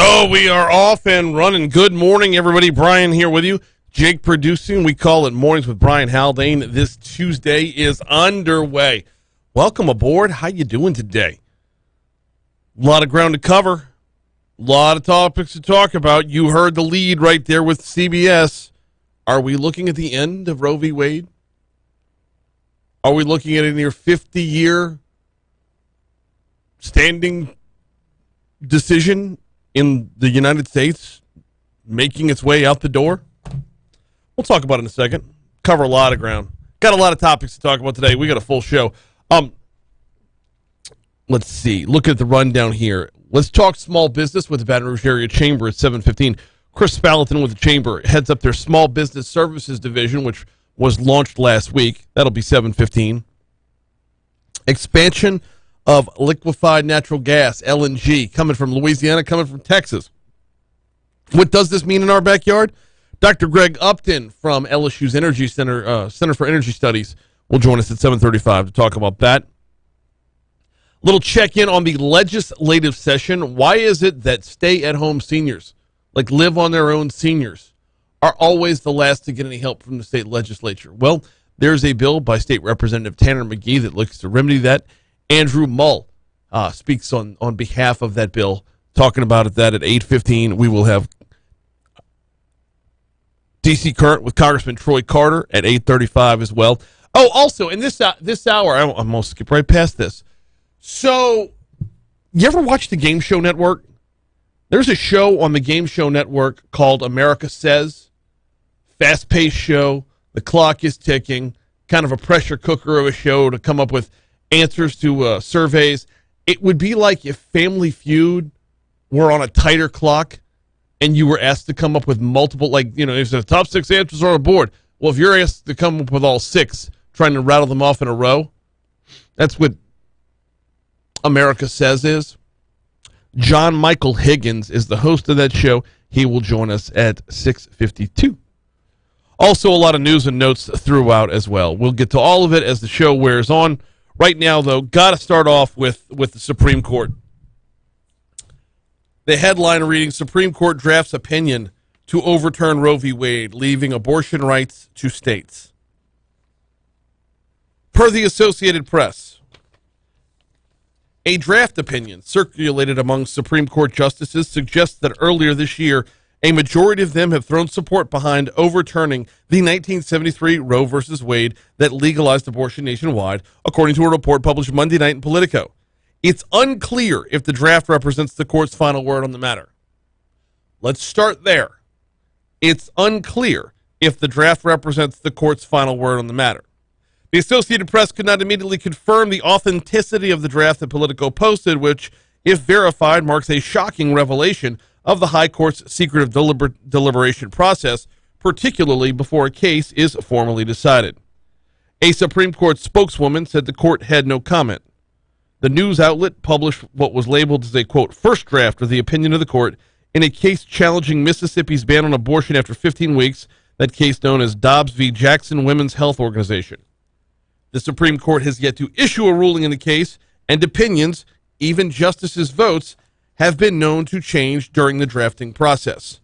Oh, we are off and running. Good morning, everybody. Brian here with you. Jake producing. We call it Mornings with Brian Haldane. This Tuesday is underway. Welcome aboard. How you doing today? A lot of ground to cover. A lot of topics to talk about. You heard the lead right there with CBS. Are we looking at the end of Roe v. Wade? Are we looking at a near 50-year standing decision in the United States making its way out the door? We'll talk about it in a second. Cover a lot of ground. Got a lot of topics to talk about today. We got a full show. Let's see. Look at the rundown here. Let's talk small business with the Baton Rouge Area Chamber at 7:15. Chris Spalaton with the Chamber heads up their Small Business Services Division, which was launched last week. That'll be 7:15. Expansion of liquefied natural gas, LNG, coming from Louisiana, coming from Texas. What does this mean in our backyard? Dr. Greg Upton from LSU's Energy Center, Center for Energy Studies, will join us at 7:35 to talk about that. Little check-in on the legislative session. Why is it that stay-at-home seniors, like live-on-their-own seniors, are always the last to get any help from the state legislature? Well, there's a bill by State Representative Tanner McGee that looks to remedy that. Andrew Mull speaks on behalf of that bill, talking about that at 8:15. We will have D.C. Current with Congressman Troy Carter at 8:35 as well. Oh, also, in this hour, I'm going to skip right past this. So, you ever watch the Game Show Network? There's a show on the Game Show Network called America Says. Fast-paced show. The clock is ticking. Kind of a pressure cooker of a show to come up with answers to surveys. It would be like if Family Feud were on a tighter clock and you were asked to come up with multiple, if the top 6 answers are on a board. Well, if you're asked to come up with all 6, trying to rattle them off in a row, that's what America Says is. John Michael Higgins is the host of that show. He will join us at 6:52. Also, a lot of news and notes throughout as well. We'll get to all of it as the show wears on. Right now, though, got to start off with the Supreme Court. The headline reading, Supreme Court drafts opinion to overturn Roe v. Wade, leaving abortion rights to states. Per the Associated Press, a draft opinion circulated among Supreme Court justices suggests that earlier this year, a majority of them have thrown support behind overturning the 1973 Roe v. Wade that legalized abortion nationwide, according to a report published Monday night in Politico. It's unclear if the draft represents the court's final word on the matter. Let's start there. It's unclear if the draft represents the court's final word on the matter. The Associated Press could not immediately confirm the authenticity of the draft that Politico posted, which, if verified, marks a shocking revelation of the High Court's secretive deliberation process, particularly before a case is formally decided. A Supreme Court spokeswoman said the court had no comment. The news outlet published what was labeled as a, quote, first draft of the opinion of the court in a case challenging Mississippi's ban on abortion after 15 weeks, that case known as Dobbs v. Jackson Women's Health Organization. The Supreme Court has yet to issue a ruling in the case, and opinions, even justices' votes, have been known to change during the drafting process.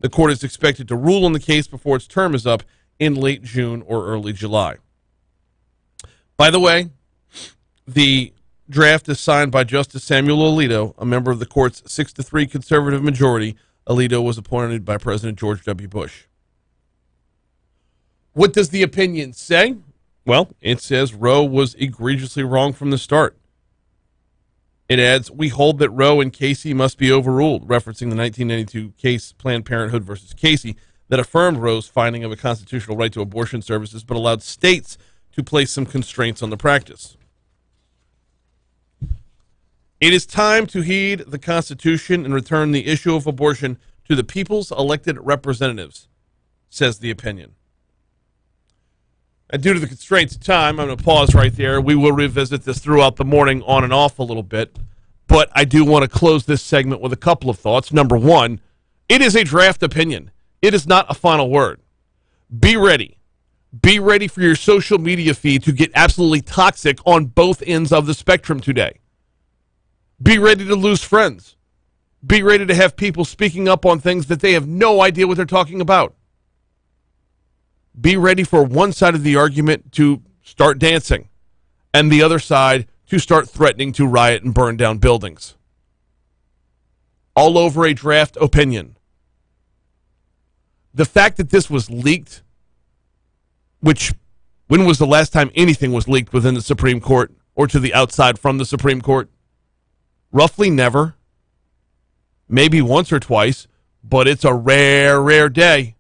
The court is expected to rule on the case before its term is up in late June or early July. By the way, the draft is signed by Justice Samuel Alito, a member of the court's 6-3 conservative majority. Alito was appointed by President George W. Bush. What does the opinion say? Well, it says Roe was egregiously wrong from the start. It adds, we hold that Roe and Casey must be overruled, referencing the 1992 case Planned Parenthood versus Casey that affirmed Roe's finding of a constitutional right to abortion services but allowed states to place some constraints on the practice. It is time to heed the Constitution and return the issue of abortion to the people's elected representatives, says the opinion. And due to the constraints of time, I'm going to pause right there. We will revisit this throughout the morning on and off a little bit. But I do want to close this segment with a couple of thoughts. Number one, it is a draft opinion. It is not a final word. Be ready. Be ready for your social media feed to get absolutely toxic on both ends of the spectrum today. Be ready to lose friends. Be ready to have people speaking up on things that they have no idea what they're talking about. Be ready for one side of the argument to start dancing and the other side to start threatening to riot and burn down buildings. All over a draft opinion. The fact that this was leaked, which, when was the last time anything was leaked within the Supreme Court or to the outside from the Supreme Court? Roughly never. Maybe once or twice, but it's a rare, rare day.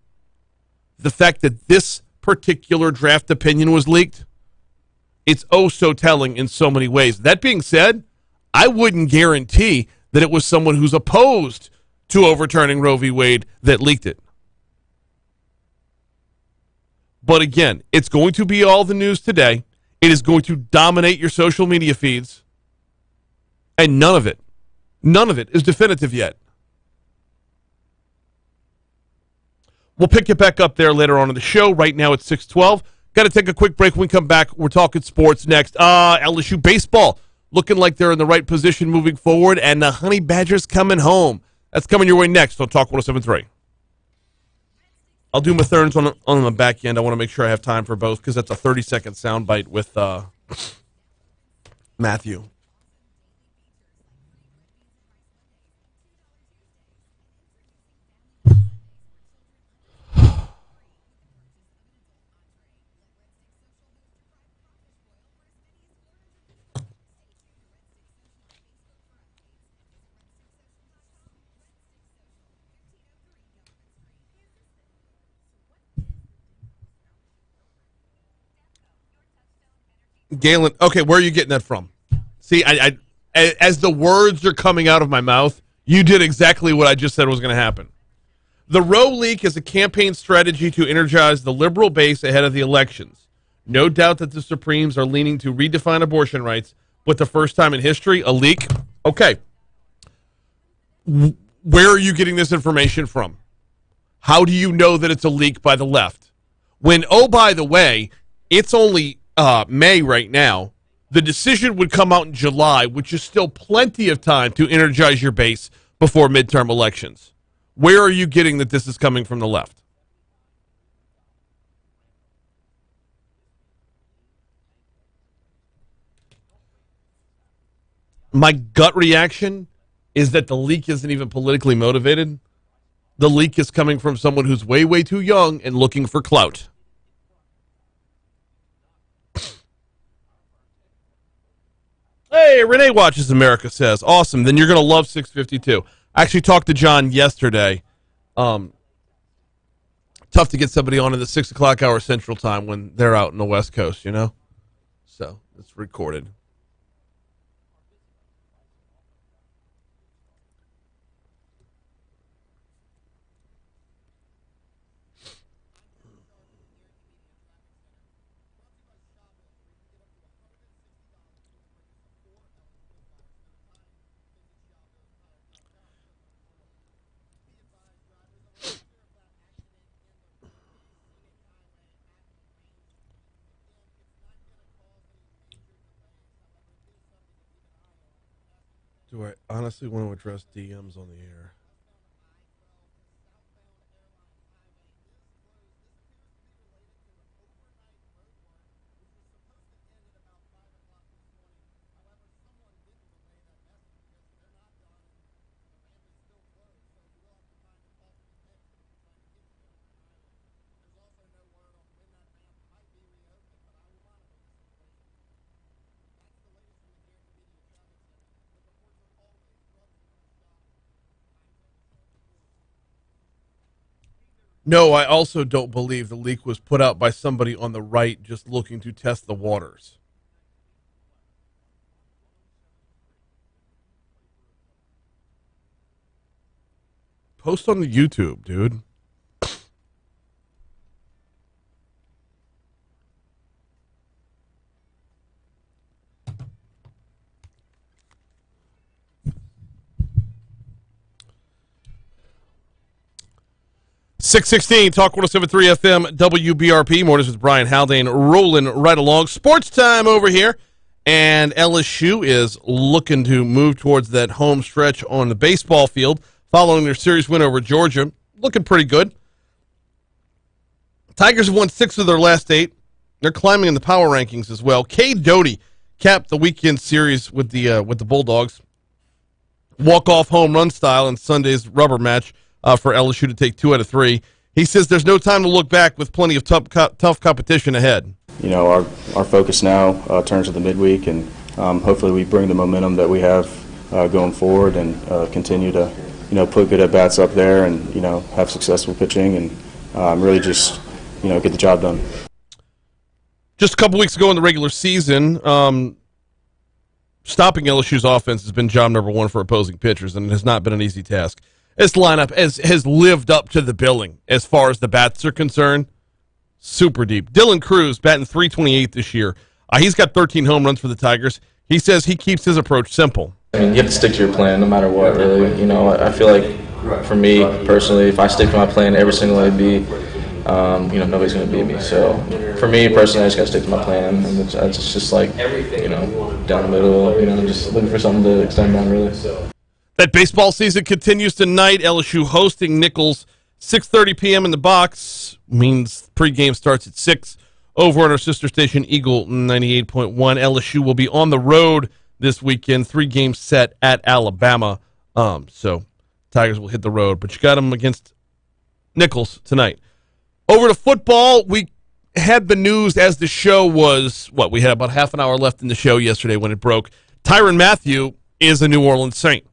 The fact that this particular draft opinion was leaked, it's oh so telling in so many ways. That being said, I wouldn't guarantee that it was someone who's opposed to overturning Roe v. Wade that leaked it. But again, it's going to be all the news today. It is going to dominate your social media feeds. And none of it is definitive yet. We'll pick it back up there later on in the show. Right now it's 6:12. Got to take a quick break. When we come back, we're talking sports next. LSU baseball looking like they're in the right position moving forward, and the Honey Badgers coming home. That's coming your way next on Talk 107.3. I'll do my thirds on the back end. I want to make sure I have time for both because that's a 30-second soundbite with Matthew. Galen, okay, where are you getting that from? See, I as the words are coming out of my mouth, you did exactly what I just said was going to happen. The Roe leak is a campaign strategy to energize the liberal base ahead of the elections. No doubt that the Supremes are leaning to redefine abortion rights, but the first time in history, a leak? Okay. Where are you getting this information from? How do you know that it's a leak by the left? When, oh, by the way, it's only May right now, the decision would come out in July, which is still plenty of time to energize your base before midterm elections. Where are you getting that this is coming from the left? My gut reaction is that the leak isn't even politically motivated. The leak is coming from someone who's way, way too young and looking for clout. Hey, Renee Watches America says, awesome, then you're going to love 652. I actually talked to John yesterday. Tough to get somebody on in the 6 o'clock hour Central Time when they're out in the West Coast, you know? So, it's recorded. Do I honestly want to address DMs on the air? No, I also don't believe the leak was put out by somebody on the right just looking to test the waters. Post on the YouTube, dude. .616, Talk 107.3 FM, WBRP. Mornings with Brian Haldane rolling right along. Sports time over here. And LSU is looking to move towards that home stretch on the baseball field following their series win over Georgia. Looking pretty good. Tigers have won 6 of their last 8. They're climbing in the power rankings as well. Cade Doty capped the weekend series with the Bulldogs. Walk-off home run style in Sunday's rubber match for LSU to take 2 out of 3. He says there's no time to look back with plenty of tough competition ahead. You know, our focus now turns to the midweek, and hopefully we bring the momentum that we have going forward and continue to, put good at-bats up there and, have successful pitching and really just, get the job done. Just a couple weeks ago in the regular season, stopping LSU's offense has been job number 1 for opposing pitchers, and it has not been an easy task. This lineup has lived up to the billing as far as the bats are concerned. Super deep. Dylan Cruz batting .328 this year. He's got 13 home runs for the Tigers. He says he keeps his approach simple. I mean, you have to stick to your plan no matter what, really. I feel like for me personally, if I stick to my plan every single AB, nobody's going to beat me. So for me personally, I just got to stick to my plan. And it's just like, down the middle, just looking for something to extend on, really. That baseball season continues tonight. LSU hosting Nichols, 6:30 p.m. in the box. Means pregame starts at 6 over on our sister station, Eagle 98.1. LSU will be on the road this weekend, 3 games set at Alabama. So Tigers will hit the road, but you got them against Nichols tonight. Over to football, we had the news as the show was, we had about half an hour left in the show yesterday when it broke. Tyrann Mathieu is a New Orleans Saint.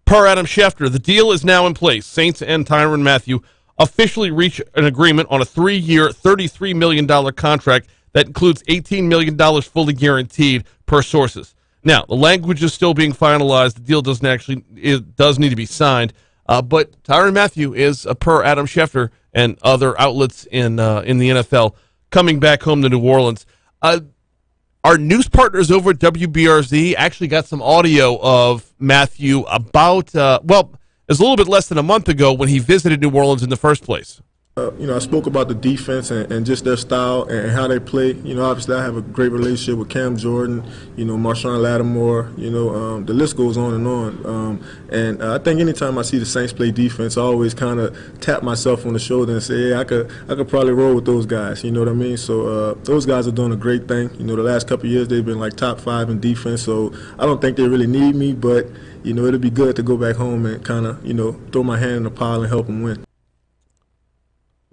Per Adam Schefter, the deal is now in place. Saints and Tyrann Mathieu officially reach an agreement on a 3-year, $33 million contract that includes $18 million fully guaranteed per sources. Now, the language is still being finalized. The deal does need to be signed. But Tyrann Mathieu is, per Adam Schefter and other outlets in the NFL, coming back home to New Orleans. Our news partners over at WBRZ actually got some audio of Mathieu about, it was a little bit less than a month ago when he visited New Orleans in the first place. I spoke about the defense and just their style and how they play. Obviously I have a great relationship with Cam Jordan, Marshawn Lattimore, the list goes on and on. And I think anytime I see the Saints play defense, I always kind of tap myself on the shoulder and say, I could probably roll with those guys, you know what I mean? So those guys are doing a great thing. The last couple of years they've been like top 5 in defense, so I don't think they really need me, but, it'll be good to go back home and kind of, throw my hand in the pile and help them win.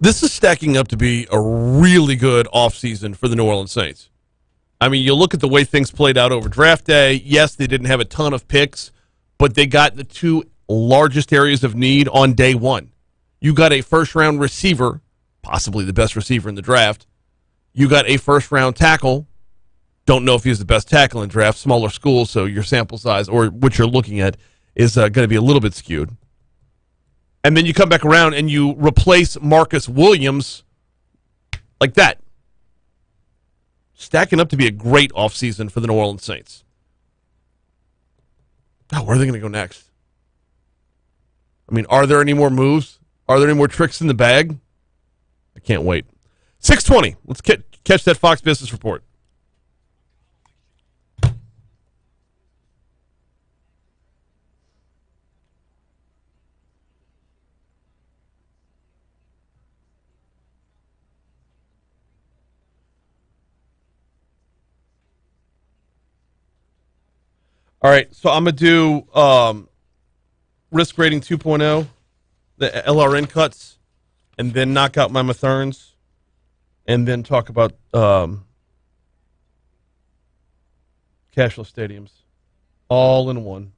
This is stacking up to be a really good offseason for the New Orleans Saints. I mean, you look at the way things played out over draft day. Yes, they didn't have a ton of picks, but they got the 2 largest areas of need on day 1. You got a first-round receiver, possibly the best receiver in the draft. You got a first-round tackle. Don't know if he's the best tackle in draft. Smaller schools, so your sample size or what you're looking at is going to be a little bit skewed. And then you come back around and you replace Marcus Williams like that. Stacking up to be a great offseason for the New Orleans Saints. Now, where are they going to go next? I mean, are there any more moves? Are there any more tricks in the bag? I can't wait. 6:20. Let's catch that Fox Business Report. All right, so I'm going to do risk rating 2.0, the LRN cuts, and then knock out my Matherns, and then talk about cashless stadiums, all in one.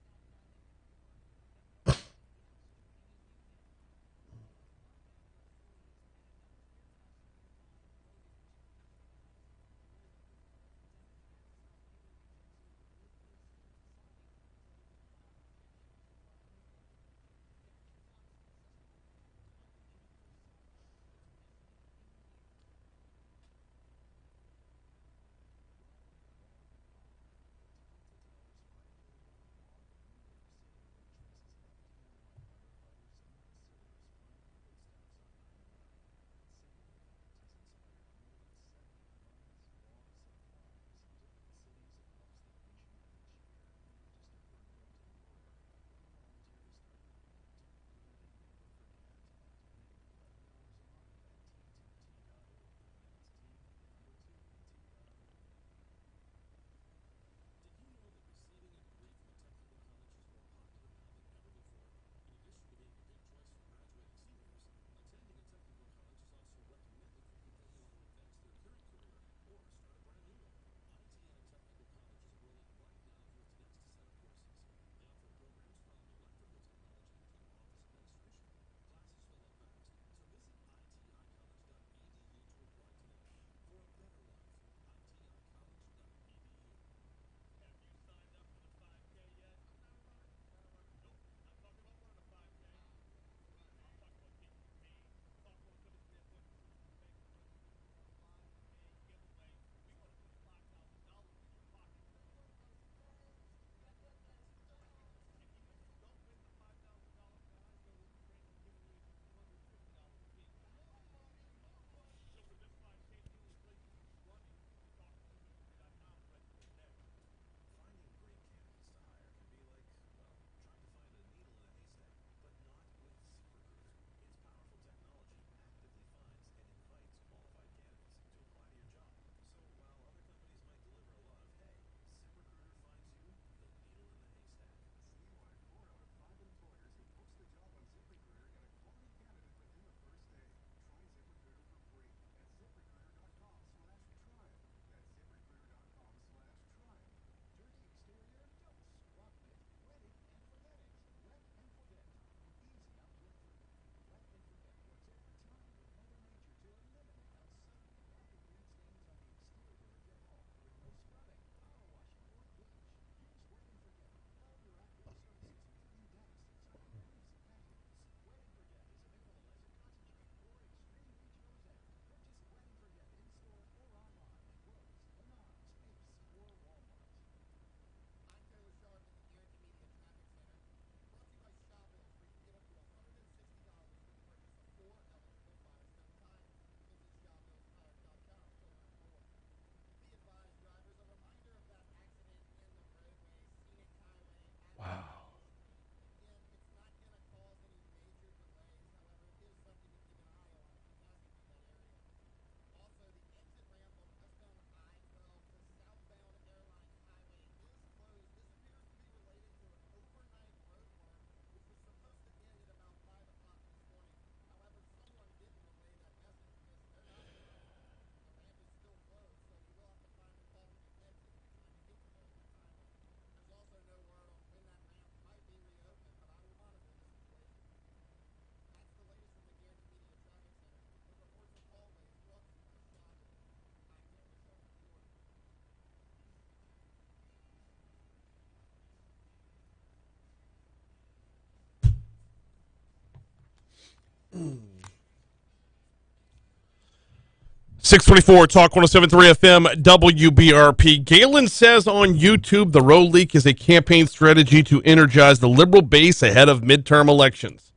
624 Talk 107.3 FM WBRP. Galen says on YouTube the road leak is a campaign strategy to energize the liberal base ahead of midterm elections.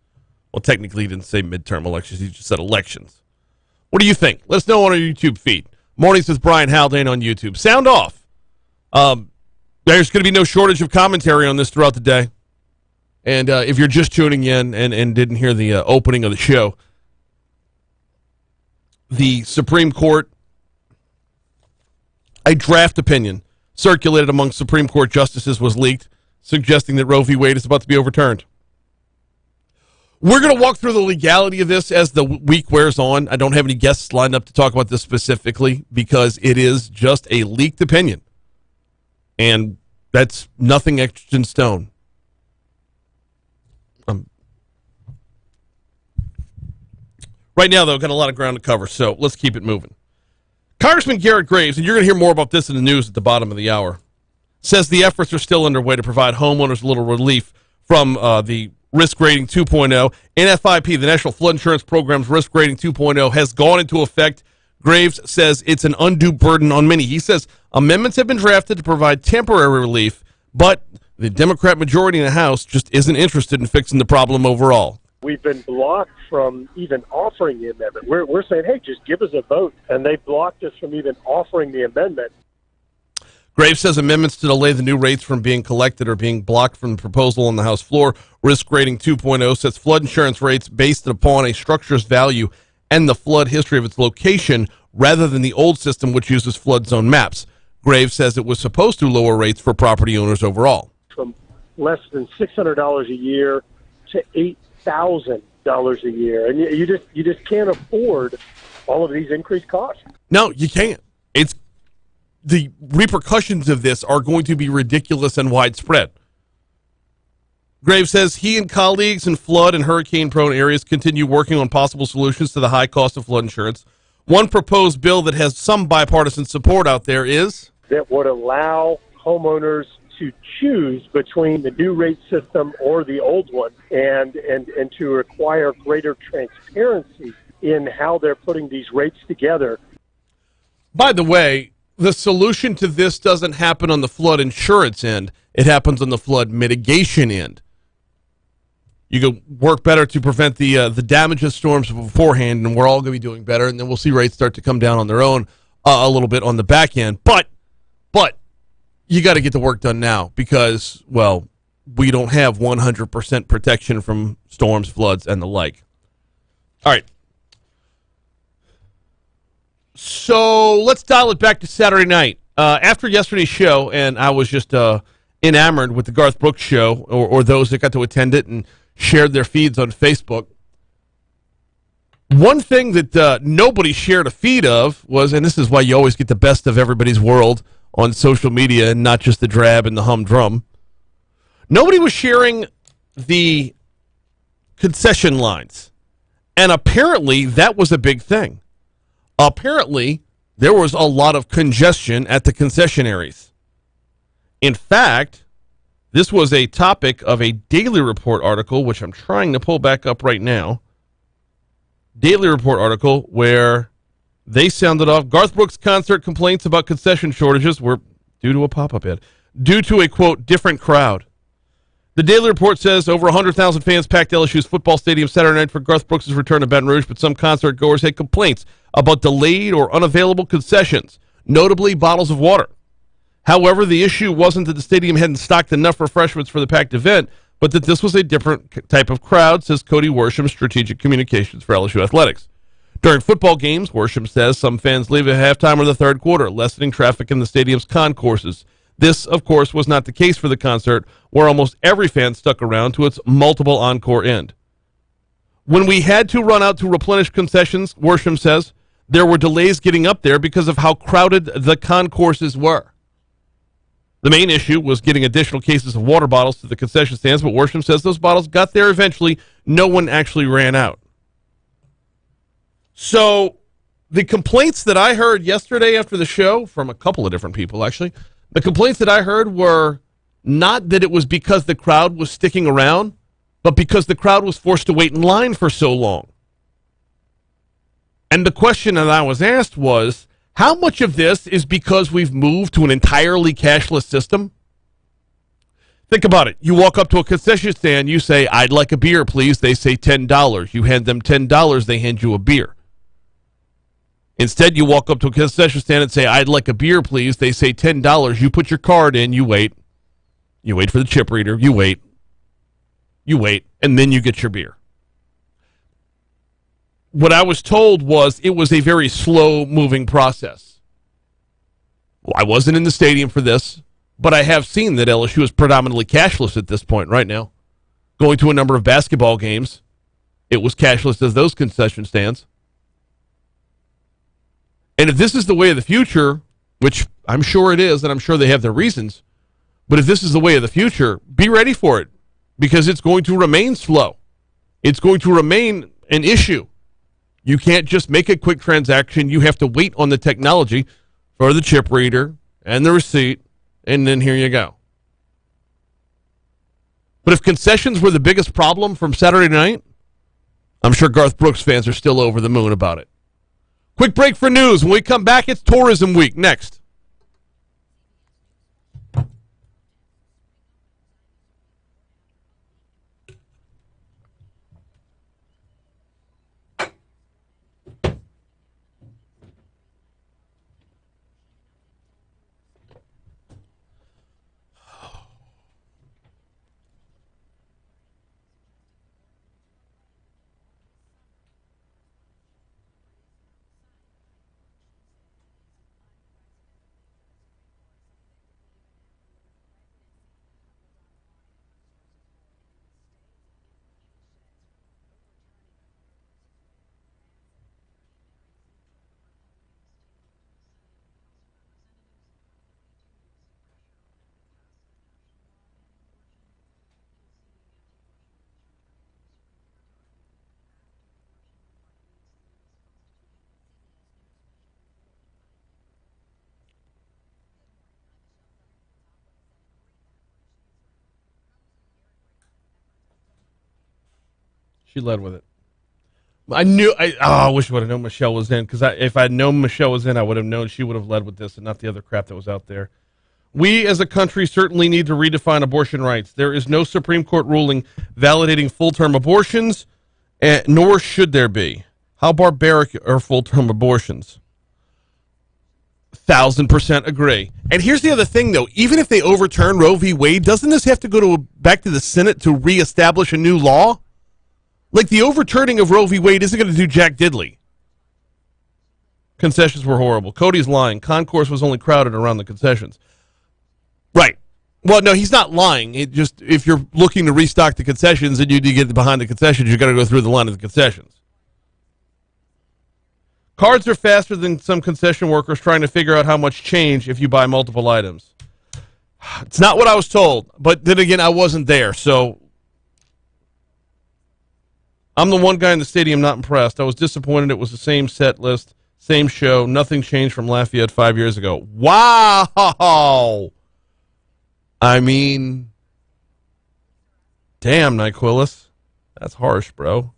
Well, technically he didn't say midterm elections. He just said elections. What do you think? Let us know on our YouTube feed. Mornings with Brian Haldane on YouTube. Sound off. There's going to be no shortage of commentary on this throughout the day. And if you're just tuning in and didn't hear the opening of the show, the Supreme Court, a draft opinion circulated among Supreme Court justices was leaked, suggesting that Roe v. Wade is about to be overturned. We're going to walk through the legality of this as the week wears on. I don't have any guests lined up to talk about this specifically because it is just a leaked opinion. And that's nothing etched in stone. Right now, though, got a lot of ground to cover, so let's keep it moving. Congressman Garrett Graves, and you're going to hear more about this in the news at the bottom of the hour, says the efforts are still underway to provide homeowners a little relief from the Risk Rating 2.0. NFIP, the National Flood Insurance Program's Risk Rating 2.0, has gone into effect. Graves says it's an undue burden on many. He says amendments have been drafted to provide temporary relief, but the Democrat majority in the House just isn't interested in fixing the problem overall. We've been blocked from even offering the amendment. We're saying, hey, just give us a vote. And they blocked us from even offering the amendment. Graves says amendments to delay the new rates from being collected are being blocked from the proposal on the House floor. Risk Rating 2.0 sets flood insurance rates based upon a structure's value and the flood history of its location rather than the old system which uses flood zone maps. Graves says it was supposed to lower rates for property owners overall. From less than $600 a year to $8,000 a year. And you just can't afford all of these increased costs. No, you can't. It's the repercussions of this are going to be ridiculous and widespread. Graves says he and colleagues in flood and hurricane-prone areas continue working on possible solutions to the high cost of flood insurance. One proposed bill that has some bipartisan support out there is that would allow homeowners to choose between the new rate system or the old one and to require greater transparency in how they're putting these rates together. By the way, the solution to this doesn't happen on the flood insurance end. It happens on the flood mitigation end. You can work better to prevent the damage of storms beforehand, and we're all going to be doing better, and then we'll see rates start to come down on their own a little bit on the back end. But you got to get the work done now because, well, we don't have 100% protection from storms, floods, and the like. All right. So let's dial it back to Saturday night. After yesterday's show, and I was just enamored with the Garth Brooks show, or those that got to attend it and shared their feeds on Facebook. One thing that nobody shared a feed of was, and this is why you always get the best of everybody's world on social media and not just the drab and the humdrum. Nobody was sharing the concession lines. And apparently that was a big thing. Apparently there was a lot of congestion at the concessionaires. In fact, this was a topic of a Daily Report article, which I'm trying to pull back up right now. Daily Report article where they sounded off Garth Brooks concert complaints about concession shortages were due to a pop-up ad, due to a, quote, different crowd. The Daily Report says over 100,000 fans packed LSU's football stadium Saturday night for Garth Brooks' return to Baton Rouge, but some concert goers had complaints about delayed or unavailable concessions, notably bottles of water. However, the issue wasn't that the stadium hadn't stocked enough refreshments for the packed event, but that this was a different type of crowd, says Cody Worsham, Strategic Communications for LSU Athletics. During football games, Worsham says some fans leave at halftime or the third quarter, lessening traffic in the stadium's concourses. This, of course, was not the case for the concert, where almost every fan stuck around to its multiple encore end. When we had to run out to replenish concessions, Worsham says, there were delays getting up there because of how crowded the concourses were. The main issue was getting additional cases of water bottles to the concession stands, but Worsham says those bottles got there eventually. No one actually ran out. So the complaints that I heard yesterday after the show from a couple of different people, actually, the complaints that I heard were not that it was because the crowd was sticking around, but because the crowd was forced to wait in line for so long. And the question that I was asked was, how much of this is because we've moved to an entirely cashless system? Think about it. You walk up to a concession stand, you say, "I'd like a beer, please." They say $10. You hand them $10, they hand you a beer. Instead, you walk up to a concession stand and say, "I'd like a beer, please." They say $10. You put your card in, you wait. You wait for the chip reader, you wait. You wait, and then you get your beer. What I was told was it was a very slow-moving process. Well, I wasn't in the stadium for this, but I have seen that LSU is predominantly cashless at this point right now. Going to a number of basketball games, it was cashless as those concession stands. And if this is the way of the future, which I'm sure it is, and I'm sure they have their reasons, but if this is the way of the future, be ready for it, because it's going to remain slow. It's going to remain an issue. You can't just make a quick transaction. You have to wait on the technology for the chip reader and the receipt, and then here you go. But if concessions were the biggest problem from Saturday night, I'm sure Garth Brooks fans are still over the moon about it. Quick break for news. When we come back, it's Tourism Week. Next. She led with it. I wish I would have known Michelle was in, because if I'd known Michelle was in, I would have known she would have led with this and not the other crap that was out there. We as a country certainly need to redefine abortion rights. There is no Supreme Court ruling validating full-term abortions, nor should there be. How barbaric are full-term abortions? 1,000% agree. And here's the other thing, though. Even if they overturn Roe v. Wade, doesn't this have to go back to the Senate to reestablish a new law? Like, the overturning of Roe v. Wade isn't going to do jack diddly. Concessions were horrible. Cody's lying. Concourse was only crowded around the concessions. Right. Well, no, he's not lying. It just, if you're looking to restock the concessions and you need to get behind the concessions, you got to go through the line of the concessions. Cards are faster than some concession workers trying to figure out how much change if you buy multiple items. It's not what I was told, but then again, I wasn't there, so I'm the one guy in the stadium not impressed. I was disappointed it was the same set list, same show, nothing changed from Lafayette 5 years ago. Wow! I mean, damn, Nyquilus. That's harsh, bro.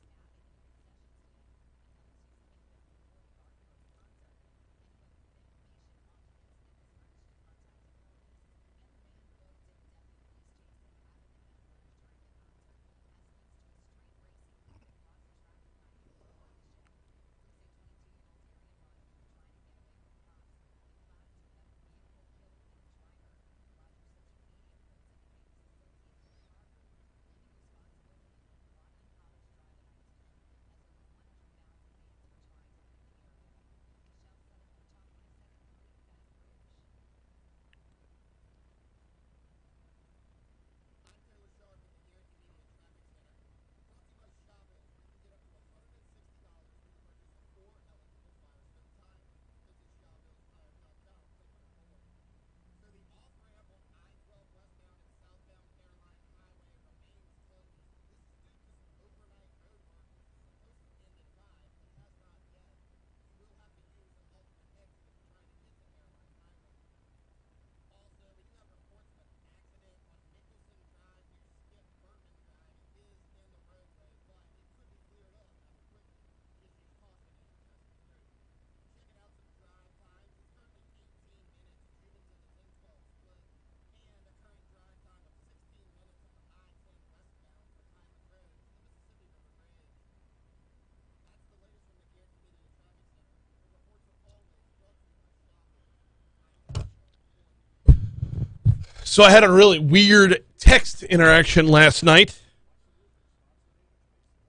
So I had a really weird text interaction last night.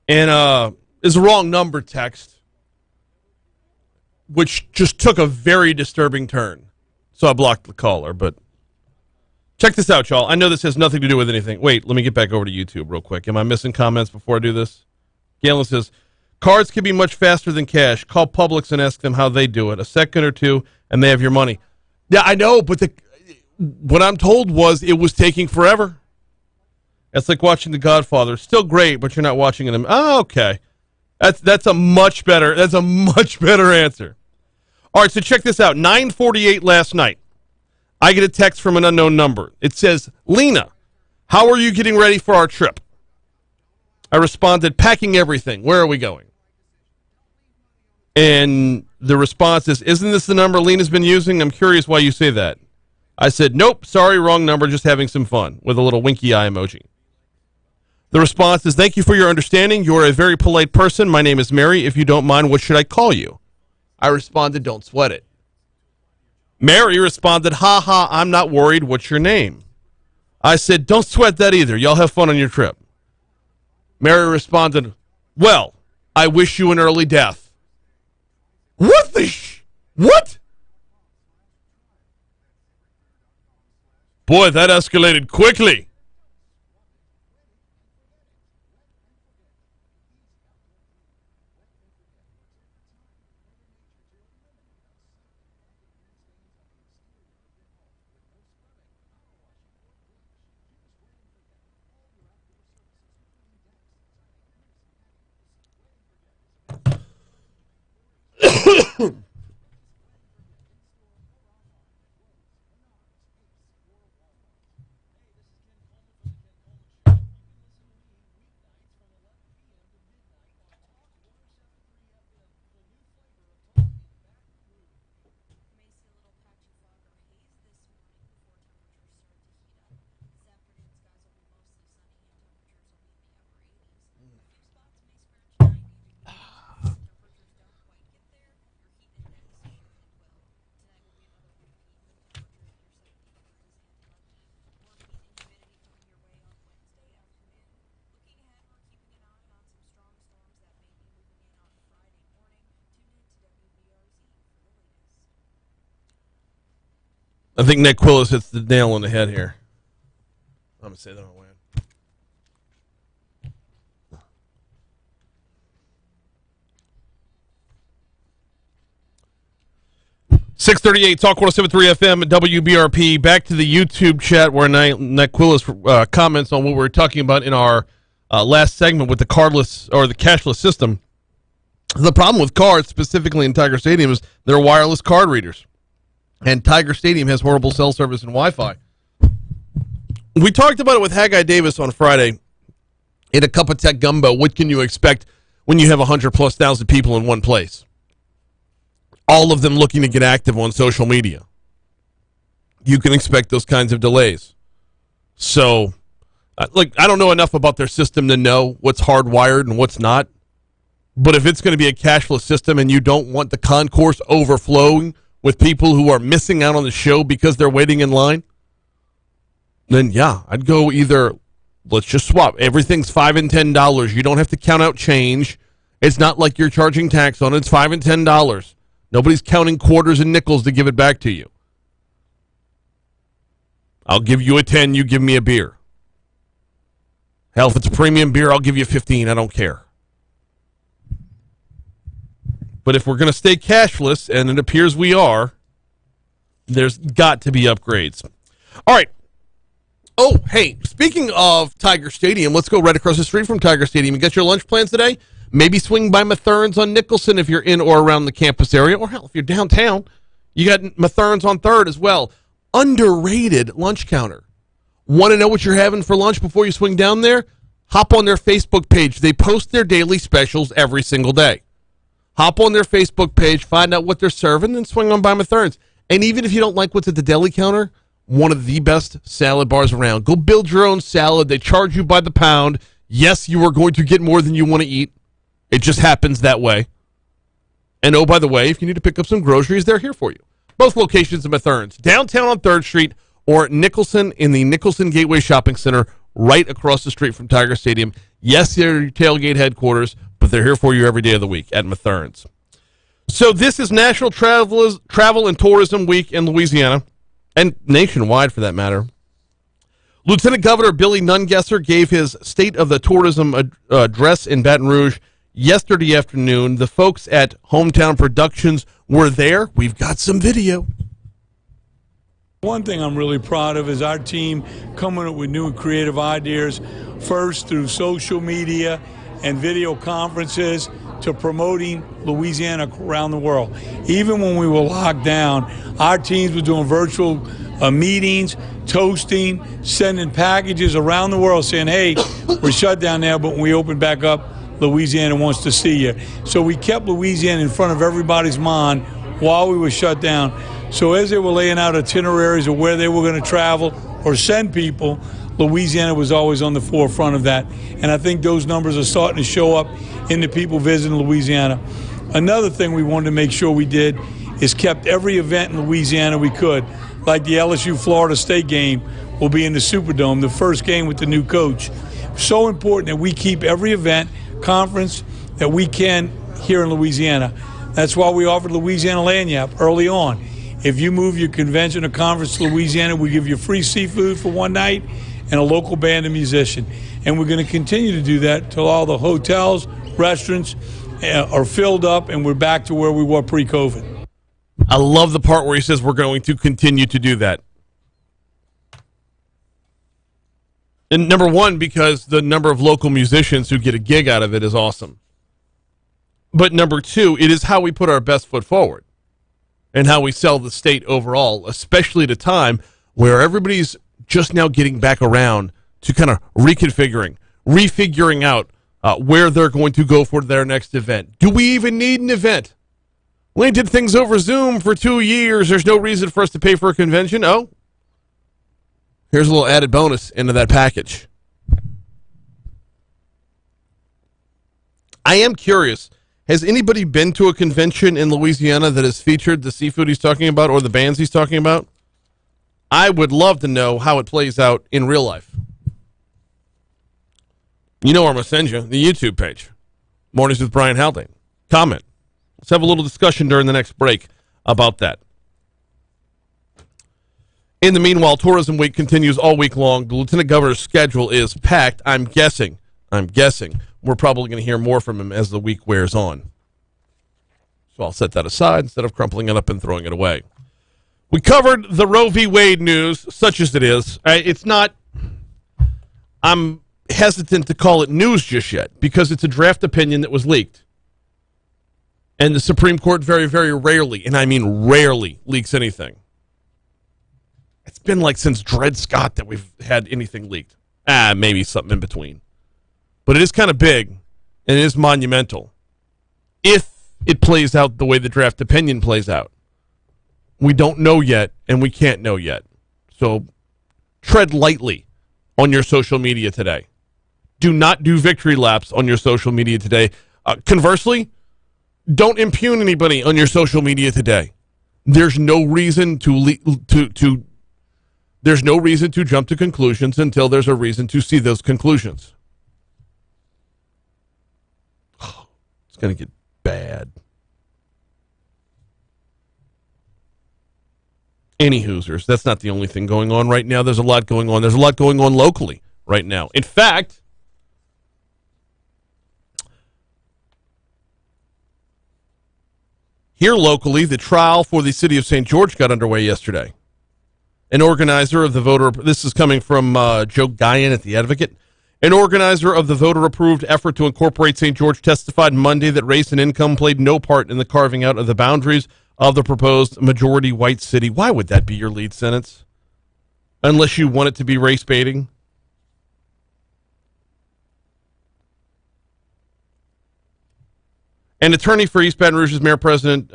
And is a wrong number text, which just took a very disturbing turn. So I blocked the caller, but check this out, y'all. I know this has nothing to do with anything. Wait, let me get back over to YouTube real quick. Am I missing comments before I do this? Galen says, cards can be much faster than cash. Call Publix and ask them how they do it. A second or two, and they have your money. Yeah, I know, but what I'm told was it was taking forever. It's like watching The Godfather. Still great, but you're not watching it. Oh, okay. That's a much better answer. All right, so check this out. 9:48 last night. I get a text from an unknown number. It says, Lena, how are you getting ready for our trip? I responded, packing everything. Where are we going? And the response is, isn't this the number Lena's been using? I'm curious why you say that. I said, nope, sorry, wrong number, just having some fun, with a little winky eye emoji. The response is, thank you for your understanding. You're a very polite person. My name is Mary. If you don't mind, what should I call you? I responded, don't sweat it. Mary responded, ha ha, I'm not worried. What's your name? I said, don't sweat that either. Y'all have fun on your trip. Mary responded, well, I wish you an early death. What the what? Boy, that escalated quickly. I think Nick Quillis hits the nail on the head here. I'm going to say that on way. 638 Talk 107.3 FM at WBRP. Back to the YouTube chat where Nick Quillis comments on what we were talking about in our last segment with the cardless or the cashless system. The problem with cards, specifically in Tiger Stadium, is they're wireless card readers. And Tiger Stadium has horrible cell service and Wi-Fi. We talked about it with Haggai Davis on Friday in a Cup of Tech Gumbo. What can you expect when you have 100,000+ people in one place? All of them looking to get active on social media. You can expect those kinds of delays. So, I don't know enough about their system to know what's hardwired and what's not. But if it's going to be a cashless system and you don't want the concourse overflowing with people who are missing out on the show because they're waiting in line, then yeah, I'd go either, let's just swap. Everything's $5 and $10. You don't have to count out change. It's not like you're charging tax on it. It's $5 and $10. Nobody's counting quarters and nickels to give it back to you. I'll give you a 10, you give me a beer. Hell, if it's a premium beer, I'll give you 15. I don't care. But if we're going to stay cashless, and it appears we are, there's got to be upgrades. All right. Oh, hey, speaking of Tiger Stadium, let's go right across the street from Tiger Stadium and get your lunch plans today. Maybe swing by Mathern's on Nicholson if you're in or around the campus area. Or hell, if you're downtown, you got Mathern's on 3rd as well. Underrated lunch counter. Want to know what you're having for lunch before you swing down there? Hop on their Facebook page. They post their daily specials every single day. Hop on their Facebook page, find out what they're serving, then swing on by Mathern's. And even if you don't like what's at the deli counter, one of the best salad bars around. Go build your own salad. They charge you by the pound. Yes, you are going to get more than you want to eat. It just happens that way. And oh, by the way, if you need to pick up some groceries, they're here for you. Both locations of Mathern's. Downtown on 3rd Street or Nicholson in the Nicholson Gateway Shopping Center right across the street from Tiger Stadium. Yes, they're your tailgate headquarters, but they're here for you every day of the week at Mathern's. So this is National Travel and Tourism Week in Louisiana, and nationwide for that matter. Lieutenant Governor Billy Nungesser gave his State of the Tourism address in Baton Rouge yesterday afternoon. The folks at Hometown Productions were there. We've got some video. One thing I'm really proud of is our team coming up with new and creative ideas, first through social media and video conferences to promoting Louisiana around the world. Even when we were locked down, our teams were doing virtual meetings, toasting, sending packages around the world saying, hey, we're shut down now, but when we open back up, Louisiana wants to see you. So we kept Louisiana in front of everybody's mind while we were shut down. So as they were laying out itineraries of where they were going to travel or send people, Louisiana was always on the forefront of that. And I think those numbers are starting to show up in the people visiting Louisiana. Another thing we wanted to make sure we did is kept every event in Louisiana we could, like the LSU-Florida State game will be in the Superdome, the first game with the new coach. So important that we keep every event, conference that we can here in Louisiana. That's why we offered Louisiana Lagniappe early on. If you move your convention or conference to Louisiana, we give you free seafood for one night and a local band and musician. And we're going to continue to do that till all the hotels, restaurants are filled up and we're back to where we were pre-COVID. I love the part where he says we're going to continue to do that. And number one, because the number of local musicians who get a gig out of it is awesome. But number two, it is how we put our best foot forward and how we sell the state overall, especially at a time where everybody's just now getting back around to kind of refiguring out where they're going to go for their next event. Do we even need an event? We did things over Zoom for 2 years. There's no reason for us to pay for a convention. Oh, here's a little added bonus into that package. I am curious. Has anybody been to a convention in Louisiana that has featured the seafood he's talking about or the bands he's talking about? I would love to know how it plays out in real life. You know where I'm going to send you, the YouTube page. Mornings with Brian Haldane. Comment. Let's have a little discussion during the next break about that. In the meanwhile, Tourism Week continues all week long. The Lieutenant Governor's schedule is packed. I'm guessing we're probably going to hear more from him as the week wears on. So I'll set that aside instead of crumpling it up and throwing it away. We covered the Roe v. Wade news, such as it is. It's not, I'm hesitant to call it news just yet because it's a draft opinion that was leaked. And the Supreme Court very, very rarely, and I mean rarely, leaks anything. It's been like since Dred Scott that we've had anything leaked. Maybe something in between. But it is kind of big, and it is monumental. If it plays out the way the draft opinion plays out. We don't know yet, and we can't know yet. So tread lightly on your social media today. Do not do victory laps on your social media today. Conversely, don't impugn anybody on your social media today. There's no reason there's no reason to jump to conclusions until there's a reason to see those conclusions. It's going to get bad. Any Hoosers, that's not the only thing going on right now. There's a lot going on. There's a lot going on locally right now. In fact, here locally, the trial for the city of St. George got underway yesterday. An organizer of the voter, this is coming from Joe Guyan at The Advocate. An organizer of the voter-approved effort to incorporate St. George testified Monday that race and income played no part in the carving out of the boundaries of the proposed majority white city. Why would that be your lead sentence? Unless you want it to be race baiting? An attorney for East Baton Rouge's mayor-president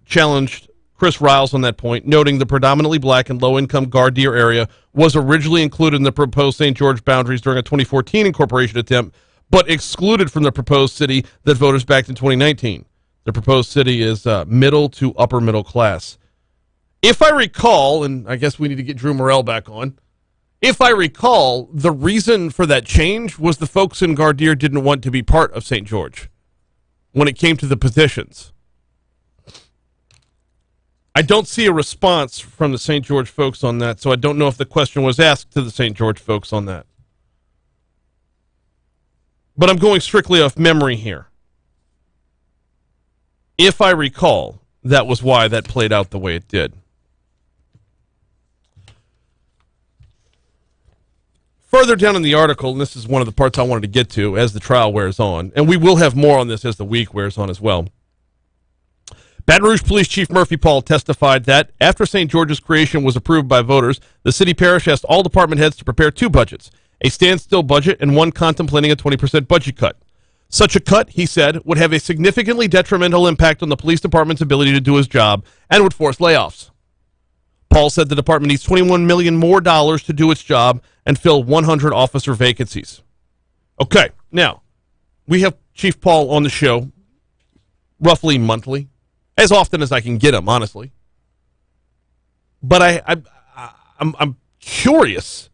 challenged Chris Riles on that point, noting the predominantly black and low-income Gardeer area was originally included in the proposed St. George boundaries during a 2014 incorporation attempt, but excluded from the proposed city that voters backed in 2019. The proposed city is middle to upper middle class. If I recall, and I guess we need to get Drew Morrell back on, if I recall, the reason for that change was the folks in Gardere didn't want to be part of St. George when it came to the petitions. I don't see a response from the St. George folks on that, so I don't know if the question was asked to the St. George folks on that. But I'm going strictly off memory here. If I recall, that was why that played out the way it did. Further down in the article, and this is one of the parts I wanted to get to as the trial wears on, and we will have more on this as the week wears on as well. Baton Rouge Police Chief Murphy Paul testified that after St. George's creation was approved by voters, the city parish asked all department heads to prepare two budgets, a standstill budget and one contemplating a 20% budget cut. Such a cut, he said, would have a significantly detrimental impact on the police department's ability to do his job and would force layoffs. Paul said the department needs $21 million more to do its job and fill 100 officer vacancies. Okay, now, we have Chief Paul on the show roughly monthly, as often as I can get him, honestly. But I'm curious.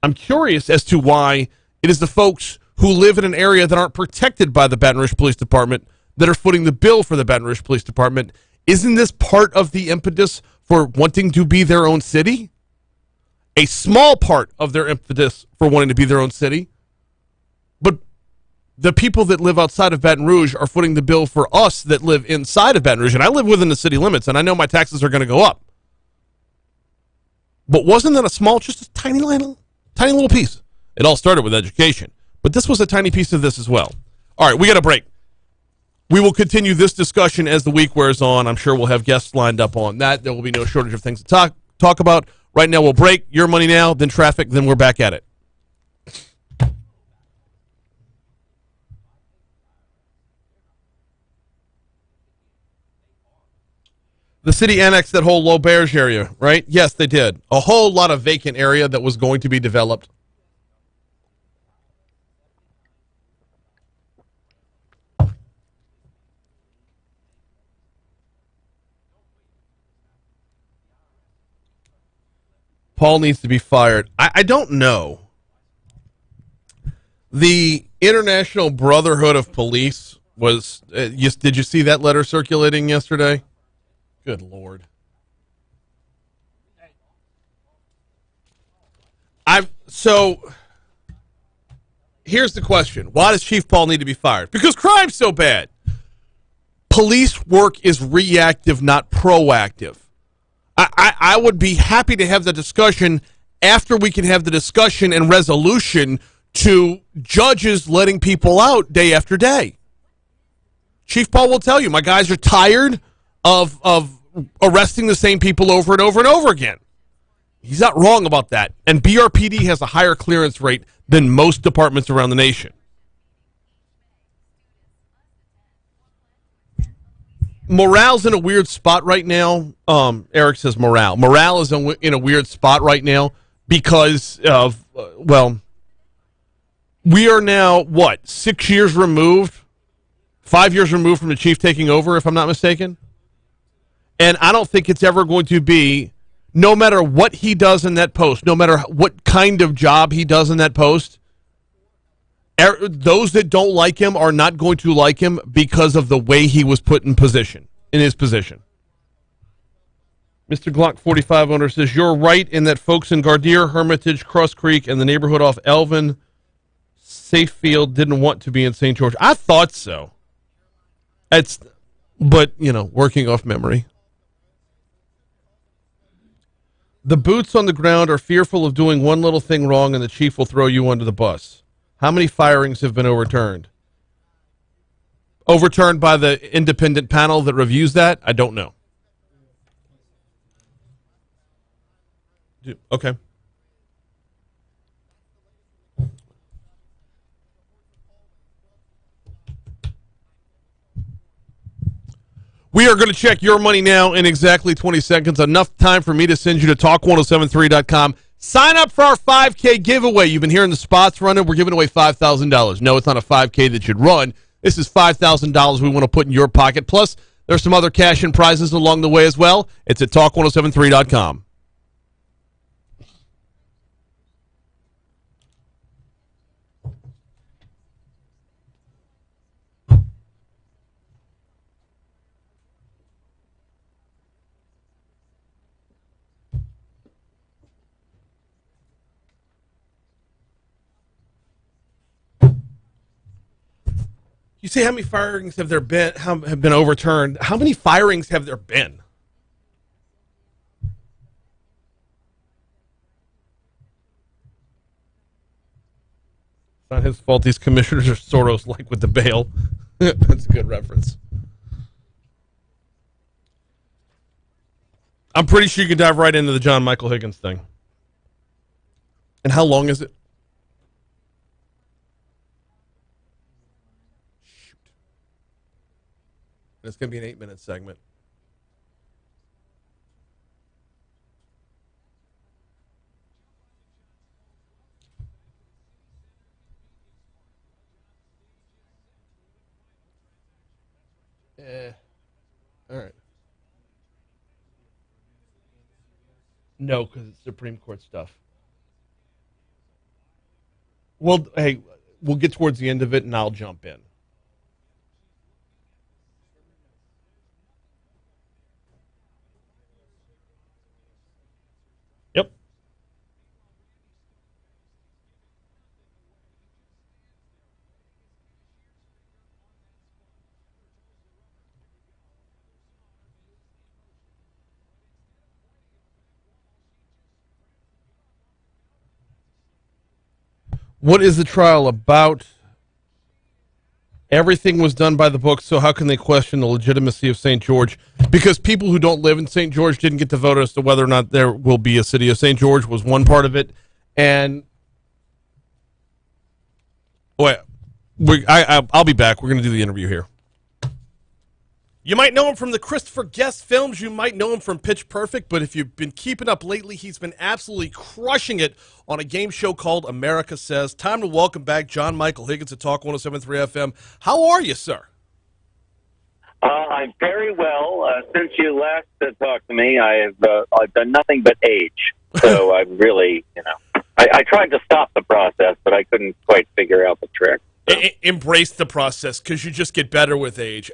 I'm curious as to why it is the folks who live in an area that aren't protected by the Baton Rouge Police Department that are footing the bill for the Baton Rouge Police Department. Isn't this part of the impetus for wanting to be their own city? A small part of their impetus for wanting to be their own city. But the people that live outside of Baton Rouge are footing the bill for us that live inside of Baton Rouge. And I live within the city limits, and I know my taxes are going to go up. But wasn't that a small, just a tiny little piece? It all started with education. But this was a tiny piece of this as well. All right, we got a break. We will continue this discussion as the week wears on. I'm sure we'll have guests lined up on that. There will be no shortage of things to talk about. Right now, we'll break. Your money now, then traffic, then we're back at it. The city annexed that whole L'Auberge area, right? Yes, they did. A whole lot of vacant area that was going to be developed. Paul needs to be fired. I don't know. The International Brotherhood of Police was... did you see that letter circulating yesterday? Good Lord. So, here's the question. Why does Chief Paul need to be fired? Because crime's so bad. Police work is reactive, not proactive. I would be happy to have the discussion after we can have the discussion and resolution to judges letting people out day after day. Chief Paul will tell you, my guys are tired of arresting the same people over and over and over again. He's not wrong about that. And BRPD has a higher clearance rate than most departments around the nation. Morale's in a weird spot right now. Eric says morale. Morale is in a weird spot right now because of, we are now, 6 years removed? 5 years removed from the chief taking over, if I'm not mistaken? And I don't think it's ever going to be, no matter what he does in that post, no matter what kind of job he does in that post, those that don't like him are not going to like him because of the way he was put in his position. Mr. Glock 45 owner says, you're right in that folks in Gardere, Hermitage, Cross Creek, and the neighborhood off Elvin, Safefield didn't want to be in St. George. I thought so. But, working off memory. The boots on the ground are fearful of doing one little thing wrong and the chief will throw you under the bus. How many firings have been overturned? Overturned by the independent panel that reviews that? I don't know. Okay. We are going to check your money now in exactly 20 seconds. Enough time for me to send you to talk1073.com. Sign up for our 5K giveaway. You've been hearing the spots running. We're giving away $5,000. No, it's not a 5K that you'd run. This is $5,000 we want to put in your pocket. Plus, There's some other cash and prizes along the way as well. It's at talk1073.com. You say how many firings have there been? Have been overturned? How many firings have there been? It's not his fault. These commissioners are Soros-like with the bail. That's a good reference. I'm pretty sure you can dive right into the John Michael Higgins thing. And how long is it? It's going to be an 8-minute segment. All right. No, because it's Supreme Court stuff. Well, hey, we'll get towards the end of it, and I'll jump in. Yep. What is the trial about? Everything was done by the book, so how can they question the legitimacy of St. George? Because people who don't live in St. George didn't get to vote as to whether or not there will be a city of St. George was one part of it. And wait, I'll be back. We're going to do the interview here. You might know him from the Christopher Guest films. You might know him from Pitch Perfect. But if you've been keeping up lately, he's been absolutely crushing it on a game show called America Says. Time to welcome back John Michael Higgins at Talk 107.3 FM. How are you, sir? I'm very well. Since you last talked to me, I've done nothing but age. So I'm really, I tried to stop the process, but I couldn't quite figure out the trick. Embrace the process because you just get better with age.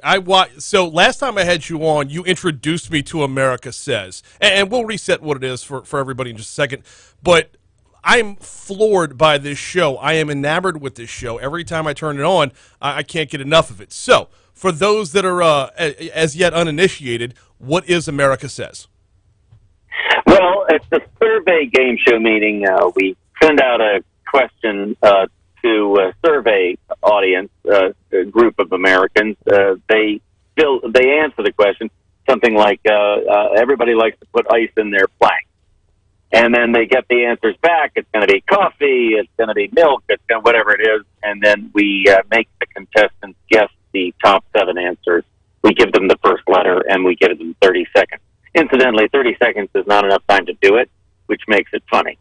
So last time I had you on, you introduced me to America Says, and we'll reset what it is for everybody in just a second. But I'm floored by this show. I am enamored with this show. Every time I turn it on, I can't get enough of it. So for those that are as yet uninitiated, what is America Says? Well, it's a survey game show meeting. We send out a question to a survey audience, a group of Americans. They answer the question, something like, everybody likes to put ice in their plank. And then they get the answers back. It's going to be coffee, it's going to be milk, it's going to whatever it is. And then we make the contestants guess the top 7 answers. We give them the first letter, and we give them 30 seconds. Incidentally, 30 seconds is not enough time to do it, which makes it funny.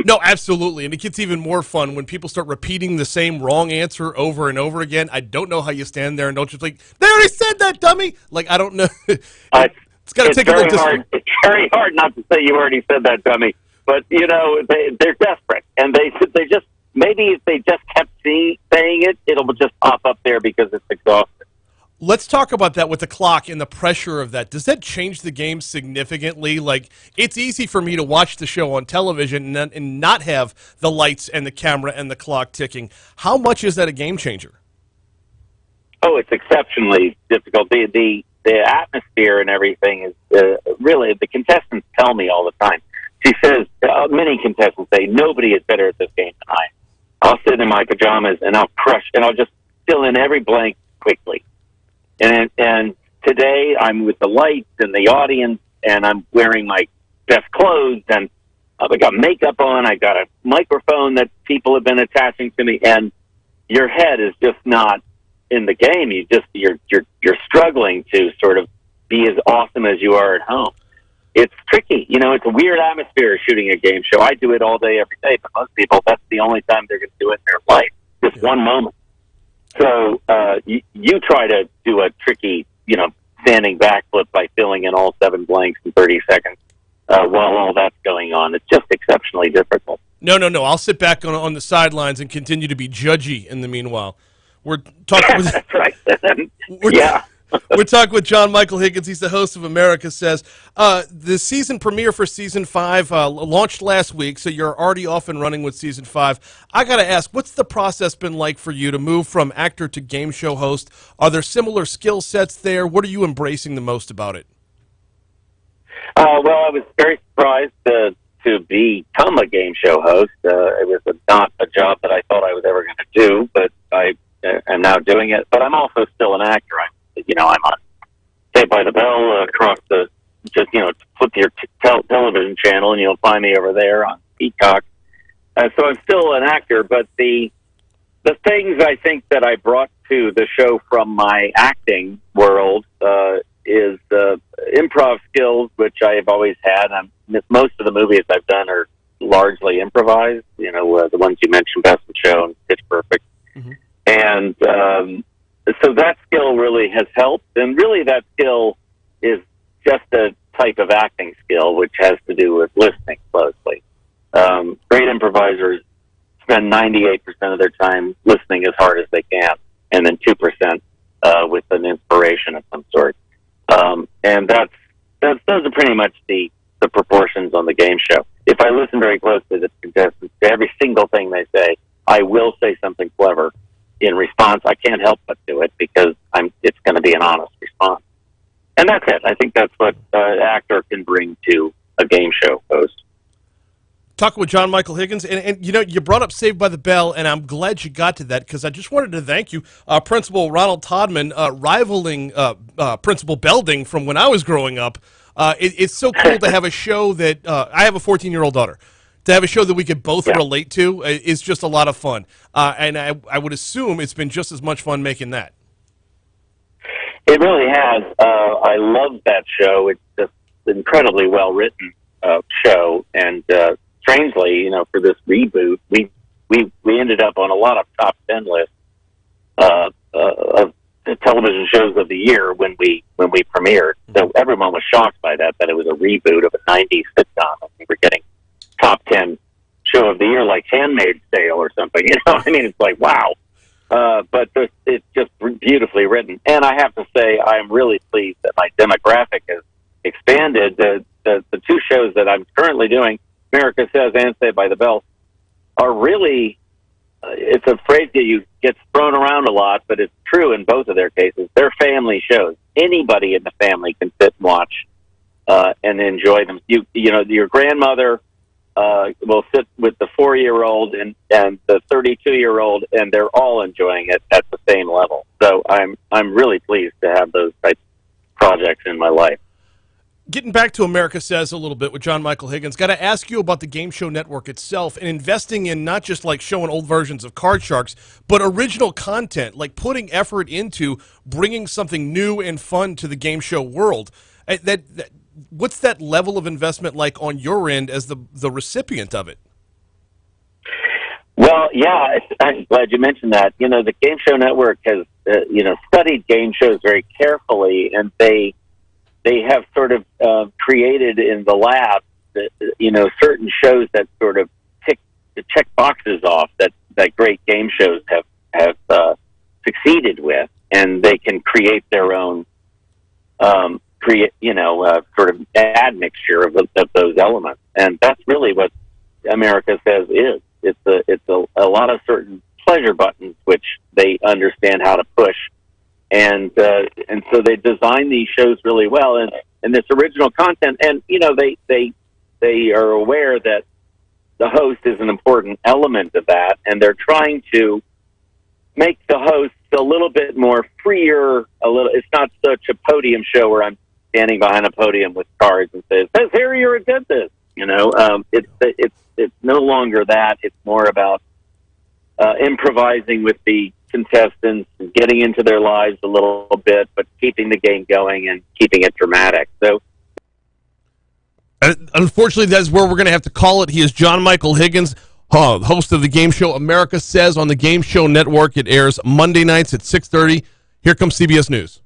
No, absolutely. And it gets even more fun when people start repeating the same wrong answer over and over again. I don't know how you stand there and don't just like, they already said that, dummy. Like, I don't know. It's got to take a little hard. It's very hard not to say you already said that, dummy. But, they're desperate. And they just, maybe if they just kept saying it, it'll just pop up there because it's exhausting. Let's talk about that with the clock and the pressure of that. Does that change the game significantly? Like, it's easy for me to watch the show on television and not have the lights and the camera and the clock ticking. How much is that a game changer? Oh, it's exceptionally difficult. The atmosphere and everything is really, the contestants tell me all the time. She says, many contestants say, nobody is better at this game than I am. I'll sit in my pajamas and I'll crush, and I'll just fill in every blank quickly. And today I'm with the lights and the audience, and I'm wearing my best clothes, and I got makeup on. I got a microphone that people have been attaching to me, and your head is just not in the game. You're struggling to sort of be as awesome as you are at home. It's tricky. It's a weird atmosphere shooting a game show. I do it all day, every day, but most people, that's the only time they're going to do it in their life. Just one moment. So you try to do a tricky, standing backflip by filling in all 7 blanks in 30 seconds while all that's going on. It's just exceptionally difficult. No. I'll sit back on the sidelines and continue to be judgy in the meanwhile. We're talking with That's right. Yeah. We're talking with John Michael Higgins. He's the host of America Says. The season premiere for Season 5 launched last week, so you're already off and running with Season 5. I got to ask, what's the process been like for you to move from actor to game show host? Are there similar skill sets there? What are you embracing the most about it? Well, I was very surprised to become a game show host. It was not a job that I thought I was ever going to do, but I am now doing it. But I'm also still an actor. I'm on Saved by the Bell across the, flip your television channel and you'll find me over there on Peacock. So I'm still an actor, but the things I think that I brought to the show from my acting world is improv skills, which I have always had. Most of the movies I've done are largely improvised. The ones you mentioned, Best in Show and Pitch Perfect, and so that skill really has helped. And really, that skill is just a type of acting skill, which has to do with listening closely. Great improvisers spend 98% of their time listening as hard as they can, and then 2% with an inspiration of some sort. And those are pretty much the proportions on the game show. If I listen very closely to the contestants, to every single thing they say, I will say something clever in response. I can't help but do it because it's going to be an honest response. And that's it. I think that's what an actor can bring to a game show host. Talking with John Michael Higgins, and you brought up Saved by the Bell, and I'm glad you got to that because I just wanted to thank you, Principal Ronald Todman, rivaling Principal Belding from when I was growing up. It's so cool to have a show that I have a 14-year-old daughter. To have a show that we could both relate to is just a lot of fun, and I would assume it's been just as much fun making that. It really has. I love that show. It's just an incredibly well written show, and strangely, for this reboot, we ended up on a lot of top 10 lists of the television shows of the year when we premiered. So everyone was shocked by that it was a reboot of a 90s sitcom, and we were getting top 10 show of the year like Handmaid's Tale or something. It's like, wow. But it's just beautifully written. And I have to say, I'm really pleased that my demographic has expanded. The two shows that I'm currently doing, America Says and Saved by the Bell, are really, it's a phrase that gets thrown around a lot, but it's true in both of their cases. They're family shows. Anybody in the family can sit and watch and enjoy them. Your grandmother will sit with the 4-year-old and the 32-year-old, and they're all enjoying it at the same level. So I'm really pleased to have those types of projects in my life. Getting back to America Says a little bit with John Michael Higgins, got to ask you about the Game Show Network itself and investing in not just like showing old versions of Card Sharks, but original content, like putting effort into bringing something new and fun to the game show world. What's that level of investment like on your end as the recipient of it? Well, yeah, I'm glad you mentioned that. The Game Show Network has, studied game shows very carefully, and they have sort of created in the lab, certain shows that sort of check boxes off that great game shows have succeeded with, and they can create their own sort of admixture of those elements, and that's really what America Says is. It's a lot of certain pleasure buttons which they understand how to push. And so they design these shows really well, and this original content, and they are aware that the host is an important element of that, and they're trying to make the hosts a little bit more freer. It's not such a podium show where I'm standing behind a podium with cards and says here you did this. It's no longer that. It's more about improvising with the contestants, getting into their lives a little bit, but keeping the game going and keeping it dramatic. So, unfortunately, that's where we're going to have to call it. He is John Michael Higgins, host of the game show America Says on the Game Show Network. It airs Monday nights at 6:30. Here comes CBS News.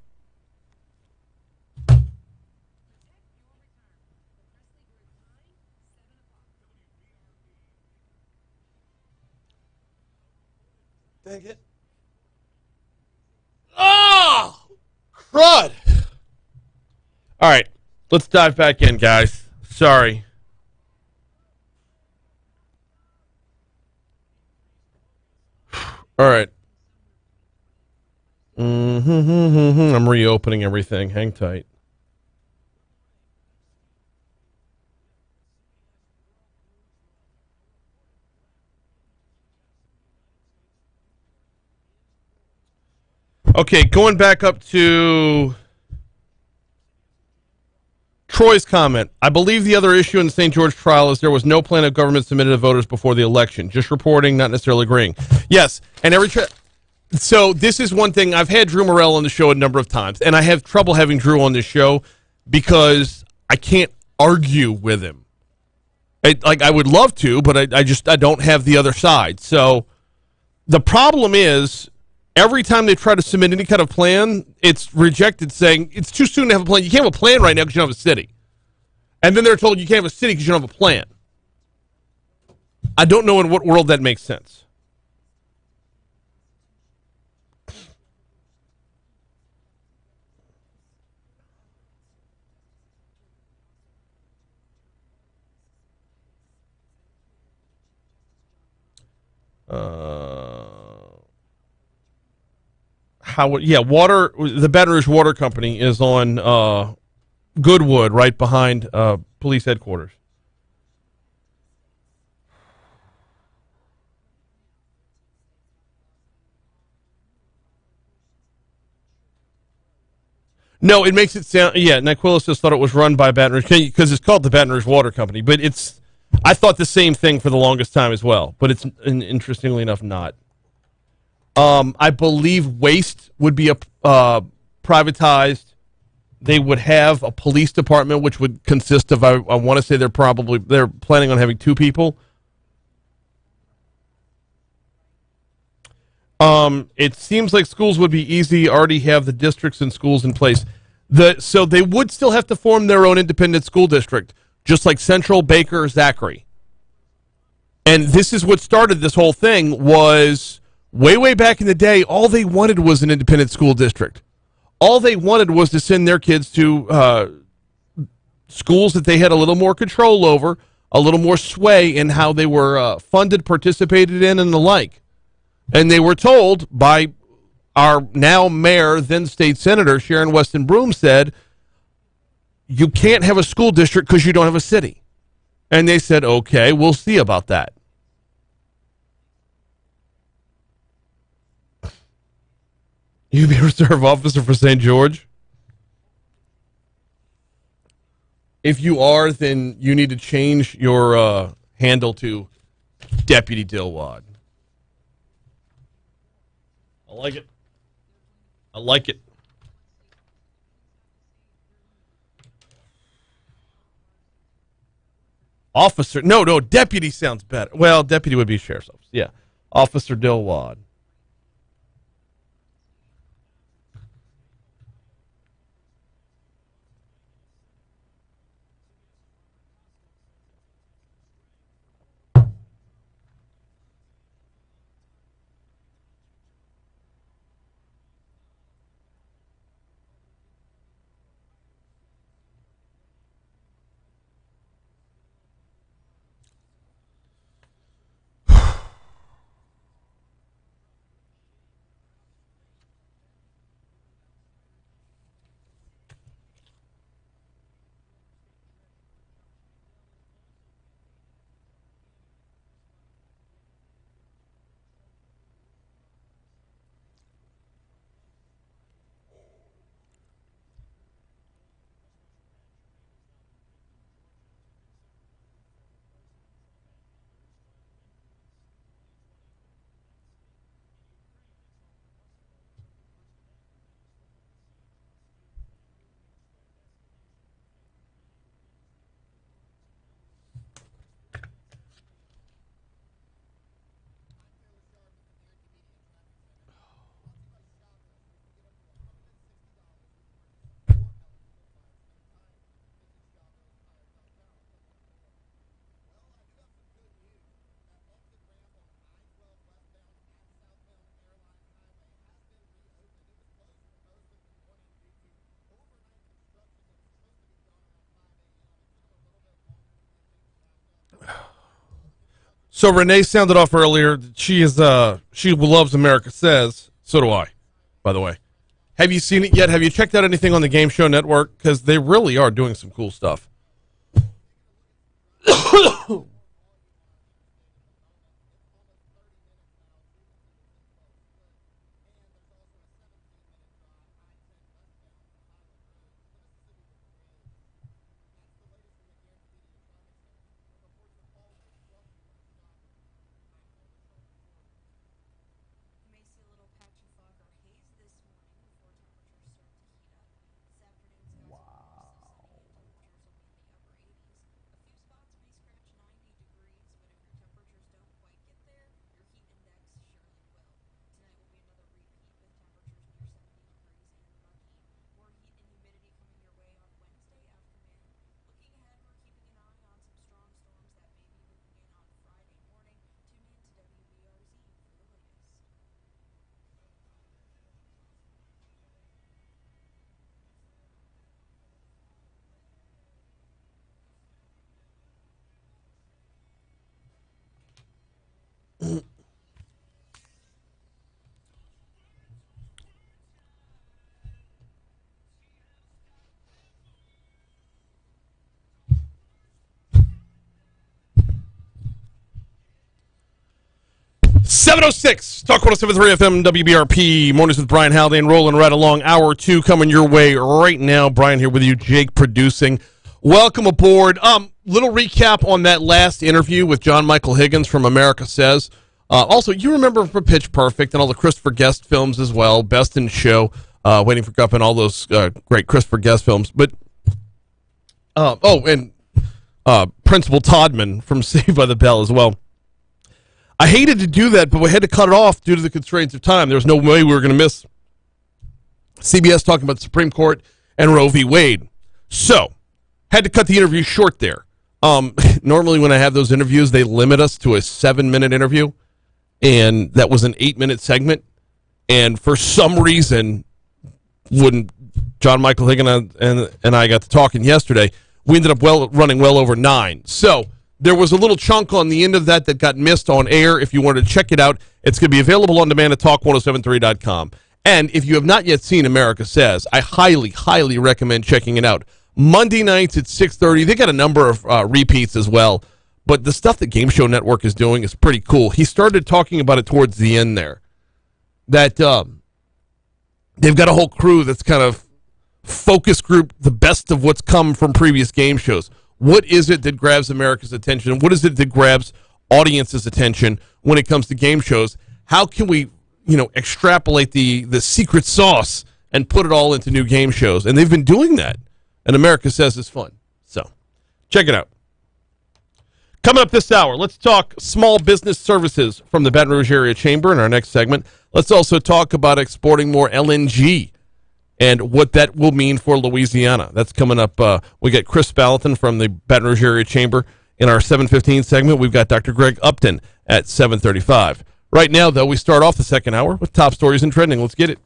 Dang it. Oh! Crud! All right, let's dive back in, guys. Sorry. All right. I'm reopening everything. Hang tight. Okay, going back up to Troy's comment. I believe the other issue in the St. George trial is there was no plan of government submitted to voters before the election. Just reporting, not necessarily agreeing. Yes, and so this is one thing. I've had Drew Morell on the show a number of times, and I have trouble having Drew on this show because I can't argue with him. I would love to, but I don't have the other side. So the problem is, every time they try to submit any kind of plan, it's rejected, saying it's too soon to have a plan. You can't have a plan right now because you don't have a city. And then they're told you can't have a city because you don't have a plan. I don't know in what world that makes sense. Water. The Baton Rouge Water Company is on Goodwood, right behind police headquarters. No, it makes it sound. Yeah, Naquilis just thought it was run by Baton Rouge because it's called the Baton Rouge Water Company, but it's. I thought the same thing for the longest time as well, but it's interestingly enough not. I believe waste would be privatized. They would have a police department, which would consist of, I want to say they're planning on having 2 people. It seems like schools would be easy. Already have the districts and schools in place. So they would still have to form their own independent school district, just like Central, Baker, Zachary. And this is what started this whole thing was way back in the day, all they wanted was an independent school district. All they wanted was to send their kids to schools that they had a little more control over, a little more sway in how they were funded, participated in, and the like. And they were told by our now mayor, then state senator, Sharon Weston Broome, said, you can't have a school district because you don't have a city. And they said, okay, we'll see about that. You be a reserve officer for St. George? If you are, then you need to change your handle to Deputy Dilwad. I like it. I like it. Officer. No, deputy sounds better. Well, deputy would be sheriff's office. Yeah. Officer Dilwad. So Renee sounded off earlier. She loves America Says. So do I, by the way. Have you seen it yet? Have you checked out anything on the Game Show Network? Because they really are doing some cool stuff. .706 Talk 107.3 FM WBRP Mornings with Brian Haldane, rolling right along. Hour 2 coming your way right now. Brian here with you, Jake producing. Welcome aboard. Little recap on that last interview with John Michael Higgins from America Says. Also, you remember from Pitch Perfect and all the Christopher Guest films as well. Best in Show, Waiting for Gup, and all those great Christopher Guest films. But and Principal Toddman from Saved by the Bell as well. I hated to do that, but we had to cut it off due to the constraints of time. There was no way we were going to miss CBS talking about the Supreme Court and Roe v. Wade. So, had to cut the interview short there. Normally when I have those interviews, they limit us to a 7-minute interview, and that was an 8-minute segment. And for some reason, when John Michael Higgins and I got to talking yesterday, we ended up running well over 9. So, there was a little chunk on the end of that got missed on air. If you wanted to check it out, it's going to be available on demand at talk1073.com. And if you have not yet seen America Says, I highly, highly recommend checking it out. Monday nights at 6:30. They got a number of repeats as well. But the stuff that Game Show Network is doing is pretty cool. He started talking about it towards the end there. That they've got a whole crew that's kind of focus group, the best of what's come from previous game shows. What is it that grabs America's attention? What is it that grabs audience's attention when it comes to game shows? How can we, extrapolate the secret sauce and put it all into new game shows? And they've been doing that. And America Says it's fun. So, check it out. Coming up this hour, let's talk small business services from the Baton Rouge Area Chamber in our next segment. Let's also talk about exporting more LNG and what that will mean for Louisiana. That's coming up. We got Chris Ballatin from the Baton Rouge Area Chamber in our 7:15 segment. We've got Dr. Greg Upton at 7:35. Right now, though, we start off the second hour with top stories and trending. Let's get it.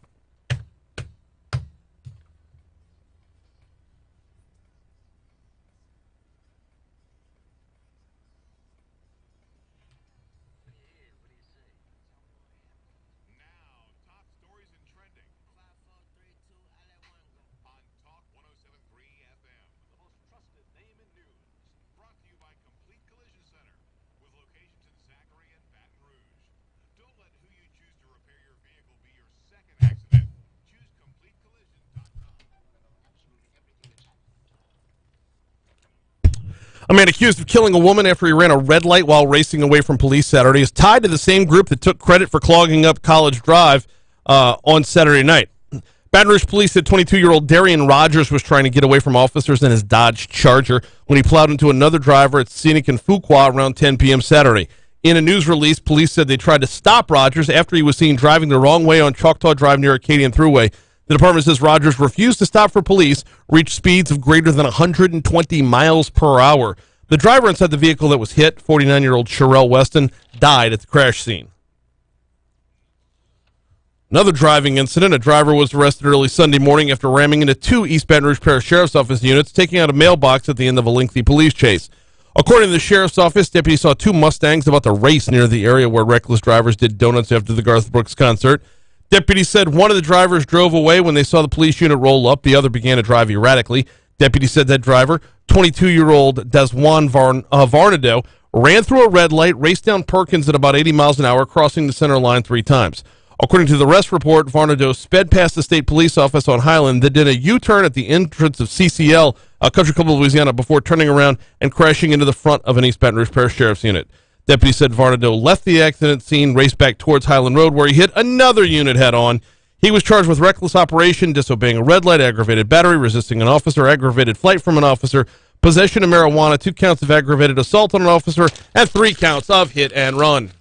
A man accused of killing a woman after he ran a red light while racing away from police Saturday is tied to the same group that took credit for clogging up College Drive on Saturday night. Baton Rouge police said 22-year-old Darian Rogers was trying to get away from officers in his Dodge Charger when he plowed into another driver at Scenic and Fuqua around 10 p.m. Saturday. In a news release, police said they tried to stop Rogers after he was seen driving the wrong way on Choctaw Drive near Acadian Thruway. The department says Rogers refused to stop for police, reached speeds of greater than 120 miles per hour. The driver inside the vehicle that was hit, 49-year-old Sherelle Weston, died at the crash scene. Another driving incident. A driver was arrested early Sunday morning after ramming into two East Baton Rouge Parish Sheriff's Office units, taking out a mailbox at the end of a lengthy police chase. According to the sheriff's office, deputies saw two Mustangs about to race near the area where reckless drivers did donuts after the Garth Brooks concert. Deputies said one of the drivers drove away when they saw the police unit roll up. The other began to drive erratically. Deputies said that driver, 22-year-old Desjuan Varnado, ran through a red light, raced down Perkins at about 80 miles an hour, crossing the center line 3 times. According to the arrest report, Varnado sped past the state police office on Highland, then did a U-turn at the entrance of CCL, Country Club of Louisiana, before turning around and crashing into the front of an East Baton Rouge Parish Sheriff's unit. Deputies said Varnado left the accident scene, raced back towards Highland Road, where he hit another unit head-on. He was charged with reckless operation, disobeying a red light, aggravated battery, resisting an officer, aggravated flight from an officer, possession of marijuana, 2 counts of aggravated assault on an officer, and 3 counts of hit and run.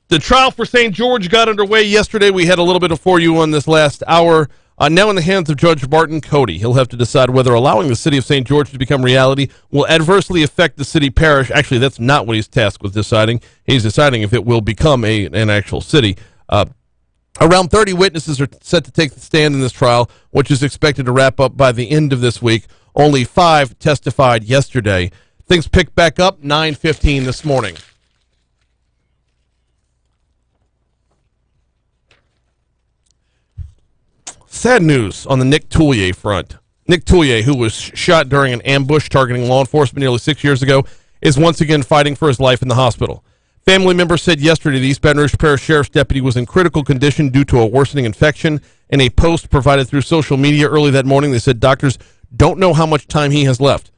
The trial for St. George got underway yesterday. We had a little bit for you on this last hour. Now in the hands of Judge Barton Cody. He'll have to decide whether allowing the city of St. George to become reality will adversely affect the city parish. Actually, that's not what he's tasked with deciding. He's deciding if it will become an actual city. Around 30 witnesses are set to take the stand in this trial, which is expected to wrap up by the end of this week. Only 5 testified yesterday. Things picked back up 9:15 this morning. Sad news on the Nick Toulier front. Nick Toulier, who was shot during an ambush targeting law enforcement nearly 6 years ago, is once again fighting for his life in the hospital. Family members said yesterday the East Baton Rouge Parish Sheriff's deputy was in critical condition due to a worsening infection. In a post provided through social media early that morning, they said doctors don't know how much time he has left.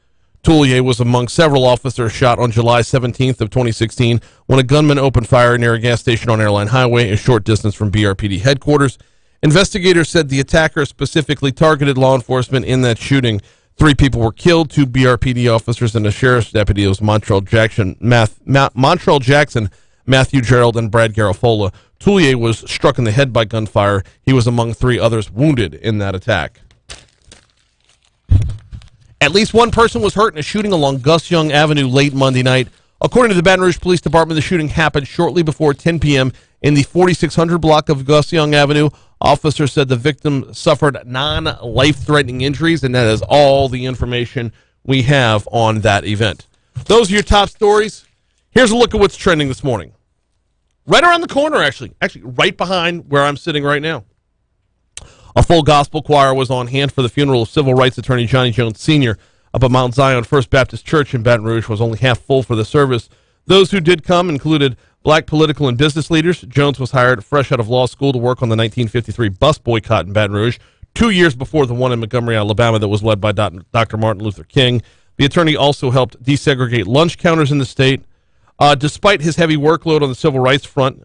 Toulier was among several officers shot on July 17th of 2016 when a gunman opened fire near a gas station on Airline Highway, a short distance from BRPD headquarters. Investigators said the attacker specifically targeted law enforcement in that shooting. 3 people were killed, 2 BRPD officers and a sheriff's deputy. It was Montrell Jackson, Matthew Gerald, and Brad Garofola. Toulier was struck in the head by gunfire. He was among 3 others wounded in that attack. At least 1 person was hurt in a shooting along Gus Young Avenue late Monday night. According to the Baton Rouge Police Department, the shooting happened shortly before 10 p.m. in the 4600 block of Gus Young Avenue. Officers said the victim suffered non-life-threatening injuries, and that is all the information we have on that event. Those are your top stories. Here's a look at what's trending this morning. Right around the corner, actually right behind where I'm sitting right now. A full gospel choir was on hand for the funeral of civil rights attorney Johnny Jones Sr. up at Mount Zion First Baptist Church in Baton Rouge. Was only half full for the service. Those who did come included Black political and business leaders. Jones was hired fresh out of law school to work on the 1953 bus boycott in Baton Rouge, 2 years before the one in Montgomery, Alabama that was led by Dr. Martin Luther King. The attorney also helped desegregate lunch counters in the state. Despite his heavy workload on the civil rights front,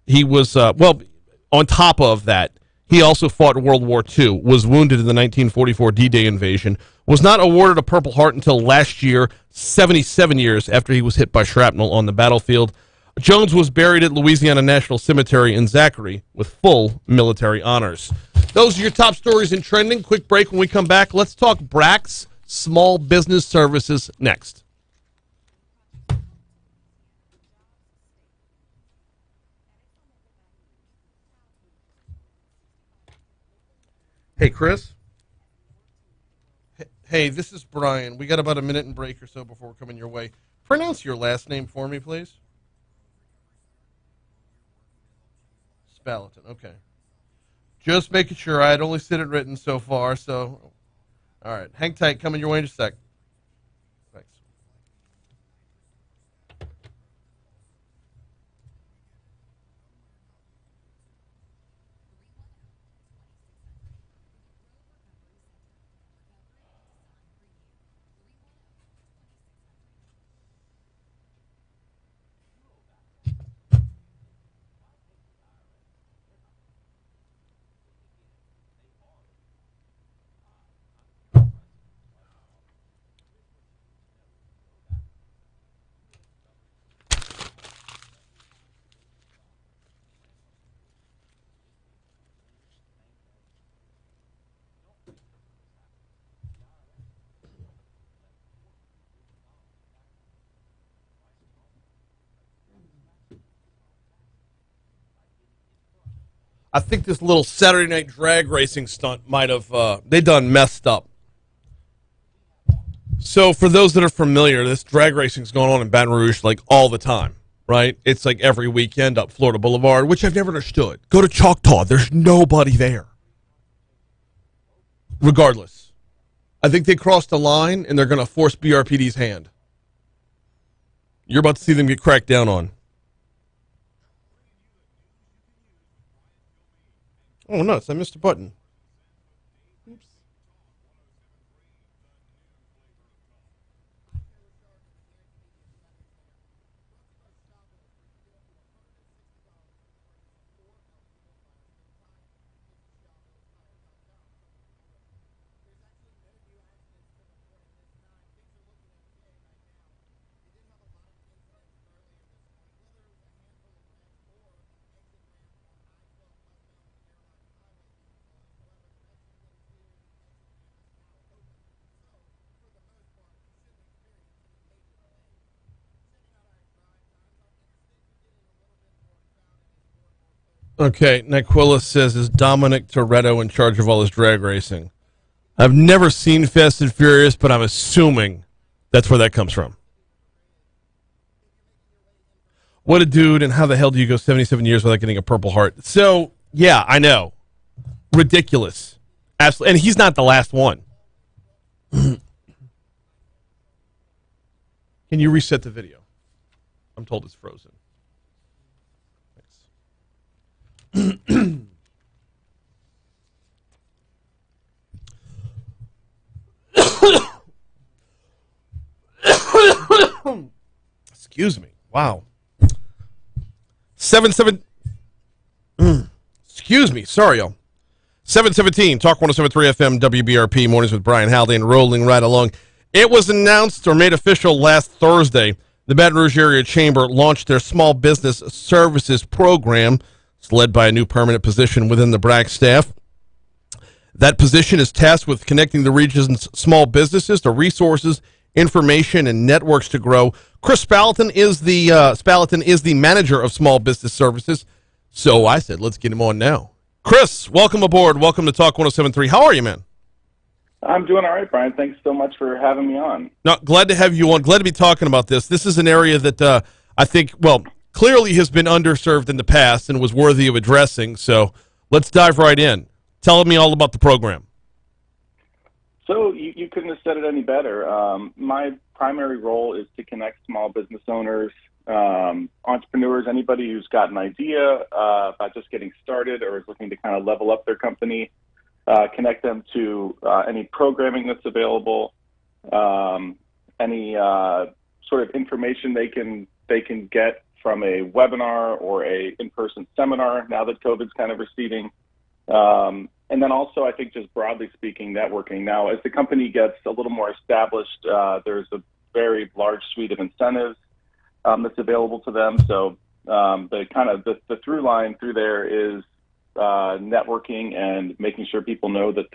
he was, on top of that, he also fought in World War II, was wounded in the 1944 D-Day invasion, was not awarded a Purple Heart until last year, 77 years after he was hit by shrapnel on the battlefield. Jones was buried at Louisiana National Cemetery in Zachary with full military honors. Those are your top stories in trending. Quick break. When we come back, let's talk BRAC's Small Business Services next. Hey, Chris. Hey, this is Brian. We got about a minute and break or so before we're coming your way. Pronounce your last name for me, please. Spalaton, okay. Just making sure. I had only seen it written so far, so... All right, hang tight. Coming your way in just a sec. Thanks. I think this little Saturday night drag racing stunt might have, they done messed up. So for those that are familiar, this drag racing's going on in Baton Rouge like all the time, right? It's like every weekend up Florida Boulevard, which I've never understood. Go to Choctaw. There's nobody there. Regardless. I think they crossed a line, and they're going to force BRPD's hand. You're about to see them get cracked down on. Oh, nuts. I missed a button. Oops. Okay, Naquilla says, is Dominic Toretto in charge of all his drag racing? I've never seen Fast and Furious, but I'm assuming that's where that comes from. What a dude, and how the hell do you go 77 years without getting a Purple Heart? So, yeah, I know. Ridiculous. Absolutely. And he's not the last one. Can you reset the video? I'm told it's frozen. Excuse me. Wow. 7-7. Excuse me. Sorry, y'all. 717, Talk 107.3 FM, WBRP, Mornings with Brian Haldane, rolling right along. It was announced or made official last Thursday. The Baton Rouge Area Chamber launched their Small Business Services Program. It's led by a new permanent position within the BRAC staff. That position is tasked with connecting the region's small businesses to resources, information, and networks to grow. Chris Spalaton is the manager of Small Business Services. So I said, let's get him on now. Chris, welcome aboard. Welcome to Talk 107.3. How are you, man? I'm doing all right, Brian. Thanks so much for having me on. No, glad to have you on. Glad to be talking about this. This is an area that I think, well, clearly has been underserved in the past and was worthy of addressing. So let's dive right in. Tell me all about the program. So you couldn't have said it any better. My primary role is to connect small business owners, entrepreneurs, anybody who's got an idea about just getting started or is looking to kind of level up their company, connect them to any programming that's available, any sort of information they can get from a webinar or a in-person seminar now that COVID's kind of receding. And then also, I think just broadly speaking, networking. Now, as the company gets a little more established, there's a very large suite of incentives that's available to them. So the through line through there is networking and making sure people know that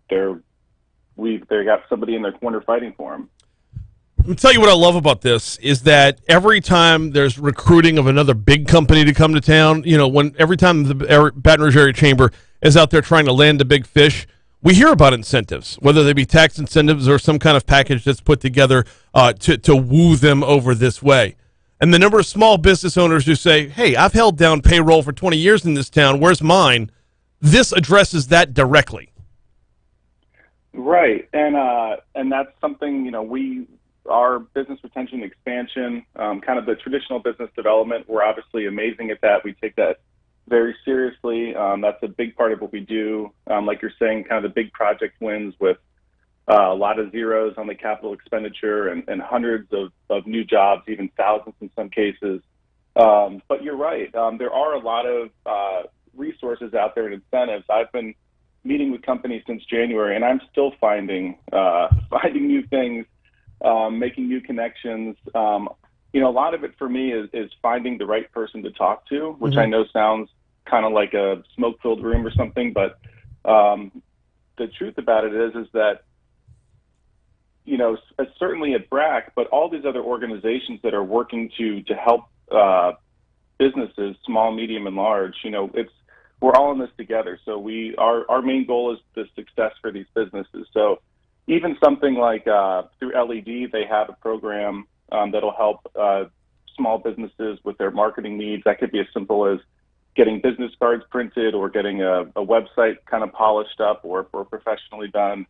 they got somebody in their corner fighting for them. Let me tell you what I love about this is that every time there's recruiting of another big company to come to town, you know, every time the Baton Rouge Area Chamber is out there trying to land a big fish, we hear about incentives, whether they be tax incentives or some kind of package that's put together to woo them over this way. And the number of small business owners who say, hey, I've held down payroll for 20 years in this town, where's mine? This addresses that directly. Right, and that's something, you know, our business retention expansion, kind of the traditional business development, we're obviously amazing at that. We take that very seriously. That's a big part of what we do. Like you're saying, kind of the big project wins with a lot of zeros on the capital expenditure and hundreds of new jobs, even thousands in some cases. But you're right. There are a lot of resources out there and incentives. I've been meeting with companies since January, and I'm still finding new things, making new connections. You know, a lot of it for me is finding the right person to talk to, which I know sounds kind of like a smoke-filled room or something, but the truth about it is that, you know, certainly at BRAC, but all these other organizations that are working to help businesses, small, medium, and large, you know, we're all in this together. So our main goal is the success for these businesses. So even something like through LED, they have a program that'll help small businesses with their marketing needs. That could be as simple as getting business cards printed or getting a website kind of polished up or professionally done.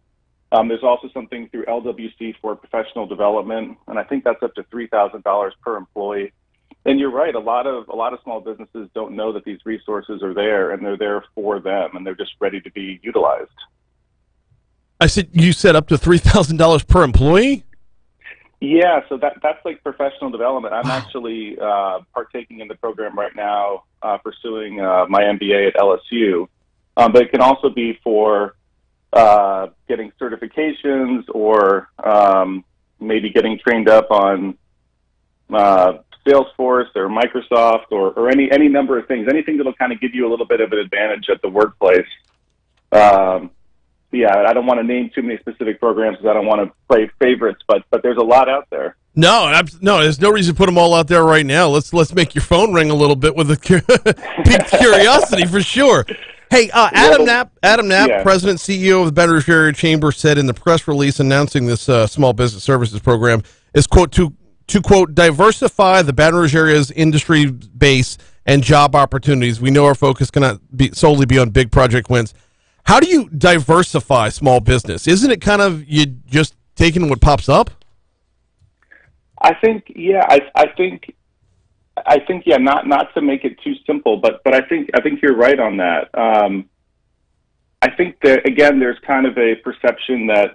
There's also something through LWC for professional development, and I think that's up to $3,000 per employee. And you're right, a lot of small businesses don't know that these resources are there, and they're there for them, and they're just ready to be utilized. I said you said up to $3,000 per employee? Yeah, so that's like professional development. I'm actually partaking in the program right now, pursuing my MBA at LSU. But it can also be for getting certifications or maybe getting trained up on Salesforce or Microsoft or any number of things, anything that'll kind of give you a little bit of an advantage at the workplace. Yeah, I don't want to name too many specific programs because I don't want to play favorites, but there's a lot out there. No, there's no reason to put them all out there right now. Let's make your phone ring a little bit with a piqued curiosity for sure. Hey, Adam Knapp, yeah. President CEO of the Baton Rouge Area Chamber, said in the press release announcing this small business services program is, quote, to quote, diversify the Baton Rouge area's industry base and job opportunities. We know our focus cannot solely be on big project wins. How do you diversify small business? Isn't it kind of you just taking what pops up? I think, yeah, I think, yeah, not to make it too simple, but I think you're right on that. I think that, again, there's kind of a perception that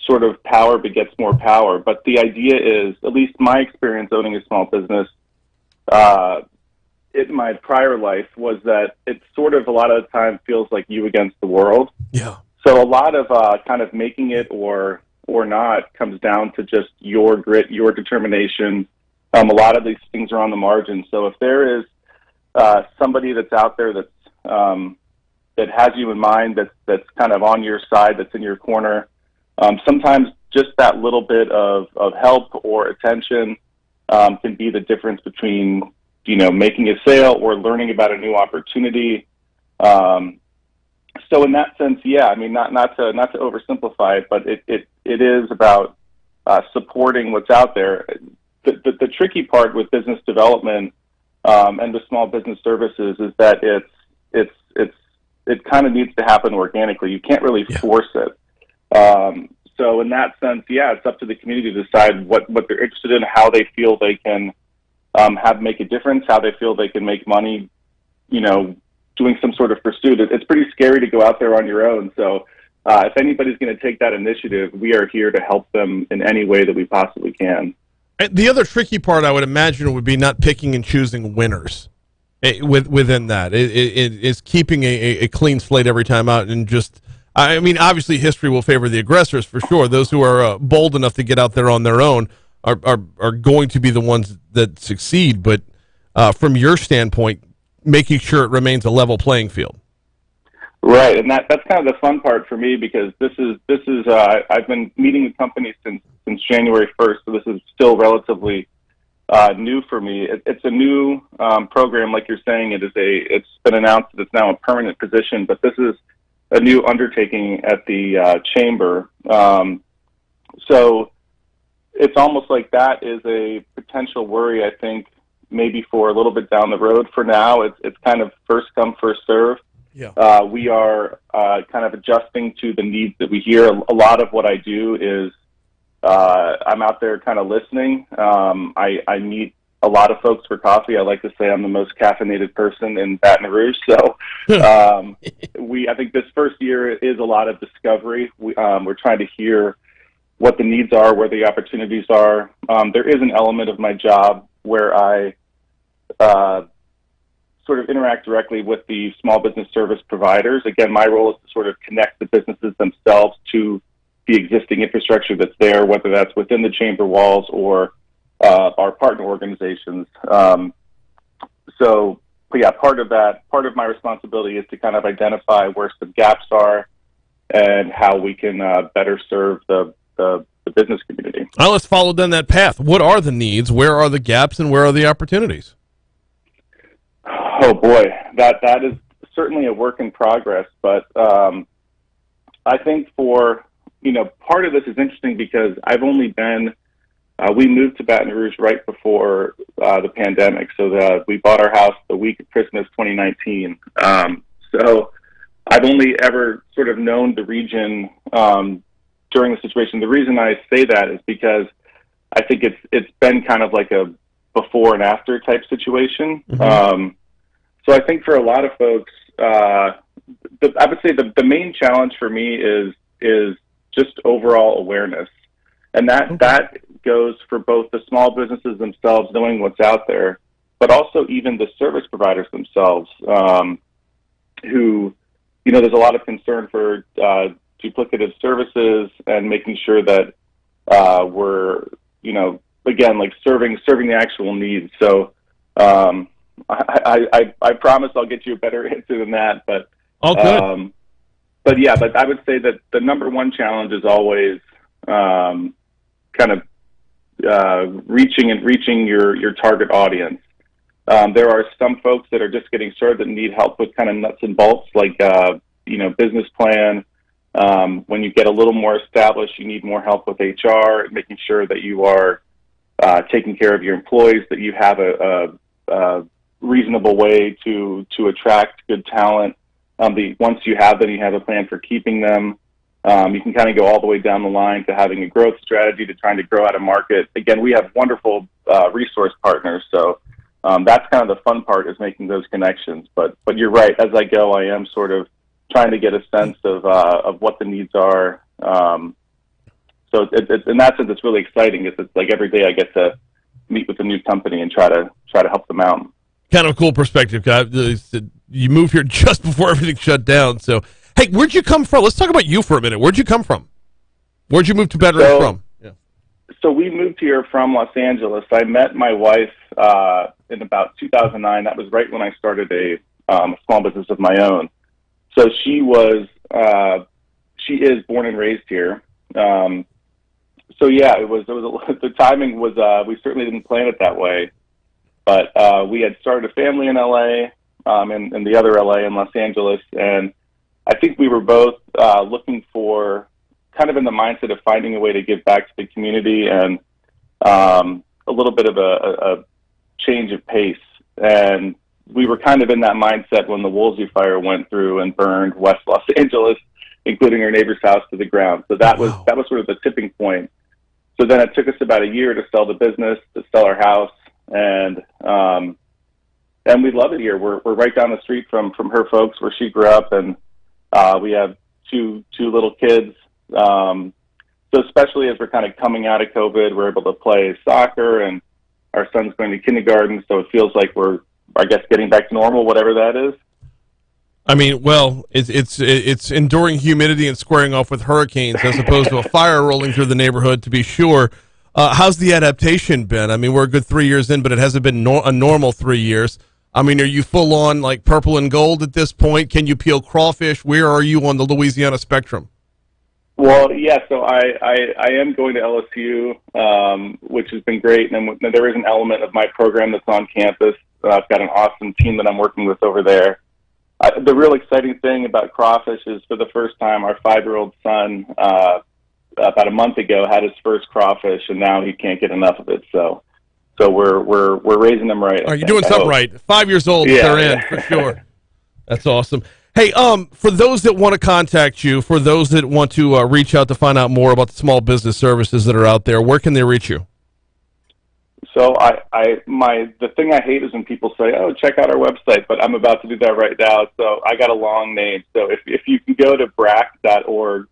sort of power begets more power, but the idea is, at least my experience owning a small business, in my prior life, was that it sort of a lot of the time feels like you against the world. Yeah. So a lot of kind of making it or not comes down to just your grit, your determination. A lot of these things are on the margin. So if there is somebody that's out there that's that has you in mind, that's kind of on your side, that's in your corner, sometimes just that little bit of help or attention can be the difference between, you know, making a sale or learning about a new opportunity. So in that sense, yeah, I mean, not to oversimplify it, but it is about supporting what's out there. The tricky part with business development and with small business services is that it kind of needs to happen organically. You can't really force it. So in that sense, yeah, it's up to the community to decide what they're interested in, how they feel they can make a difference, how they feel they can make money, you know, doing some sort of pursuit. It's pretty scary to go out there on your own. So if anybody's going to take that initiative, we are here to help them in any way that we possibly can. The other tricky part, I would imagine, would be not picking and choosing winners within that. It is keeping a clean slate every time out, and just, I mean, obviously history will favor the aggressors for sure. Those who are bold enough to get out there on their own are going to be the ones that succeed. But from your standpoint, making sure it remains a level playing field. Right, and that's kind of the fun part for me, because this is I've been meeting with companies since January 1st, so this is still relatively new for me. It's a new program, like you're saying. It's been announced that it's now a permanent position, but this is a new undertaking at the chamber. So it's almost like that is a potential worry, I think, maybe for a little bit down the road. For now, it's kind of first come, first serve. Yeah. We are kind of adjusting to the needs that we hear. A lot of what I do is I'm out there kind of listening. I meet a lot of folks for coffee. I like to say I'm the most caffeinated person in Baton Rouge. So I think this first year is a lot of discovery. We're trying to hear what the needs are, where the opportunities are. There is an element of my job where I sort of interact directly with the small business service providers. Again, my role is to sort of connect the businesses themselves to the existing infrastructure that's there, whether that's within the chamber walls or our partner organizations. So yeah, part of my responsibility is to kind of identify where some gaps are and how we can better serve the business community. Well, let's follow down that path. What are the needs? Where are the gaps, and where are the opportunities? Oh boy, that is certainly a work in progress. But I think for part of this is interesting because I've only been, we moved to Baton Rouge right before the pandemic. So we bought our house the week of Christmas 2019. So I've only ever sort of known the region during the situation. The reason I say that is because I think it's been kind of like a before and after type situation. So I think for a lot of folks, I would say the main challenge for me is just overall awareness. And that goes for both the small businesses themselves, knowing what's out there, but also even the service providers themselves, who, there's a lot of concern for duplicative services and making sure that we're, again, like serving the actual needs. So I promise I'll get you a better answer than that. But but I would say that the number one challenge is always kind of reaching your target audience. There are some folks that are just getting started that need help with kind of nuts and bolts, like business plan. When you get a little more established, you need more help with HR, making sure that you are taking care of your employees, that you have a reasonable way to attract good talent. Once you have them, you have a plan for keeping them. You can kind of go all the way down the line to having a growth strategy, to trying to grow out a market. Again, we have wonderful resource partners, so that's kind of the fun part, is making those connections. But you're right. As I go, I am sort of trying to get a sense of what the needs are. So in that sense, it's really exciting. It's like every day I get to meet with a new company and try to help them out. Kind of a cool perspective, guys. You moved here just before everything shut down. So, hey, where'd you come from? Let's talk about you for a minute. Where'd you come from? Where'd you move to Baton Rouge from? Yeah. So we moved here from Los Angeles. I met my wife in about 2009. That was right when I started a small business of my own. So she is born and raised here. So yeah, the timing was, we certainly didn't plan it that way, but we had started a family in LA, and the other LA in Los Angeles. And I think we were both looking for, kind of in the mindset of finding a way to give back to the community and a little bit of a change of pace. And we were kind of in that mindset when the Woolsey fire went through and burned West Los Angeles, including our neighbor's house, to the ground. So that was sort of the tipping point. So then it took us about a year to sell the business, to sell our house, and we love it here. We're right down the street from her folks, where she grew up, and we have two little kids. So especially as we're kind of coming out of COVID, we're able to play soccer, and our son's going to kindergarten. So it feels like we're, I guess, getting back to normal, whatever that is. I mean, well, it's enduring humidity and squaring off with hurricanes as opposed to a fire rolling through the neighborhood, to be sure. How's the adaptation been? I mean, we're a good 3 years in, but it hasn't been a normal 3 years. I mean, are you full on like purple and gold at this point? Can you peel crawfish? Where are you on the Louisiana spectrum? Well, yeah, so I am going to LSU, which has been great. And there is an element of my program that's on campus. I've got an awesome team that I'm working with over there. The real exciting thing about crawfish is, for the first time, our 5-year-old son, about a month ago, had his first crawfish, and now he can't get enough of it. So we're raising them right. You're doing something right. 5 years old, yeah, they're in, for sure. That's awesome. Hey, for those that want to contact you, for those that want to reach out to find out more about the small business services that are out there, where can they reach you? So the thing I hate is when people say, "Oh, check out our website," but I'm about to do that right now. So I got a long name. So if you can go to BRAC.org,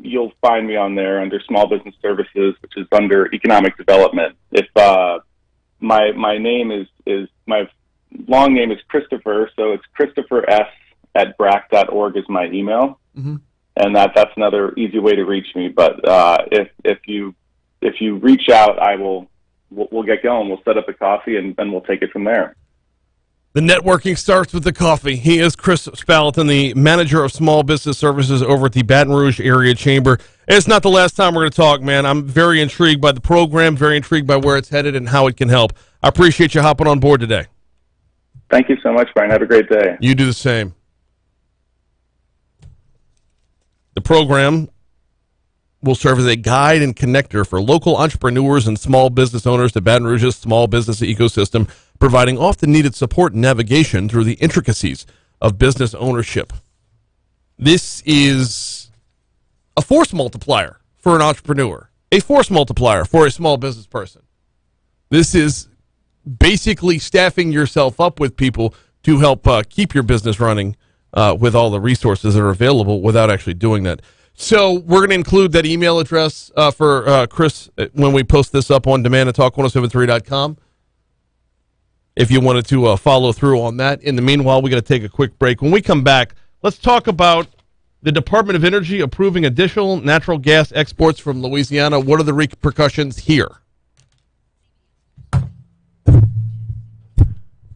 you'll find me on there under Small Business Services, which is under Economic Development. If my name is my long name is Christopher, so it's Christopher S at BRAC.org is my email, and that's another easy way to reach me. But if you reach out, we'll get going. We'll set up a coffee, and then we'll take it from there. The networking starts with the coffee. He is Chris Spalaton, the manager of small business services over at the Baton Rouge Area Chamber. It's not the last time we're going to talk, man. I'm very intrigued by the program, very intrigued by where it's headed and how it can help. I appreciate you hopping on board today. Thank you so much, Brian. Have a great day. You do the same. The program will serve as a guide and connector for local entrepreneurs and small business owners to Baton Rouge's small business ecosystem, providing often needed support and navigation through the intricacies of business ownership. This is a force multiplier for an entrepreneur, a force multiplier for a small business person. This is basically staffing yourself up with people to help keep your business running with all the resources that are available without actually doing that. So we're going to include that email address for Chris when we post this up on demand at talk1073.com. If you wanted to follow through on that. In the meanwhile, we got to take a quick break. When we come back, let's talk about the Department of Energy approving additional natural gas exports from Louisiana. What are the repercussions here?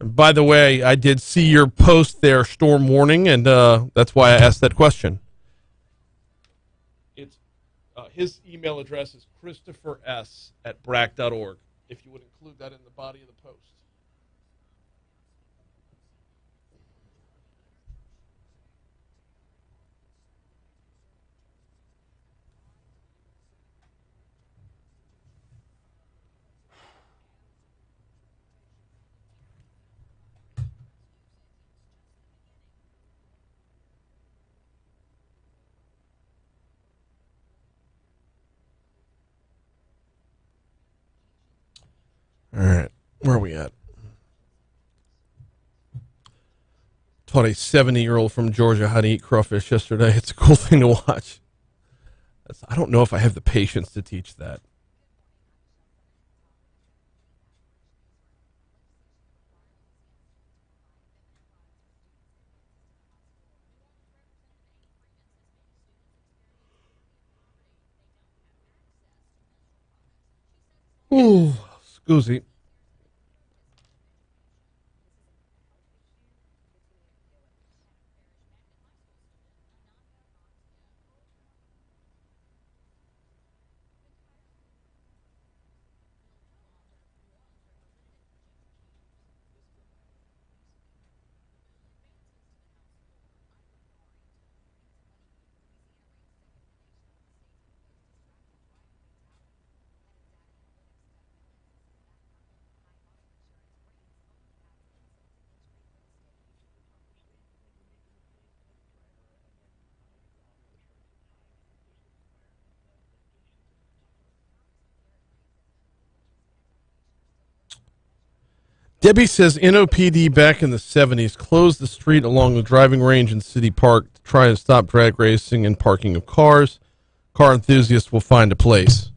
And by the way, I did see your post there, storm warning, and that's why I asked that question. His email address is christopher.s@brac.org, if you would include that in the body of the post. All right, where are we at? Taught a 70-year-old from Georgia how to eat crawfish yesterday. It's a cool thing to watch. I don't know if I have the patience to teach that. Ooh, scoozy. Debbie says NOPD back in the 70s closed the street along the driving range in City Park to try and stop drag racing and parking of cars. Car enthusiasts will find a place.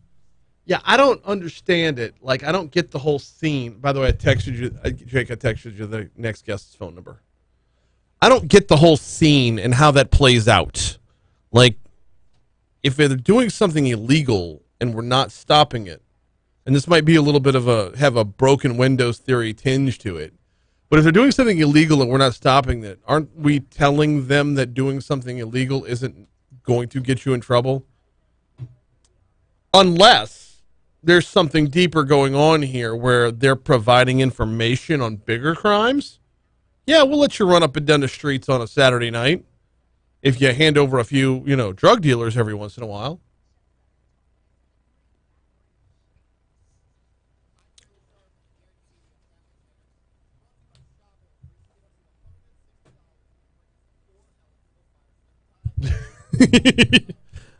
Yeah, I don't understand it. Like, I don't get the whole scene. By the way, I texted you, Jake, I texted you the next guest's phone number. I don't get the whole scene and how that plays out. Like, if they're doing something illegal and we're not stopping it, and this might be a little bit of have a broken windows theory tinge to it, but if they're doing something illegal and we're not stopping it, aren't we telling them that doing something illegal isn't going to get you in trouble? Unless there's something deeper going on here where they're providing information on bigger crimes. Yeah, we'll let you run up and down the streets on a Saturday night if you hand over a few, drug dealers every once in a while.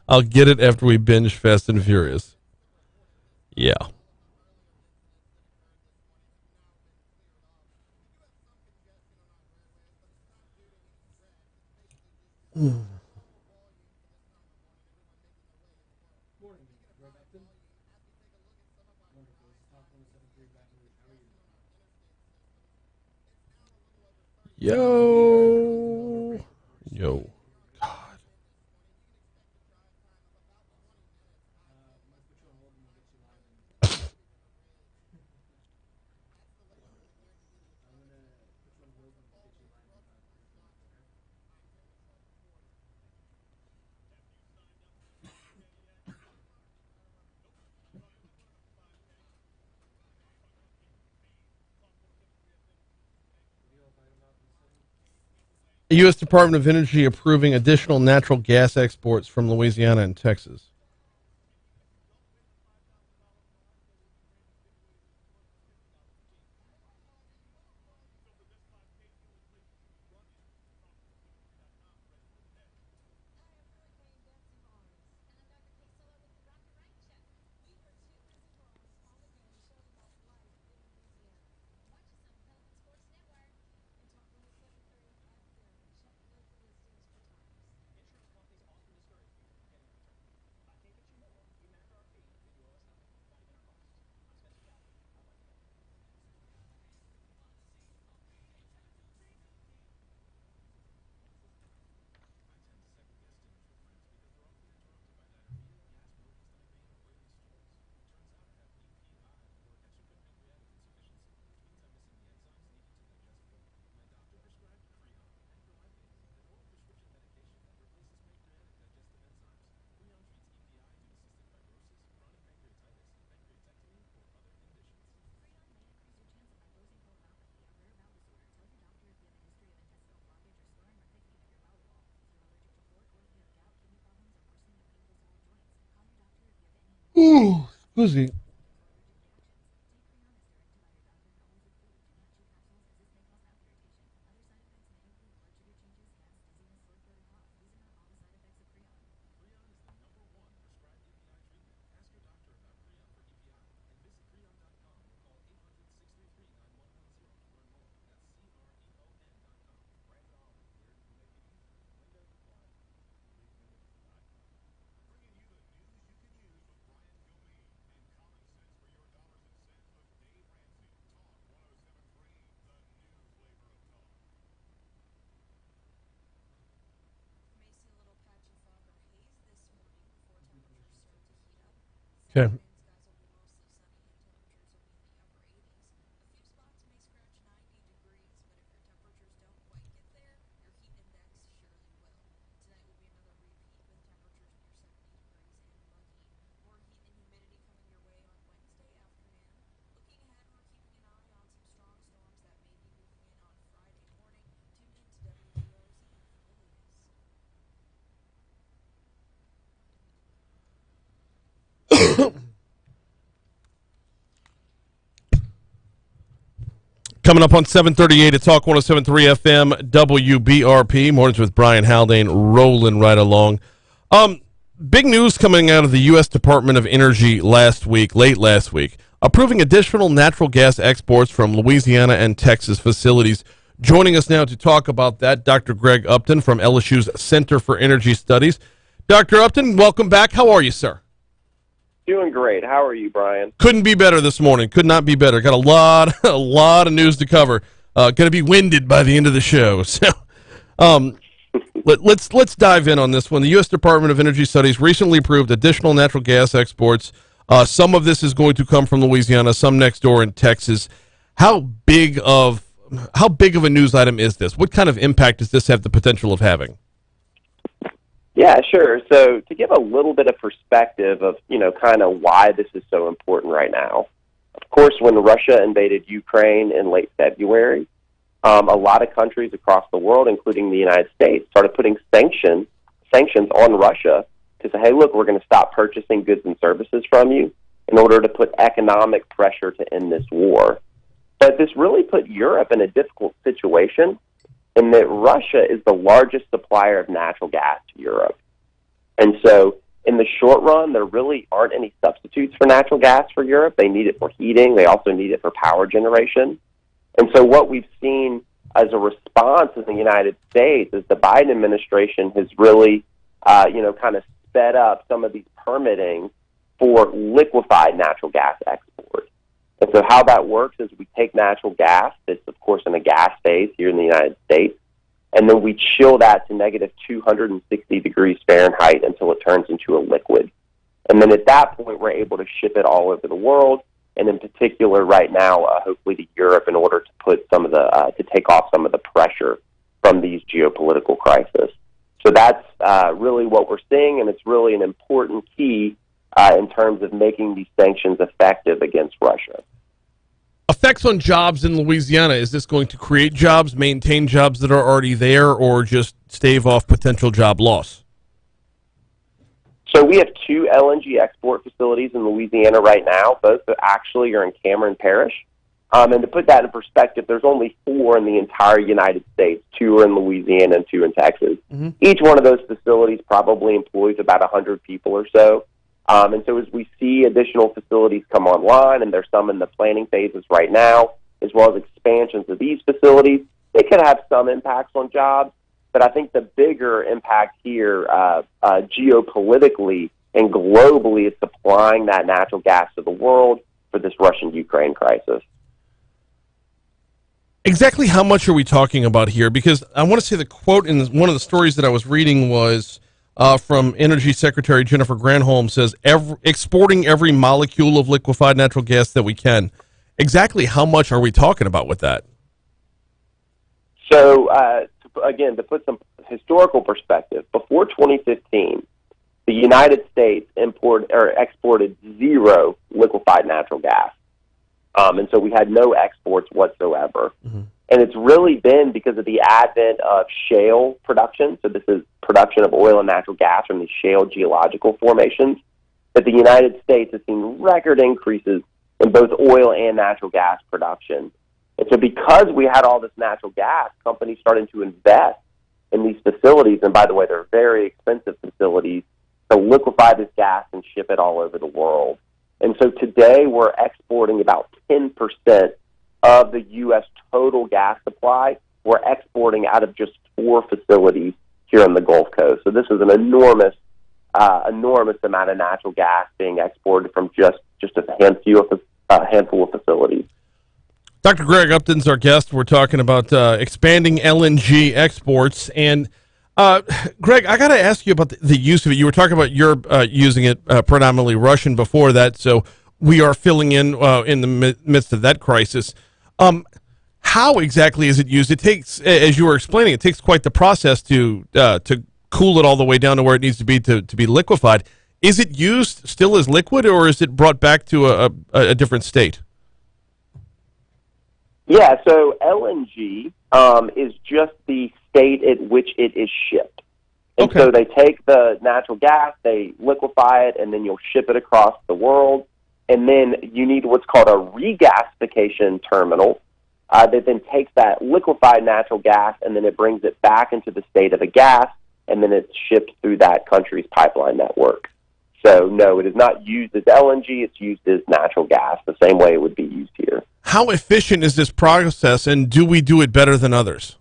I'll get it after we binge Fast and Furious. Yeah. Yo. The U.S. Department of Energy approving additional natural gas exports from Louisiana and Texas. Ooh, excuse me. Okay. Coming up on 738 at Talk 107.3 FM WBRP. Mornings with Brian Haldane rolling right along. Big news coming out of the U.S. Department of Energy late last week, approving additional natural gas exports from Louisiana and Texas facilities. Joining us now to talk about that, Dr. Greg Upton from LSU's Center for Energy Studies. Dr. Upton, welcome back. How are you, sir? Doing great. How are you, Brian? Couldn't be better this morning. Could not be better. Got a lot of news to cover. Going to be winded by the end of the show. So, let's dive in on this one. The U.S. Department of Energy Studies recently approved additional natural gas exports. Some of this is going to come from Louisiana, some next door in Texas. How big of a news item is this? What kind of impact does this have the potential of having? Yeah, sure. So to give a little bit of perspective of, kind of why this is so important right now. Of course, when Russia invaded Ukraine in late February, a lot of countries across the world, including the United States, started putting sanctions on Russia to say, hey, look, we're going to stop purchasing goods and services from you in order to put economic pressure to end this war. But this really put Europe in a difficult situation in that Russia is the largest supplier of natural gas to Europe. And so in the short run, there really aren't any substitutes for natural gas for Europe. They need it for heating. They also need it for power generation. And so what we've seen as a response in the United States is the Biden administration has really, kind of sped up some of these permitting for liquefied natural gas export. And so how that works is we take natural gas that's, of course, in a gas phase here in the United States, and then we chill that to negative 260 degrees Fahrenheit until it turns into a liquid. And then at that point, we're able to ship it all over the world, and in particular right now, hopefully to Europe, in order to put some of the to take off some of the pressure from these geopolitical crises. So that's really what we're seeing, and it's really an important key in terms of making these sanctions effective against Russia. Effects on jobs in Louisiana. Is this going to create jobs, maintain jobs that are already there, or just stave off potential job loss? So we have 2 LNG export facilities in Louisiana right now. Both actually are in Cameron Parish. And to put that in perspective, there's only 4 in the entire United States. 2 are in Louisiana and 2 in Texas. Mm-hmm. Each one of those facilities probably employs about 100 people or so. And so as we see additional facilities come online, and there's some in the planning phases right now, as well as expansions of these facilities, it could have some impacts on jobs. But I think the bigger impact here geopolitically and globally is supplying that natural gas to the world for this Russian-Ukraine crisis. Exactly how much are we talking about here? Because I want to say the quote in one of the stories that I was reading was from Energy Secretary Jennifer Granholm says, exporting every molecule of liquefied natural gas that we can. Exactly how much are we talking about with that? So, again, to put some historical perspective, before 2015, the United States exported 0 liquefied natural gas. And so we had no exports whatsoever. Mm-hmm. And it's really been because of the advent of shale production. So this is production of oil and natural gas from these shale geological formations. that the United States has seen record increases in both oil and natural gas production. And so because we had all this natural gas, companies started to invest in these facilities, and by the way, they're very expensive facilities, to liquefy this gas and ship it all over the world. And so today we're exporting about 10% of the U.S. total gas supply. We're exporting out of just 4 facilities here on the Gulf Coast. So this is an enormous amount of natural gas being exported from just a handful of facilities. Dr. Greg Upton's our guest. We're talking about expanding LNG exports. And Greg, I got to ask you about the use of it. You were talking about your using it predominantly Russian before that, so we are filling in the midst of that crisis. How exactly is it used? It takes, as you were explaining, it takes quite the process to cool it all the way down to where it needs to be liquefied. Is it used still as liquid, or is it brought back to a different state? Yeah, so LNG is just the state at which it is shipped. And okay. So they take the natural gas, they liquefy it, and then you'll ship it across the world. And then you need what's called a regasification terminal that then takes that liquefied natural gas and then it brings it back into the state of a gas, and then it's shipped through that country's pipeline network. So, no, it is not used as LNG. It's used as natural gas, the same way it would be used here. How efficient is this process, and do we do it better than others?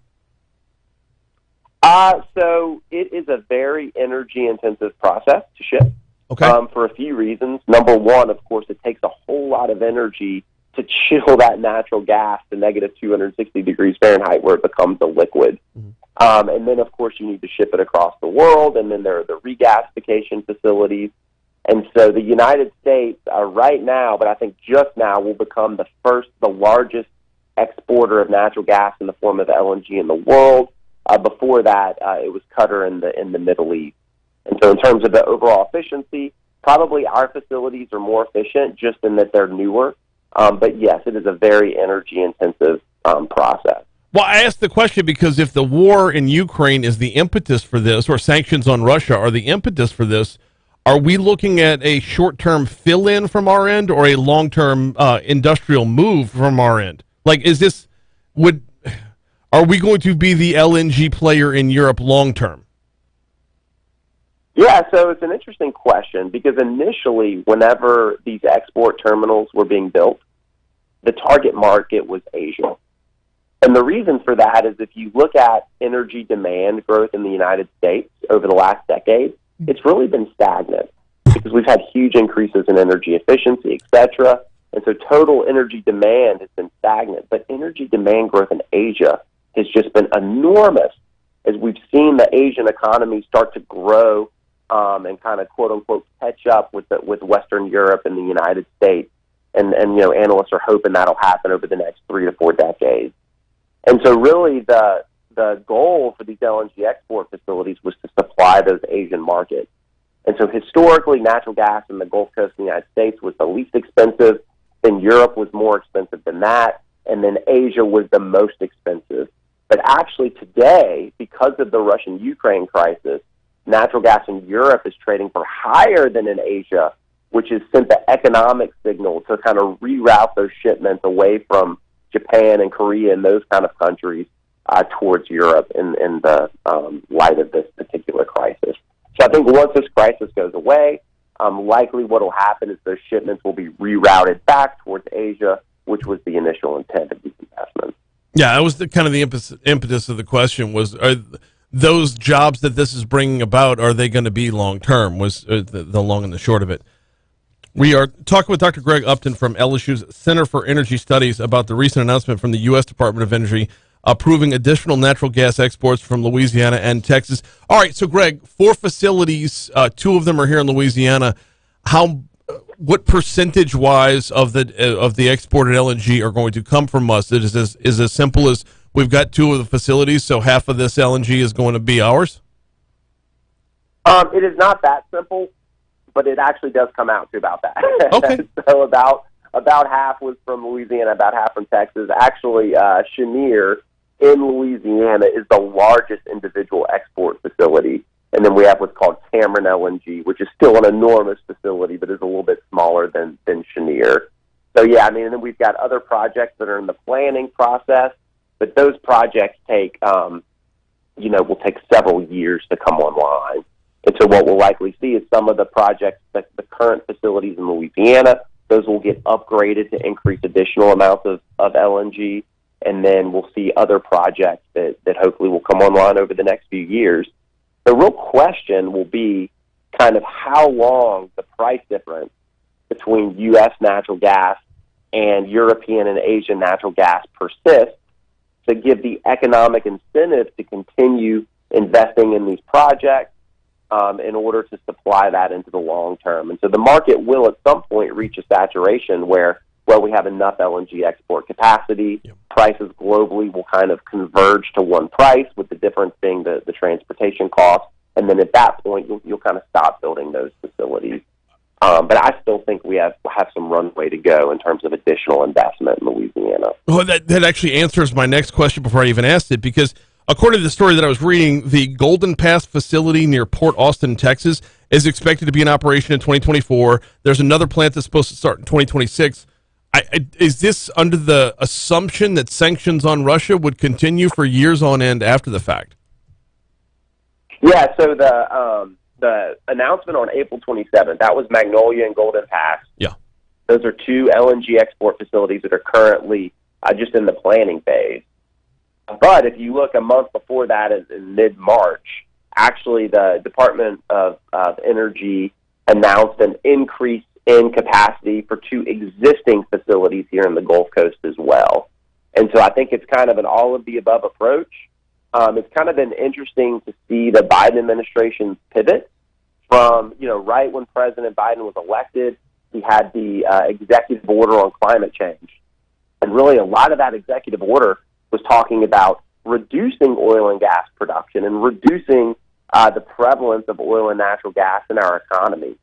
So it is a very energy-intensive process to ship. Okay. For a few reasons. Number one, of course, it takes a whole lot of energy to chill that natural gas to negative 260 degrees Fahrenheit where it becomes a liquid. Mm-hmm. And then, of course, you need to ship it across the world, and then there are the regasification facilities. And so the United States right now, but I think just now, will become the largest exporter of natural gas in the form of LNG in the world. Before that, it was Qatar in the Middle East. And so in terms of the overall efficiency, probably our facilities are more efficient just in that they're newer. But yes, it is a very energy-intensive process. Well, I asked the question because if the war in Ukraine is the impetus for this, or sanctions on Russia are the impetus for this, are we looking at a short-term fill-in from our end or a long-term industrial move from our end? Like, are we going to be the LNG player in Europe long-term? Yeah, so it's an interesting question because initially, whenever these export terminals were being built, the target market was Asia. And the reason for that is if you look at energy demand growth in the United States over the last decade, it's really been stagnant because we've had huge increases in energy efficiency, et cetera. And so total energy demand has been stagnant. But energy demand growth in Asia has just been enormous as we've seen the Asian economy start to grow and kind of quote-unquote catch up with Western Europe and the United States. And analysts are hoping that'll happen over the next 3 to 4 decades. And so really the goal for these LNG export facilities was to supply those Asian markets. And so historically, natural gas in the Gulf Coast of the United States was the least expensive, then Europe was more expensive than that, and then Asia was the most expensive. But actually today, because of the Russian-Ukraine crisis, natural gas in Europe is trading for higher than in Asia, which has sent the economic signal to kind of reroute those shipments away from Japan and Korea and those kind of countries towards Europe in the light of this particular crisis. So I think once this crisis goes away, likely what will happen is those shipments will be rerouted back towards Asia, which was the initial intent of these investments. Yeah, that was the impetus of the question was, are those jobs that this is bringing about, are they going to be long-term, was the long and the short of it. We are talking with Dr. Greg Upton from LSU's Center for Energy Studies about the recent announcement from the U.S. Department of Energy approving additional natural gas exports from Louisiana and Texas. All right, so Greg, 4 facilities, 2 of them are here in Louisiana. What percentage-wise of the exported LNG are going to come from us? It is as simple as we've got 2 of the facilities, so half of this LNG is going to be ours? It is not that simple, but it actually does come out to about that. Okay. So about half was from Louisiana, about half from Texas. Actually, Cheniere in Louisiana is the largest individual export facility And then we have what's called Cameron LNG, which is still an enormous facility, but is a little bit smaller than Cheniere. So, yeah, I mean, and then we've got other projects that are in the planning process, but those projects take, will take several years to come online. And so what we'll likely see is some of the projects, the current facilities in Louisiana, those will get upgraded to increase additional amounts of LNG. And then we'll see other projects that hopefully will come online over the next few years. The real question will be kind of how long the price difference between U.S. natural gas and European and Asian natural gas persists to give the economic incentive to continue investing in these projects in order to supply that into the long term. And so the market will at some point reach a saturation where we have enough LNG export capacity. Yep. Prices globally will kind of converge to one price, with the difference being the transportation cost. And then at that point, you'll kind of stop building those facilities. But I still think we have some runway to go in terms of additional investment in Louisiana. Well, that actually answers my next question before I even asked it, because according to the story that I was reading, the Golden Pass facility near Port Austin, Texas, is expected to be in operation in 2024. There's another plant that's supposed to start in 2026. Is this under the assumption that sanctions on Russia would continue for years on end after the fact? Yeah, so the announcement on April 27th, that was Magnolia and Golden Pass. Yeah. Those are two LNG export facilities that are currently just in the planning phase. But if you look a month before that, in mid-March, actually the Department of Energy announced an increase in capacity for two existing facilities here in the Gulf Coast as well. And so I think it's kind of an all-of-the-above approach. It's kind of been interesting to see the Biden administration's pivot from, right when President Biden was elected, he had the executive order on climate change. And really a lot of that executive order was talking about reducing oil and gas production and reducing the prevalence of oil and natural gas in our economy.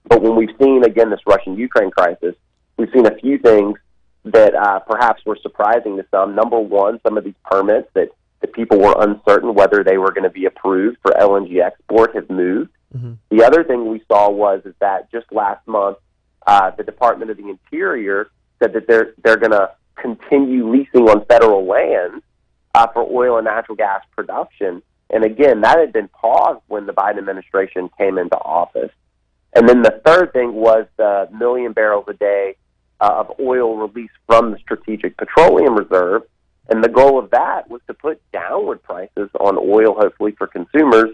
But when we've seen, again, this Russian-Ukraine crisis, we've seen a few things that perhaps were surprising to some. Number one, some of these permits that people were uncertain whether they were going to be approved for LNG export have moved. Mm-hmm. The other thing we saw is that just last month, the Department of the Interior said that they're going to continue leasing on federal land for oil and natural gas production. And again, that had been paused when the Biden administration came into office. And then the third thing was the 1 million barrels a day of oil released from the Strategic Petroleum Reserve. And the goal of that was to put downward prices on oil, hopefully for consumers,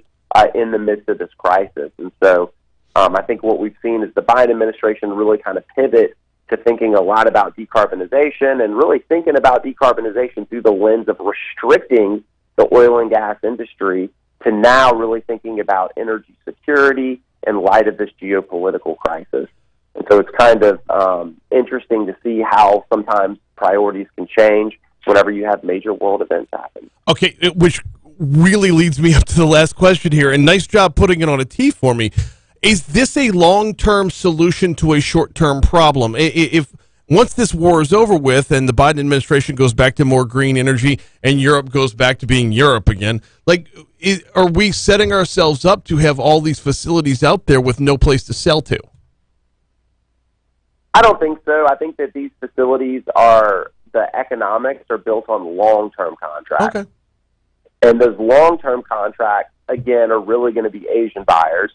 in the midst of this crisis. And so I think what we've seen is the Biden administration really kind of pivot to thinking a lot about decarbonization and really thinking about decarbonization through the lens of restricting the oil and gas industry to now really thinking about energy security in light of this geopolitical crisis. And so it's kind of interesting to see how sometimes priorities can change whenever you have major world events happen. Okay, which really leads me up to the last question here, and nice job putting it on a tee for me. Is this a long-term solution to a short-term problem? If once this war is over with and the Biden administration goes back to more green energy and Europe goes back to being Europe again, are we setting ourselves up to have all these facilities out there with no place to sell to? I don't think so. I think that these facilities the economics are built on long-term contracts. Okay. And those long-term contracts, again, are really going to be Asian buyers.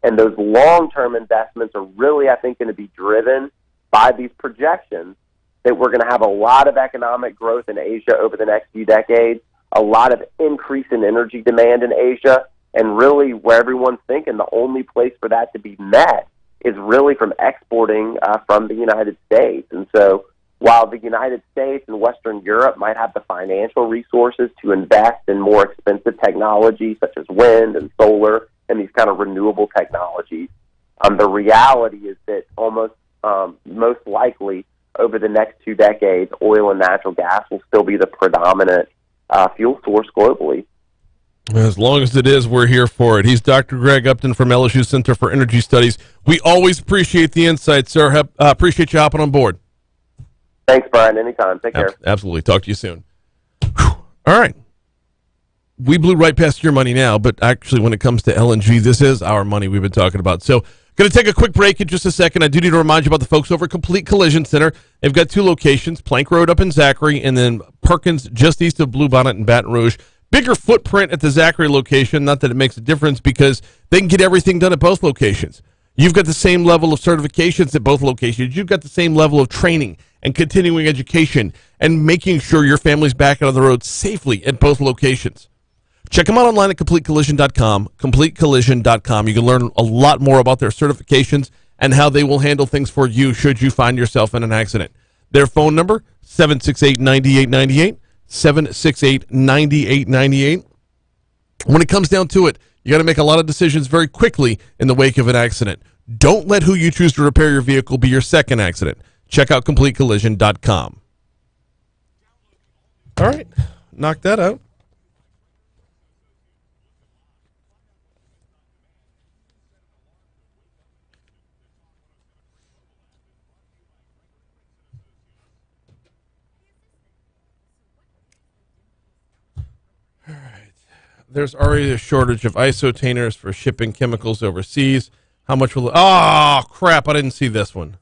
And those long-term investments are really, I think, going to be driven by these projections that we're going to have a lot of economic growth in Asia over the next few decades, a lot of increase in energy demand in Asia, and really where everyone's thinking the only place for that to be met is really from exporting from the United States. And so while the United States and Western Europe might have the financial resources to invest in more expensive technologies such as wind and solar and these kind of renewable technologies, the reality is that almost most likely over the next 2 decades, oil and natural gas will still be the predominant fuel source globally. As long as it is, we're here for it. He's Dr. Greg Upton from LSU Center for Energy Studies. We always appreciate the insight, sir. Appreciate you hopping on board. Thanks, Brian. Anytime. Take care. Absolutely. Talk to you soon. Whew. All right. we blew right past your money now, but actually when it comes to LNG, this is our money we've been talking about. So going to take a quick break in just a second. I do need to remind you about the folks over at Complete Collision Center. They've got 2 locations, Plank Road up in Zachary and then Perkins just east of Bluebonnet in Baton Rouge. Bigger footprint at the Zachary location, not that it makes a difference because they can get everything done at both locations. You've got the same level of certifications at both locations. You've got the same level of training and continuing education and making sure your family's back out on the road safely at both locations. Check them out online at CompleteCollision.com, CompleteCollision.com. You can learn a lot more about their certifications and how they will handle things for you should you find yourself in an accident. Their phone number, 768-9898, 768-9898. When it comes down to it, you got to make a lot of decisions very quickly in the wake of an accident. Don't let who you choose to repair your vehicle be your second accident. Check out CompleteCollision.com. All right, knock that out. There's already a shortage of isotainers for shipping chemicals overseas. How much will it... Oh, crap, I didn't see this one.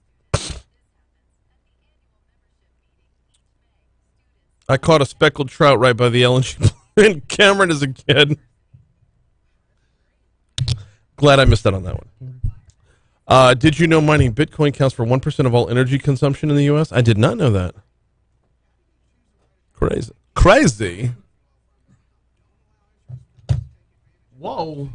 I caught a speckled trout right by the LNG in Cameron as a kid. Glad I missed out on that one. Did you know mining Bitcoin counts for 1% of all energy consumption in the U.S.? I did not know that. Crazy. Crazy? Whoa.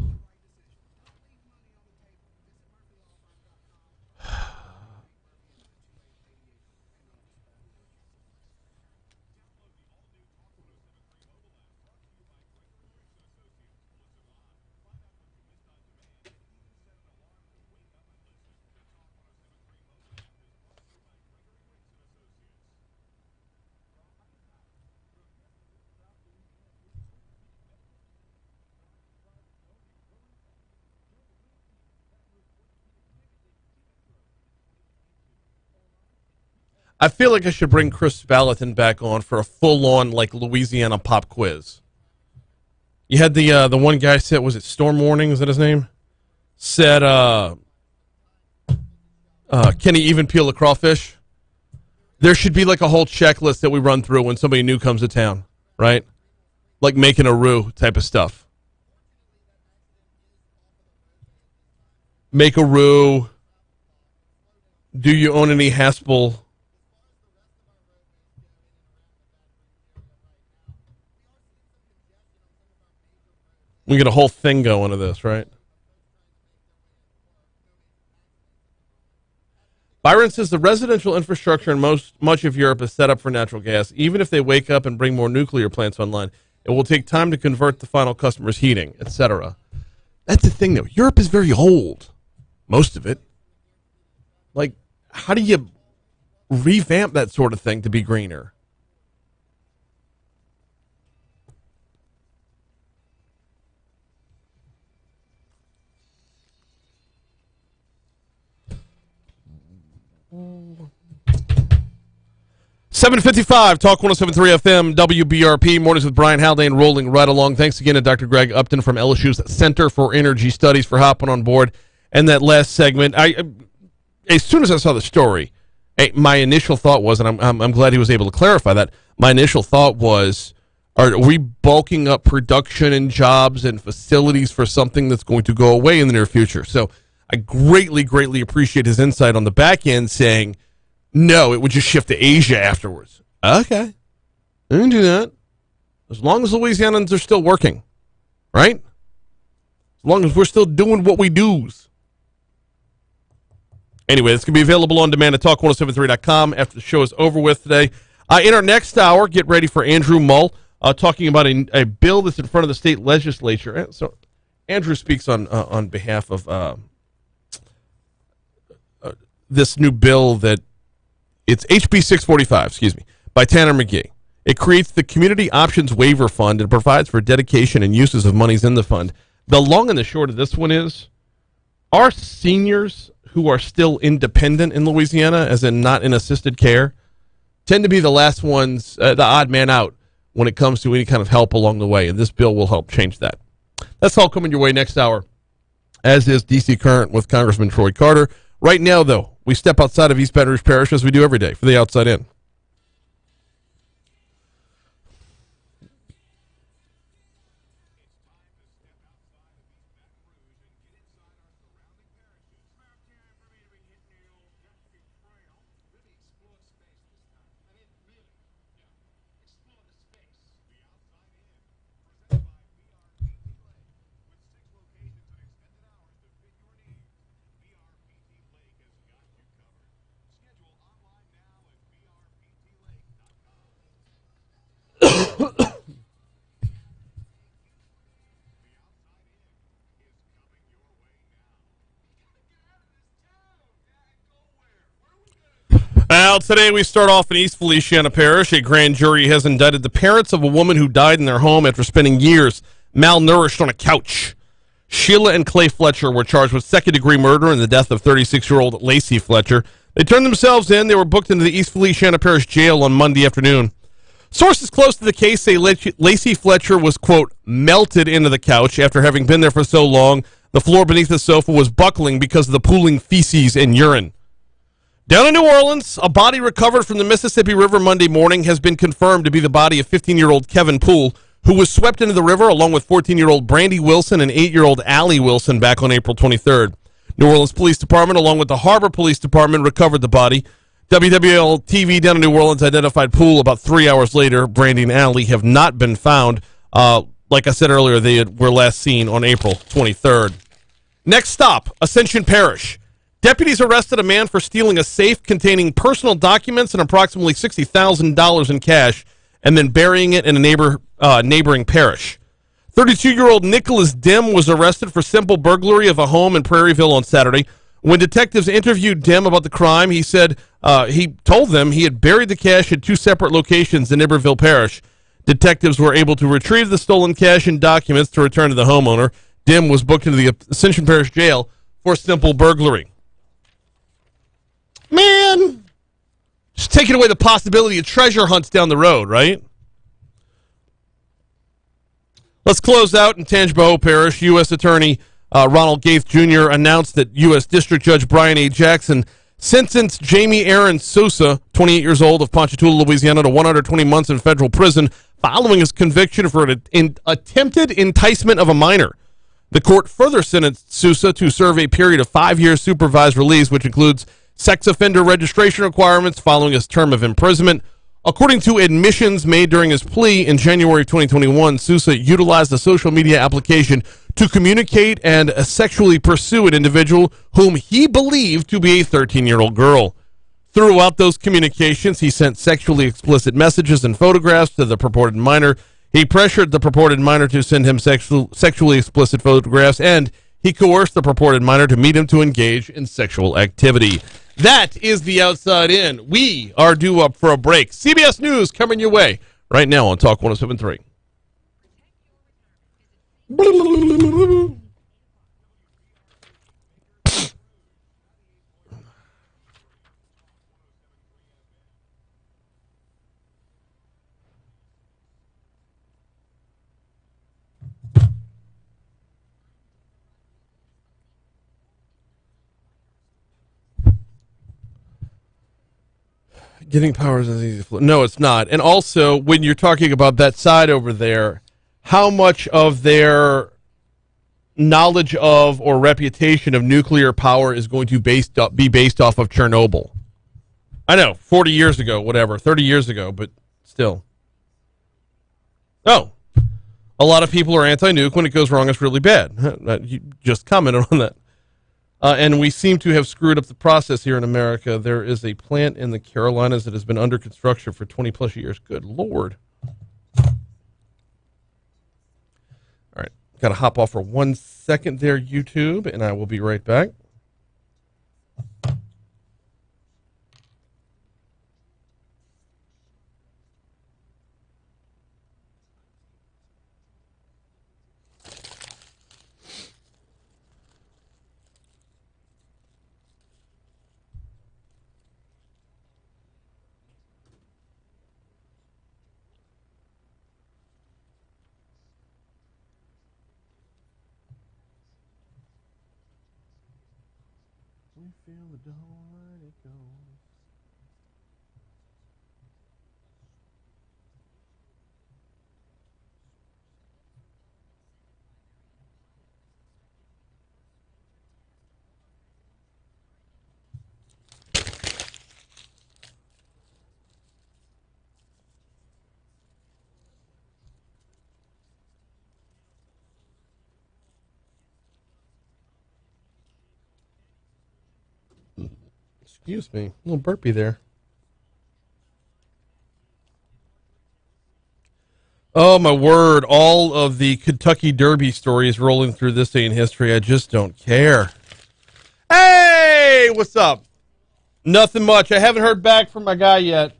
I feel like I should bring Chris Spalatin back on for a full-on like Louisiana pop quiz. You had the one guy said, was it Storm Warning? Is that his name? Said, can he even peel a crawfish? There should be like a whole checklist that we run through when somebody new comes to town, right? Like making a roux type of stuff. Make a roux. Do you own any Haspel? We get a whole thing going to this, right? Byron says the residential infrastructure in much of Europe is set up for natural gas. Even if they wake up and bring more nuclear plants online, it will take time to convert the final customer's heating, etc. That's the thing, though. Europe is very old. Most of it. Like, how do you revamp that sort of thing to be greener? $7:55, Talk 107.3 FM, WBRP, Mornings with Brian Haldane, rolling right along. Thanks again to Dr. Greg Upton from LSU's Center for Energy Studies for hopping on board. And that last segment, as soon as I saw the story, my initial thought was, and I'm glad he was able to clarify that, my initial thought was, are we bulking up production and jobs and facilities for something that's going to go away in the near future? So I greatly, greatly appreciate his insight on the back end saying, no, it would just shift to Asia afterwards. Okay. I can do that. As long as Louisianans are still working, right? As long as we're still doing what we do. Anyway, it's going to be available on demand at talk1073.com after the show is over with today. In our next hour, get ready for Andrew Mull talking about a bill that's in front of the state legislature. So Andrew speaks on behalf of this new bill that it's HB 645, by Tanner McGee. It creates the Community Options Waiver Fund and provides for dedication and uses of monies in the fund. The long and the short of this one is, our seniors who are still independent in Louisiana, as in not in assisted care, tend to be the last ones, the odd man out, when it comes to any kind of help along the way, and this bill will help change that. That's all coming your way next hour, as is DC Current with Congressman Troy Carter. Right now, though, we step outside of East Baton Rouge Parish as we do every day for the Outside In. Well, today we start off in East Feliciana Parish. A grand jury has indicted the parents of a woman who died in their home after spending years malnourished on a couch. Sheila and Clay Fletcher were charged with second-degree murder in the death of 36-year-old Lacey Fletcher. They turned themselves in. They were booked into the East Feliciana Parish Jail on Monday afternoon. Sources close to the case say Lacey Fletcher was, quote, melted into the couch after having been there for so long. The floor beneath the sofa was buckling because of the pooling feces and urine. Down in New Orleans, a body recovered from the Mississippi River Monday morning has been confirmed to be the body of 15-year-old Kevin Poole, who was swept into the river along with 14-year-old Brandy Wilson and 8-year-old Allie Wilson back on April 23rd. New Orleans Police Department, along with the Harbor Police Department, recovered the body. WWL-TV down in New Orleans identified Poole about 3 hours later. Brandy and Allie have not been found. Like I said earlier, they were last seen on April 23rd. Next stop, Ascension Parish. Deputies arrested a man for stealing a safe containing personal documents and approximately $60,000 in cash and then burying it in a neighboring parish. 32-year-old Nicholas Dim was arrested for simple burglary of a home in Prairieville on Saturday. When detectives interviewed Dim about the crime, he said he told them he had buried the cash at two separate locations in Iberville Parish. Detectives were able to retrieve the stolen cash and documents to return to the homeowner. Dim was booked into the Ascension Parish Jail for simple burglary. Man, just taking away the possibility of treasure hunts down the road, right? Let's close out in Tangipahoa Parish. U.S. Attorney Ronald Gaith Jr. announced that U.S. District Judge Brian A. Jackson sentenced Jamie Aaron Sosa, 28 years old, of Ponchatoula, Louisiana, to 120 months in federal prison following his conviction for an attempted enticement of a minor. The court further sentenced Sousa to serve a period of 5 years supervised release, which includes sex offender registration requirements following his term of imprisonment. According to admissions made during his plea in January 2021, Sousa utilized a social media application to communicate and sexually pursue an individual whom he believed to be a 13-year-old girl. Throughout those communications, he sent sexually explicit messages and photographs to the purported minor. He pressured the purported minor to send him sexually explicit photographs, and he coerced the purported minor to meet him to engage in sexual activity. That is the Outside In. We are due up for a break. CBS News coming your way right now on Talk 107.3. Getting power is easy. No, it's not. And also, when you're talking about that side over there, how much of their knowledge of or reputation of nuclear power is going to be based off of Chernobyl? I know, 40 years ago, whatever, 30 years ago, but still. Oh, a lot of people are anti-nuke. When it goes wrong, it's really bad. You just commented on that. And we seem to have screwed up the process here in America. There is a plant in the Carolinas that has been under construction for 20-plus years. Good Lord. All right. Got to hop off for 1 second there, YouTube, and I will be right back. Excuse me, a little burpee there. Oh, my word. All of the Kentucky Derby stories rolling through this day in history. I just don't care. Hey, what's up? Nothing much. I haven't heard back from my guy yet.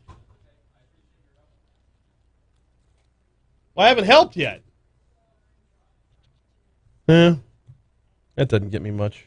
Well, I haven't helped yet. That doesn't get me much.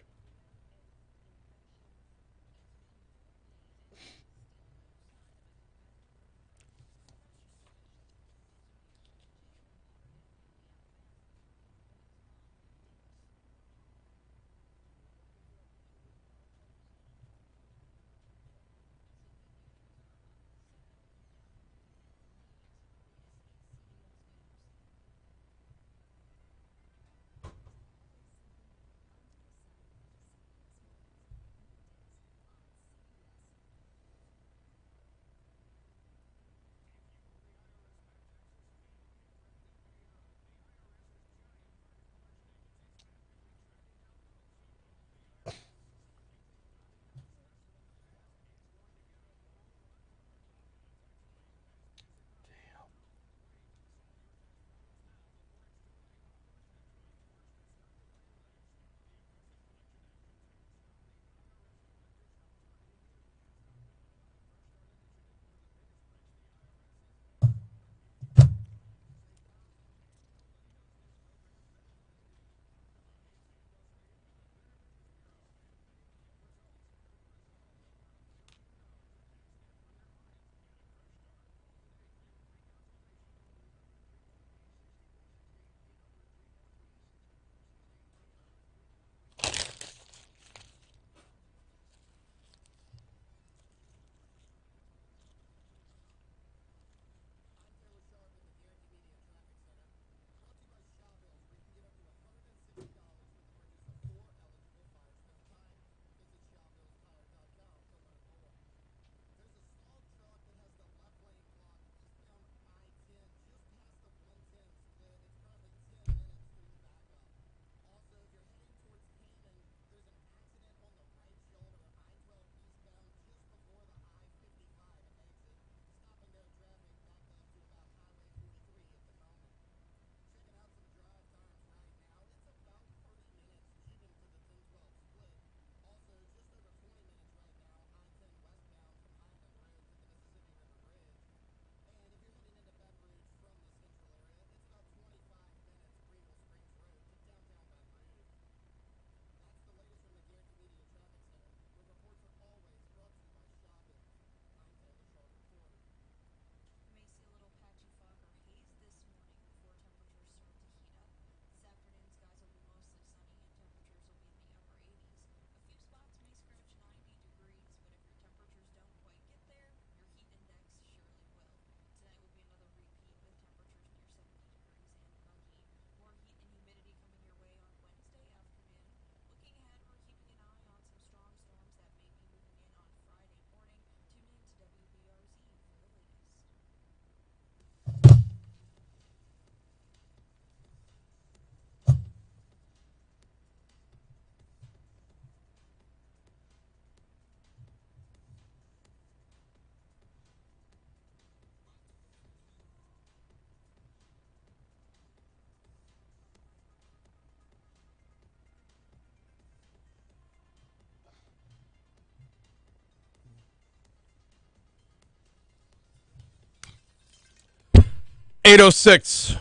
.806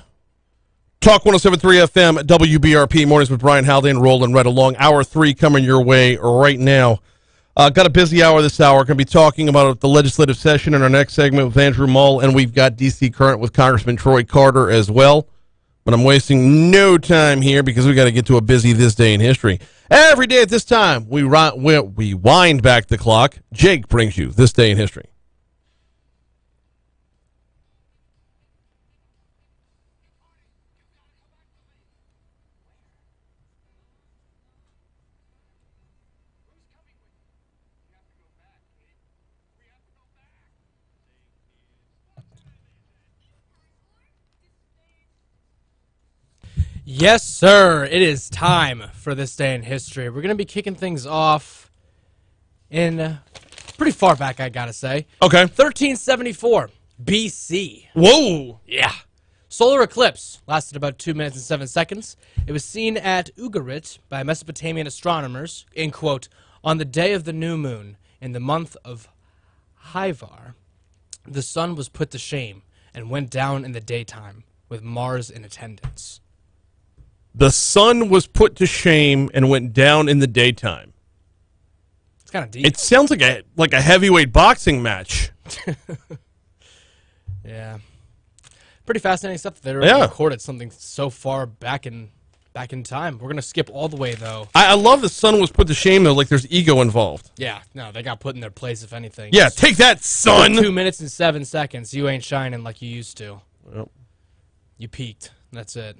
Talk 107.3 FM, WBRP, mornings with Brian Haldane, rolling right along. Hour 3 coming your way right now. Got a busy hour this hour. Going to be talking about the legislative session in our next segment with Andrew Mull, and we've got D.C. Current with Congressman Troy Carter as well. But I'm wasting no time here because we got to get to a busy this day in history. Every day at this time, we wind back the clock. Jake brings you This Day in History. Yes, sir. It is time for This Day in History. We're going to be kicking things off in pretty far back, I got to say. Okay. 1374 BC. Whoa. Yeah. Solar eclipse lasted about 2 minutes and 7 seconds. It was seen at Ugarit by Mesopotamian astronomers, in quote, on the day of the new moon in the month of Hivar. The sun was put to shame and went down in the daytime with Mars in attendance. The sun was put to shame and went down in the daytime. It's kind of deep. It sounds like a heavyweight boxing match. Yeah. Pretty fascinating stuff. They recorded something so far back in time. We're going to skip all the way, though. I love the sun was put to shame, though, like there's ego involved. Yeah. No, they got put in their place, if anything. Yeah, take that, son! 2 minutes and 7 seconds. You ain't shining like you used to. Well. You peaked. That's it.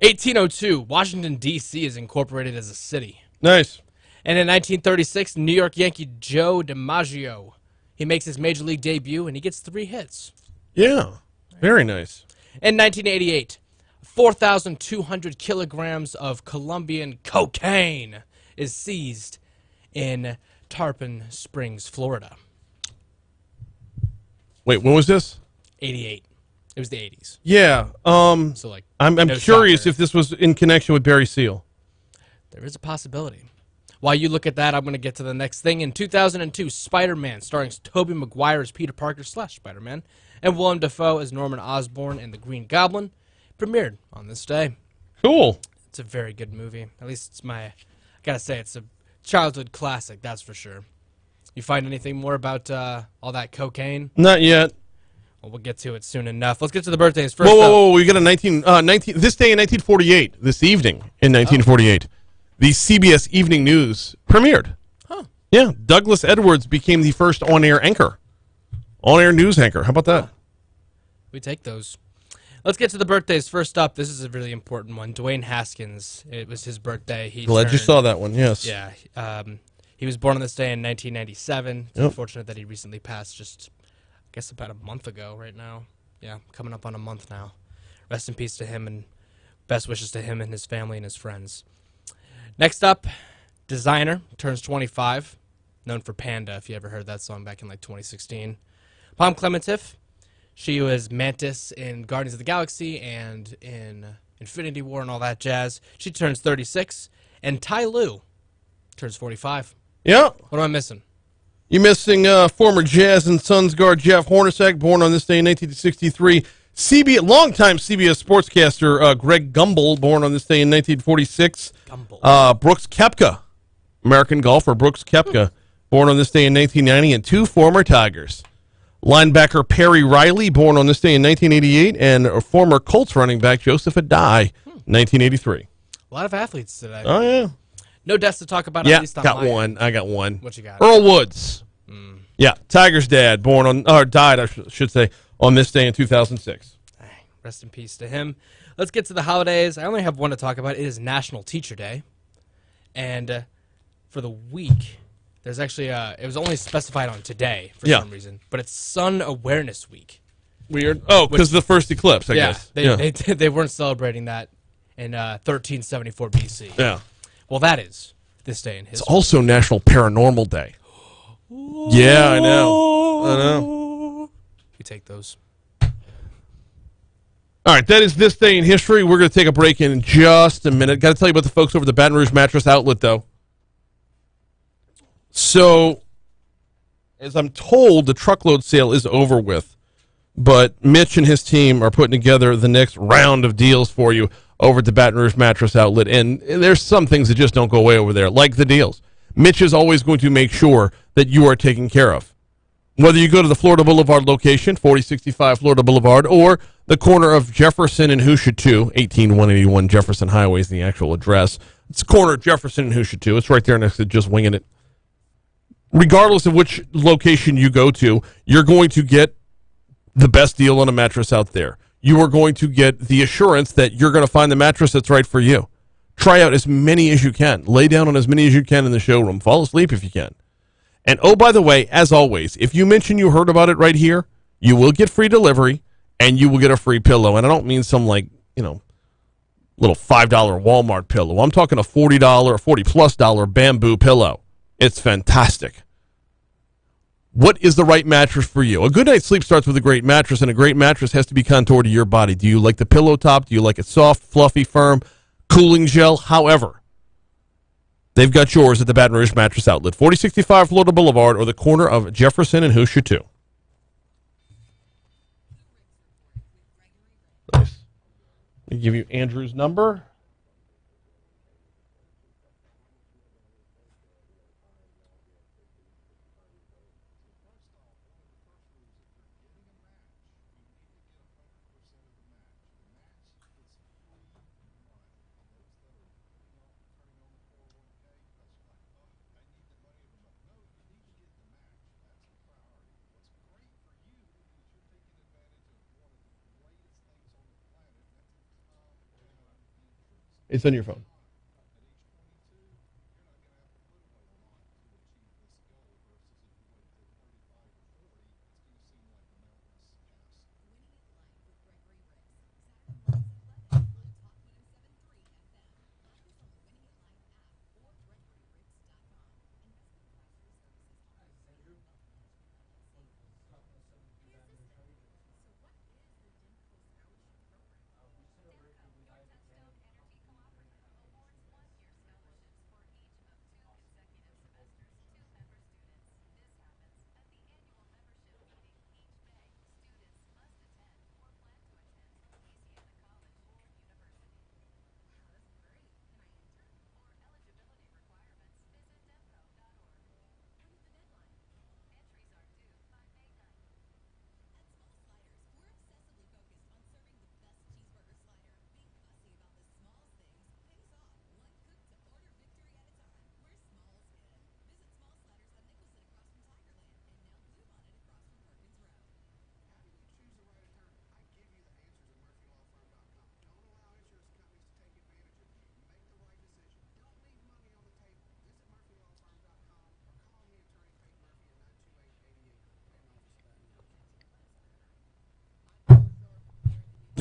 1802, Washington, D.C. is incorporated as a city. Nice. And in 1936, New York Yankee Joe DiMaggio. He makes his major league debut, and he gets 3 hits. Yeah. Very nice. In 1988, 4,200 kilograms of Colombian cocaine is seized in Tarpon Springs, Florida. Wait, when was this? 88. It was the 80s. Yeah. So like, I'm curious if this was in connection with Barry Seal. There is a possibility. While you look at that, I'm going to get to the next thing. In 2002, Spider-Man, starring Tobey Maguire as Peter Parker / Spider-Man, and Willem Dafoe as Norman Osborn and the Green Goblin, premiered on this day. Cool. It's a very good movie. At least it's I gotta say, it's a childhood classic, that's for sure. You find anything more about all that cocaine? Not yet. Well, we'll get to it soon enough. Let's get to the birthdays first. Whoa. We got a 19, this day in 1948, this evening in 1948, the CBS Evening News premiered. Huh. Yeah, Douglas Edwards became the first on-air anchor. On-air news anchor. How about that? Huh. We take those. Let's get to the birthdays. First up, this is a really important one. Dwayne Haskins. It was his birthday. Glad you saw that one, yes. Yeah. He was born on this day in 1997. It's unfortunate that he recently passed just, I guess, about a month ago right now. Yeah, coming up on a month now. Rest in peace to him, and best wishes to him and his family and his friends. Next up, Designer turns 25. Known for Panda, if you ever heard that song back in like 2016. Pom Klementif. She was Mantis in Guardians of the Galaxy and in Infinity War and all that jazz. She turns 36. And Ty Lue turns 45. Yeah. What am I missing? You're missing former Jazz and Sons guard Jeff Hornacek, born on this day in 1963. Longtime CBS sportscaster Greg Gumbel, born on this day in 1946. Brooks Koepka, American golfer Brooks Koepka, born on this day in 1990. And 2 former Tigers. Linebacker Perry Riley, born on this day in 1988, and former Colts running back Joseph Adai, 1983. A lot of athletes today. Oh, yeah. No deaths to talk about, Yeah, at least on got my end. one. I got one. What you got? Earl Woods. Yeah, Tiger's dad, died, I should say, on this day in 2006. Rest in peace to him. Let's get to the holidays. I only have one to talk about. It is National Teacher Day. And for the week, there's actually, it was only specified on today for some reason, but it's Sun Awareness Week. Weird. Oh, because the first eclipse, I guess. They weren't celebrating that in 1374 BC. Yeah. Well, that is this day in history. It's also National Paranormal Day. Yeah, I know. We take those. All right, that is this day in history. We're going to take a break in just a minute. Got to tell you about the folks over at the Baton Rouge Mattress Outlet, though. So, as I'm told, the truckload sale is over with, but Mitch and his team are putting together the next round of deals for you over at the Baton Rouge Mattress Outlet, and there's some things that just don't go away over there, like the deals. Mitch is always going to make sure that you are taken care of. Whether you go to the Florida Boulevard location, 4065 Florida Boulevard, or the corner of Jefferson and Hoosier 2, 181 Jefferson Highway is the actual address. It's corner Jefferson and Hoosier 2. It's right there next to Just Winging It. Regardless of which location you go to, you're going to get the best deal on a mattress out there. You are going to get the assurance that you're going to find the mattress that's right for you. Try out as many as you can. Lay down on as many as you can in the showroom. Fall asleep if you can. And oh, by the way, as always, if you mention you heard about it right here, you will get free delivery and you will get a free pillow. And I don't mean some little $5 Walmart pillow. I'm talking a $40 or $40+ bamboo pillow. It's fantastic. What is the right mattress for you? A good night's sleep starts with a great mattress, and a great mattress has to be contoured to your body. Do you like the pillow top? Do you like it soft, fluffy, firm, cooling gel? However, they've got yours at the Baton Rouge Mattress Outlet, 4065 Florida Boulevard, or the corner of Jefferson and Hoosier 2. Nice. Let me give you Andrew's number. It's on your phone.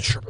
Sure.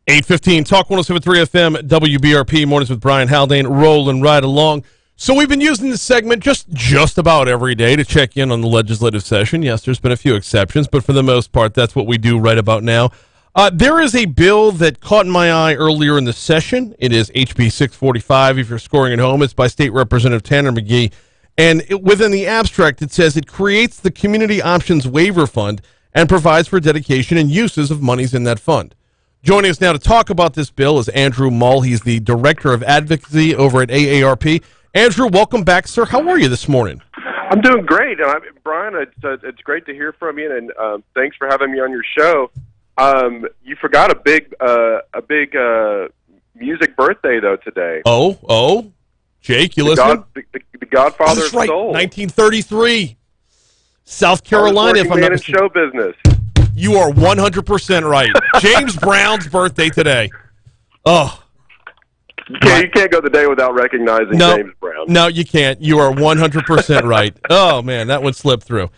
$8:15, Talk 107.3 FM, WBRP, Mornings with Brian Haldane, rolling right along. So we've been using this segment just about every day to check in on the legislative session. Yes, there's been a few exceptions, but for the most part, that's what we do right about now. There is a bill that caught my eye earlier in the session. It is HB 645. If you're scoring at home, it's by State Representative Tanner McGee. And within the abstract, it says it creates the Community Options Waiver Fund and provides for dedication and uses of monies in that fund. Joining us now to talk about this bill is Andrew Mull. He's the Director of Advocacy over at AARP. Andrew, welcome back, sir. How are you this morning? I'm doing great. Brian, it's great to hear from you, and thanks for having me on your show. You forgot a big music birthday, though, today. Oh? Jake, you listening? The Godfather That's of right. Soul. 1933, South Carolina. If I'm not in mistaken. show business. You are 100% right. James Brown's birthday today. Oh. You can't go the day without recognizing James Brown. No, you can't. You are 100% right. Oh, man, that would slip through.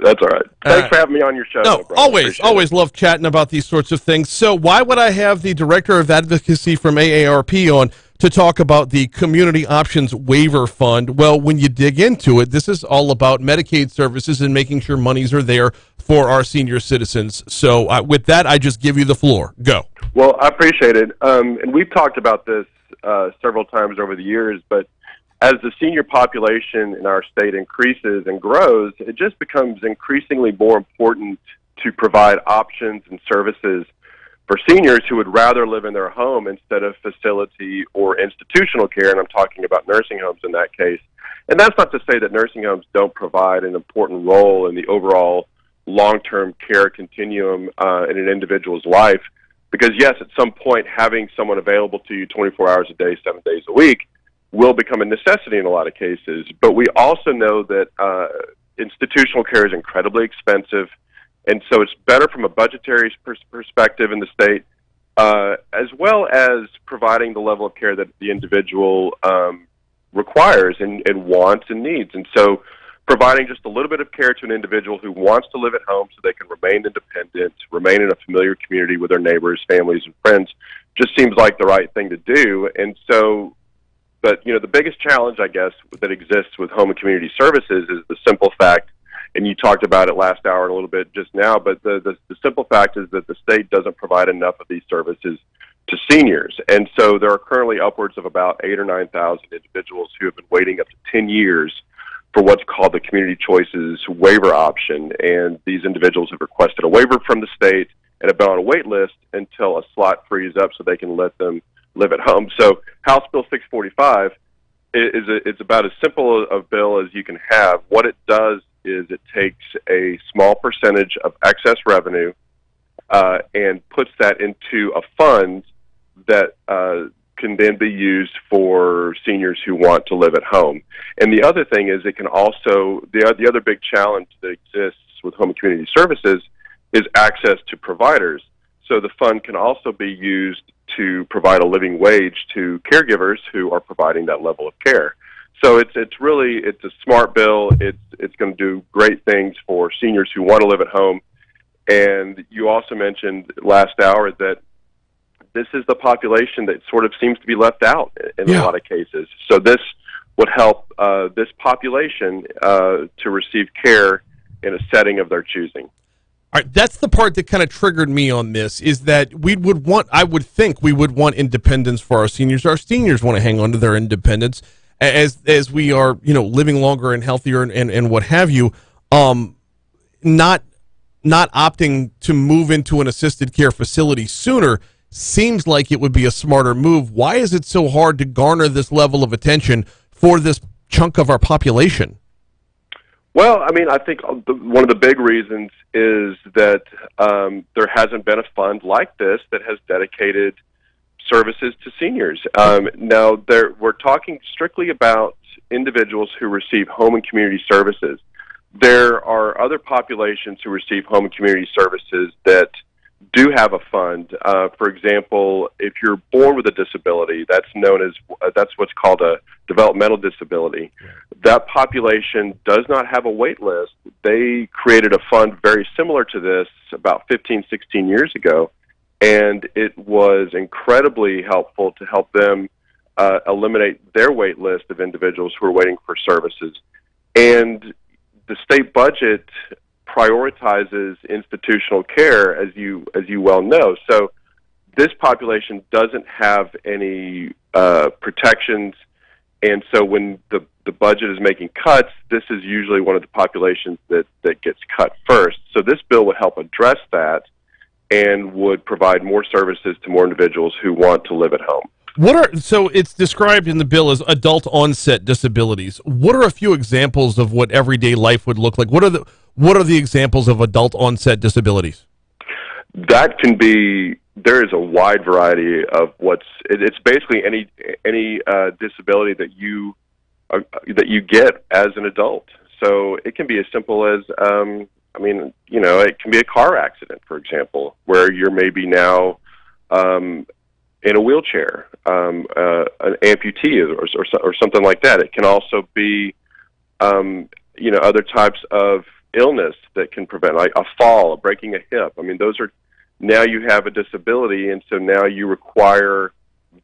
That's all right. Thanks for having me on your show. No, always love chatting about these sorts of things. So why would I have the Director of Advocacy from AARP on to talk about the Community Options Waiver Fund? Well, when you dig into it, this is all about Medicaid services and making sure monies are there for our senior citizens. So with that, I just give you the floor. Go. Well, I appreciate it. And we've talked about this several times over the years, but as the senior population in our state increases and grows, it just becomes increasingly more important to provide options and services for seniors who would rather live in their home instead of facility or institutional care, and I'm talking about nursing homes in that case. And that's not to say that nursing homes don't provide an important role in the overall long-term care continuum in an individual's life, because yes, at some point, having someone available to you 24 hours a day, 7 days a week will become a necessity in a lot of cases. But we also know that institutional care is incredibly expensive, and so it's better from a budgetary perspective in the state, as well as providing the level of care that the individual requires and wants and needs. And so providing just a little bit of care to an individual who wants to live at home so they can remain independent, remain in a familiar community with their neighbors, families, and friends just seems like the right thing to do. And so, but, you know, the biggest challenge, I guess, that exists with home and community services is the simple fact, and you talked about it last hour a little bit just now, but the simple fact is that the state doesn't provide enough of these services to seniors. And so there are currently upwards of about 8,000 or 9,000 individuals who have been waiting up to 10 years for what's called the Community Choices waiver option. And these individuals have requested a waiver from the state and have been on a wait list until a slot frees up so they can let them live at home. So House Bill 645 is about as simple a bill as you can have. What it does is it takes a small percentage of excess revenue and puts that into a fund that can then be used for seniors who want to live at home. And the other thing is it can also, the other big challenge that exists with home and community services is access to providers. So the fund can also be used to provide a living wage to caregivers who are providing that level of care. So it's a smart bill. It's going to do great things for seniors who want to live at home. And you also mentioned last hour that this is the population that sort of seems to be left out in a lot of cases. So this would help this population to receive care in a setting of their choosing. All right, that's the part that kind of triggered me on this, is that I would think we would want independence for our seniors. Our seniors want to hang on to their independence as we are, living longer and healthier and what have you. Not opting to move into an assisted care facility sooner seems like it would be a smarter move. Why is it so hard to garner this level of attention for this chunk of our population? Well, I mean, I think one of the big reasons is that there hasn't been a fund like this that has dedicated services to seniors. Now, we're talking strictly about individuals who receive home and community services. There are other populations who receive home and community services that do have a fund. For example, if you're born with a disability, that's what's called a developmental disability. That population does not have a wait list. They created a fund very similar to this about 15, 16 years ago, and it was incredibly helpful to help them eliminate their wait list of individuals who are waiting for services. And the state budget prioritizes institutional care, as you well know. So this population doesn't have any protections, and so when the budget is making cuts, this is usually one of the populations that gets cut first. So this bill would help address that and would provide more services to more individuals who want to live at home. So it's described in the bill as adult onset disabilities. What are a few examples of what everyday life would look like? What are the examples of adult onset disabilities? That can be, there is a wide variety of it's basically any disability that you that you get as an adult. So it can be as simple as, it can be a car accident, for example, where you're maybe now in a wheelchair, an amputee or something like that. It can also be, other types of illness that can prevent, like a fall, breaking a hip. I mean, those are, now you have a disability, and so now you require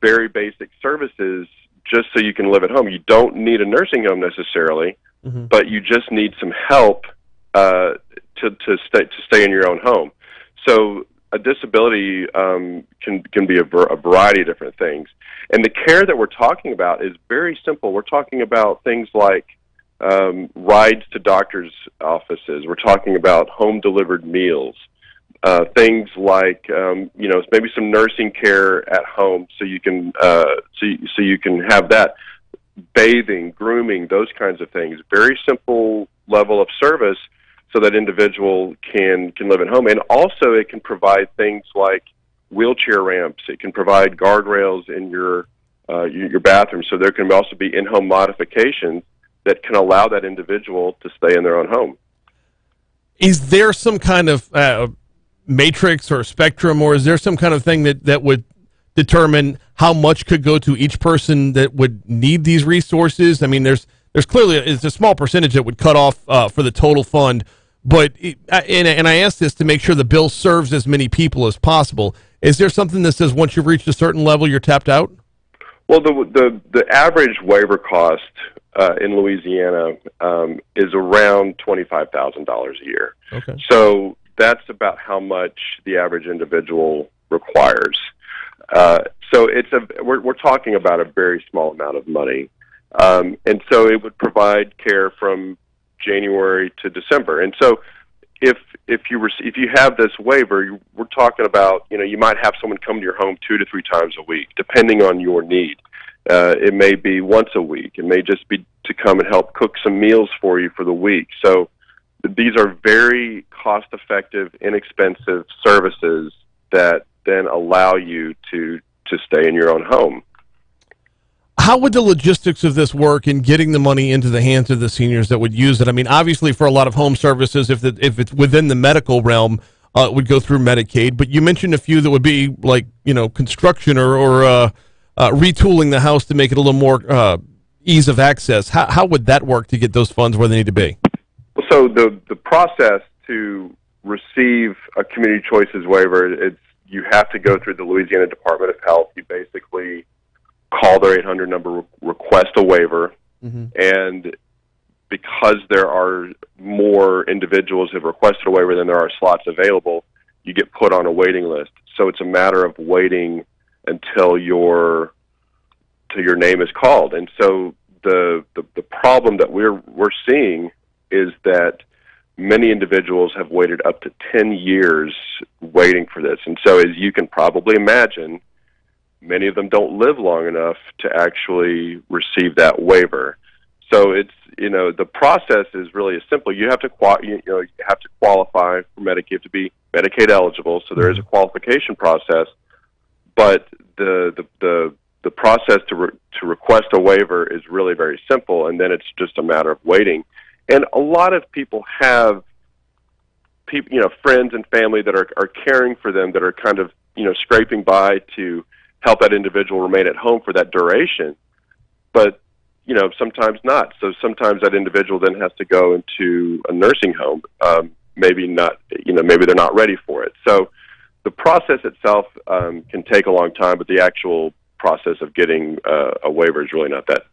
very basic services just so you can live at home. You don't need a nursing home necessarily, but you just need some help to stay in your own home. So a disability can be a variety of different things. And the care that we're talking about is very simple. We're talking about things like rides to doctors' offices. We're talking about home-delivered meals. Things like maybe some nursing care at home, so you can so you can have that, bathing, grooming, those kinds of things. Very simple level of service, so that individual can live at home. And also, it can provide things like wheelchair ramps. It can provide guardrails in your bathroom. So there can also be in-home modifications that can allow that individual to stay in their own home. Is there some kind of matrix or spectrum, or is there some kind of thing that would determine how much could go to each person that would need these resources? I mean, there's clearly it's a small percentage that would cut off for the total fund, but and I ask this to make sure the bill serves as many people as possible. Is there something that says once you've reached a certain level, you're tapped out? Well, the average waiver cost in Louisiana is around $25,000 a year. Okay. So that's about how much the average individual requires. So we're talking about a very small amount of money, and so it would provide care from January to December. And so if you have this waiver, we're talking about, you might have someone come to your home 2 to 3 times a week, depending on your need. It may be once a week. It may just be to come and help cook some meals for you for the week. So these are very cost-effective, inexpensive services that then allow you to stay in your own home. How would the logistics of this work in getting the money into the hands of the seniors that would use it? I mean, obviously for a lot of home services, if it's within the medical realm, it would go through Medicaid. But you mentioned a few that would be like, construction or retooling the house to make it a little more ease of access. How would that work to get those funds where they need to be? So the process to receive a Community Choices waiver, you have to go through the Louisiana Department of Health. You basically call their 800 number, request a waiver, and because there are more individuals who have requested a waiver than there are slots available, you get put on a waiting list. So it's a matter of waiting until your name is called. And so the problem that we're seeing is that many individuals have waited up to 10 years waiting for this. And so, as you can probably imagine, many of them don't live long enough to actually receive that waiver. So it's, the process is really as simple. You have to you have to qualify for Medicaid. You have to be Medicaid eligible. So there is a qualification process, but the process to request a waiver is really very simple, and then it's just a matter of waiting. And a lot of people have friends and family that are caring for them, that are kind of, scraping by to help that individual remain at home for that duration. But, sometimes not. So sometimes that individual then has to go into a nursing home. Maybe not, maybe they're not ready for it. So the process itself can take a long time, but the actual process of getting a waiver is really not that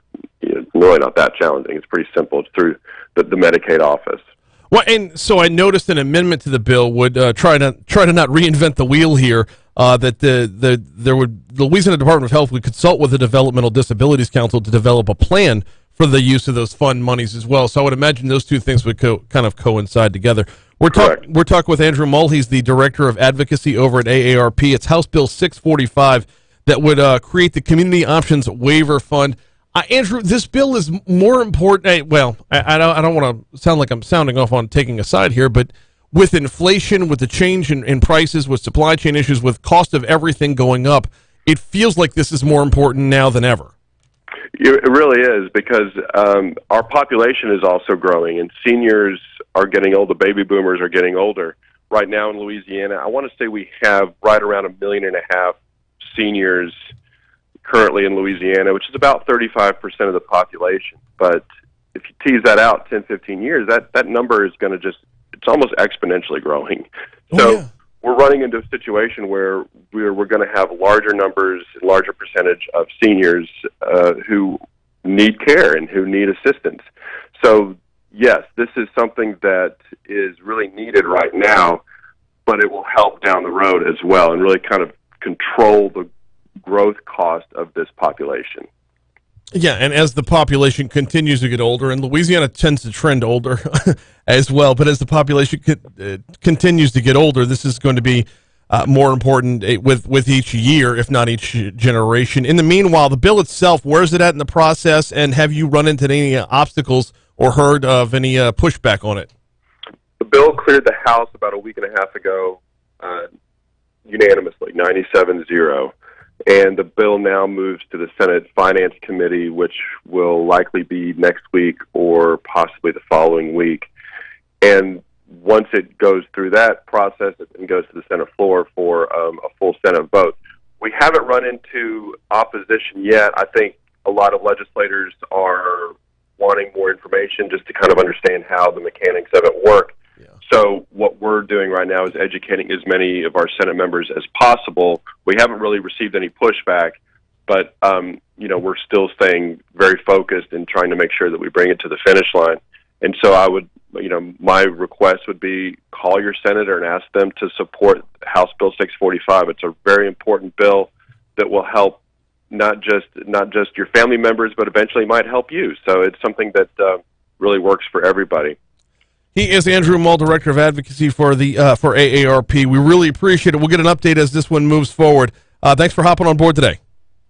challenging. It's pretty simple. It's through the Medicaid office. Well, and so I noticed an amendment to the bill would try to not reinvent the wheel here. That the Louisiana Department of Health would consult with the Developmental Disabilities Council to develop a plan for the use of those fund monies as well. So I would imagine those two things would kind of coincide together. We're talking with Andrew Mull. He's the Director of Advocacy over at AARP. It's House Bill 645 that would create the Community Options Waiver Fund. Andrew, this bill is more important. Well, I don't want to sound like I'm sounding off on taking a side here, but with inflation, with the change in prices, with supply chain issues, with cost of everything going up, it feels like this is more important now than ever. It really is, because our population is also growing, and seniors are getting older. Baby boomers are getting older. Right now in Louisiana, I want to say we have right around 1.5 million seniors currently in Louisiana, which is about 35% of the population. But if you tease that out 10, 15 years, that number is going to it's almost exponentially growing. So we're running into a situation where we're going to have larger numbers, larger percentage of seniors who need care and who need assistance. So yes, this is something that is really needed right now, but it will help down the road as well and really kind of control the growth cost of this population. Yeah, and as the population continues to get older, and Louisiana tends to trend older as well, but as the population continues to get older, this is going to be more important with each year, if not each generation. In the meanwhile, the bill itself, where's it at in the process, and have you run into any obstacles or heard of any pushback on it? The bill cleared the House about a week and a half ago unanimously, 97-0. And the bill now moves to the Senate Finance Committee, which will likely be next week or possibly the following week. And once it goes through that process, it goes to the Senate floor for a full Senate vote. We haven't run into opposition yet. I think a lot of legislators are wanting more information just to kind of understand how the mechanics of it work. Yeah. So what we're doing right now is educating as many of our Senate members as possible. We haven't really received any pushback, but we're still staying very focused and trying to make sure that we bring it to the finish line. And so I would, my request would be call your senator and ask them to support House Bill 645. It's a very important bill that will help not just your family members, but eventually might help you. So it's something that really works for everybody. He is Andrew Mull, Director of Advocacy for for AARP. We really appreciate it. We'll get an update as this one moves forward. Thanks for hopping on board today.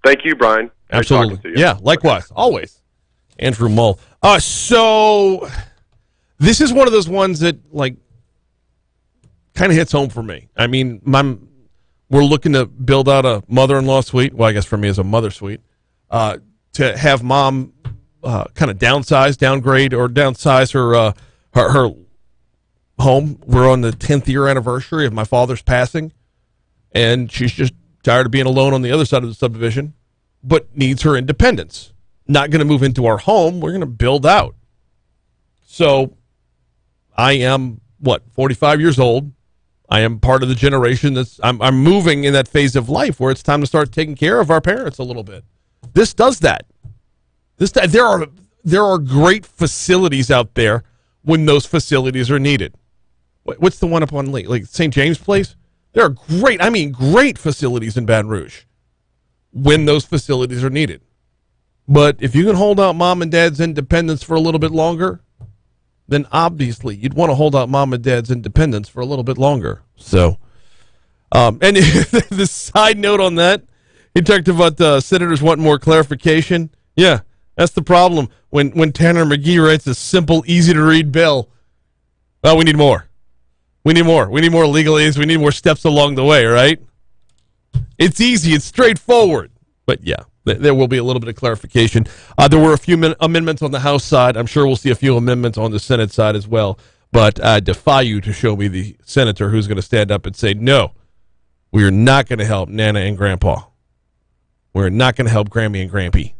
Thank you, Brian. Absolutely. Great talking to you. Yeah, likewise. Always. Andrew Mull. So this is one of those ones that, kind of hits home for me. I mean, we're looking to build out a mother-in-law suite. Well, I guess for me it's a mother suite. To have mom kind of downgrade, or downsize her home. We're on the 10th year anniversary of my father's passing, and she's just tired of being alone on the other side of the subdivision, but needs her independence. Not going to move into our home. We're going to build out. So I am, 45 years old. I am part of the generation I'm moving in that phase of life where it's time to start taking care of our parents a little bit. This does that. There are great facilities out there when those facilities are needed. What's the one up on like St. James Place? There are great facilities in Baton Rouge when those facilities are needed. But if you can hold out mom and dad's independence for a little bit longer, then obviously you'd want to hold out mom and dad's independence for a little bit longer. So, and the side note on that, he talked about senators wanting more clarification. Yeah, that's the problem. When Tanner McGee writes a simple, easy-to-read bill, well, we need more. We need more. We need more legalese. We need more steps along the way, right? It's easy. It's straightforward. But, yeah, there will be a little bit of clarification. There were a few amendments on the House side. I'm sure we'll see a few amendments on the Senate side as well. But I defy you to show me the senator who's going to stand up and say, no, we are not going to help Nana and Grandpa. We're not going to help Grammy and Grampy.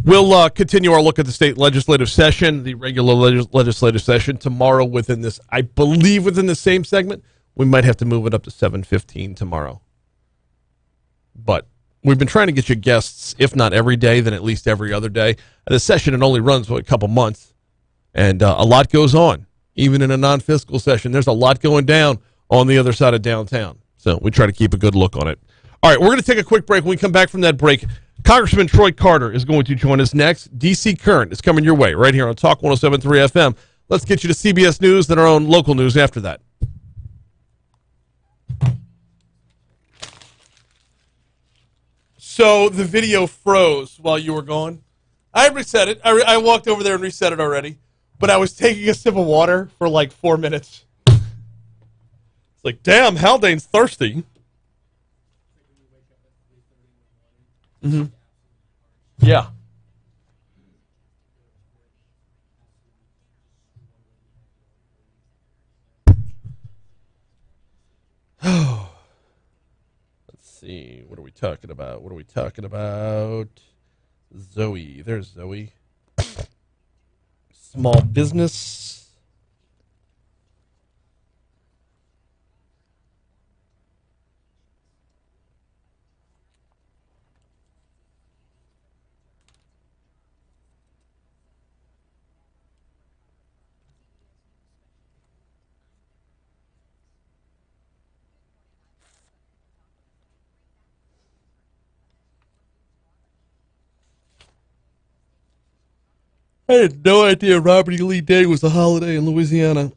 We'll continue our look at the state legislative session, the regular legislative session tomorrow within this, I believe within the same segment. We might have to move it up to 7:15 tomorrow. But we've been trying to get you guests, if not every day, then at least every other day. The session, it only runs for a couple months, and a lot goes on. Even in a non-fiscal session, there's a lot going down on the other side of downtown. So we try to keep a good look on it. All right, we're going to take a quick break. When we come back from that break, Congressman Troy Carter is going to join us next. D.C. Current is coming your way right here on Talk 107.3 FM. Let's get you to CBS News, then our own local news after that. So the video froze while you were gone. I reset it. I walked over there and reset it already, but I was taking a sip of water for like 4 minutes. It's like, damn, Haldane's thirsty. Mm-hmm. Yeah. Let's see. What are we talking about? What are we talking about? Zoe. There's Zoe. Small business. I had no idea Robert E. Lee Day was a holiday in Louisiana.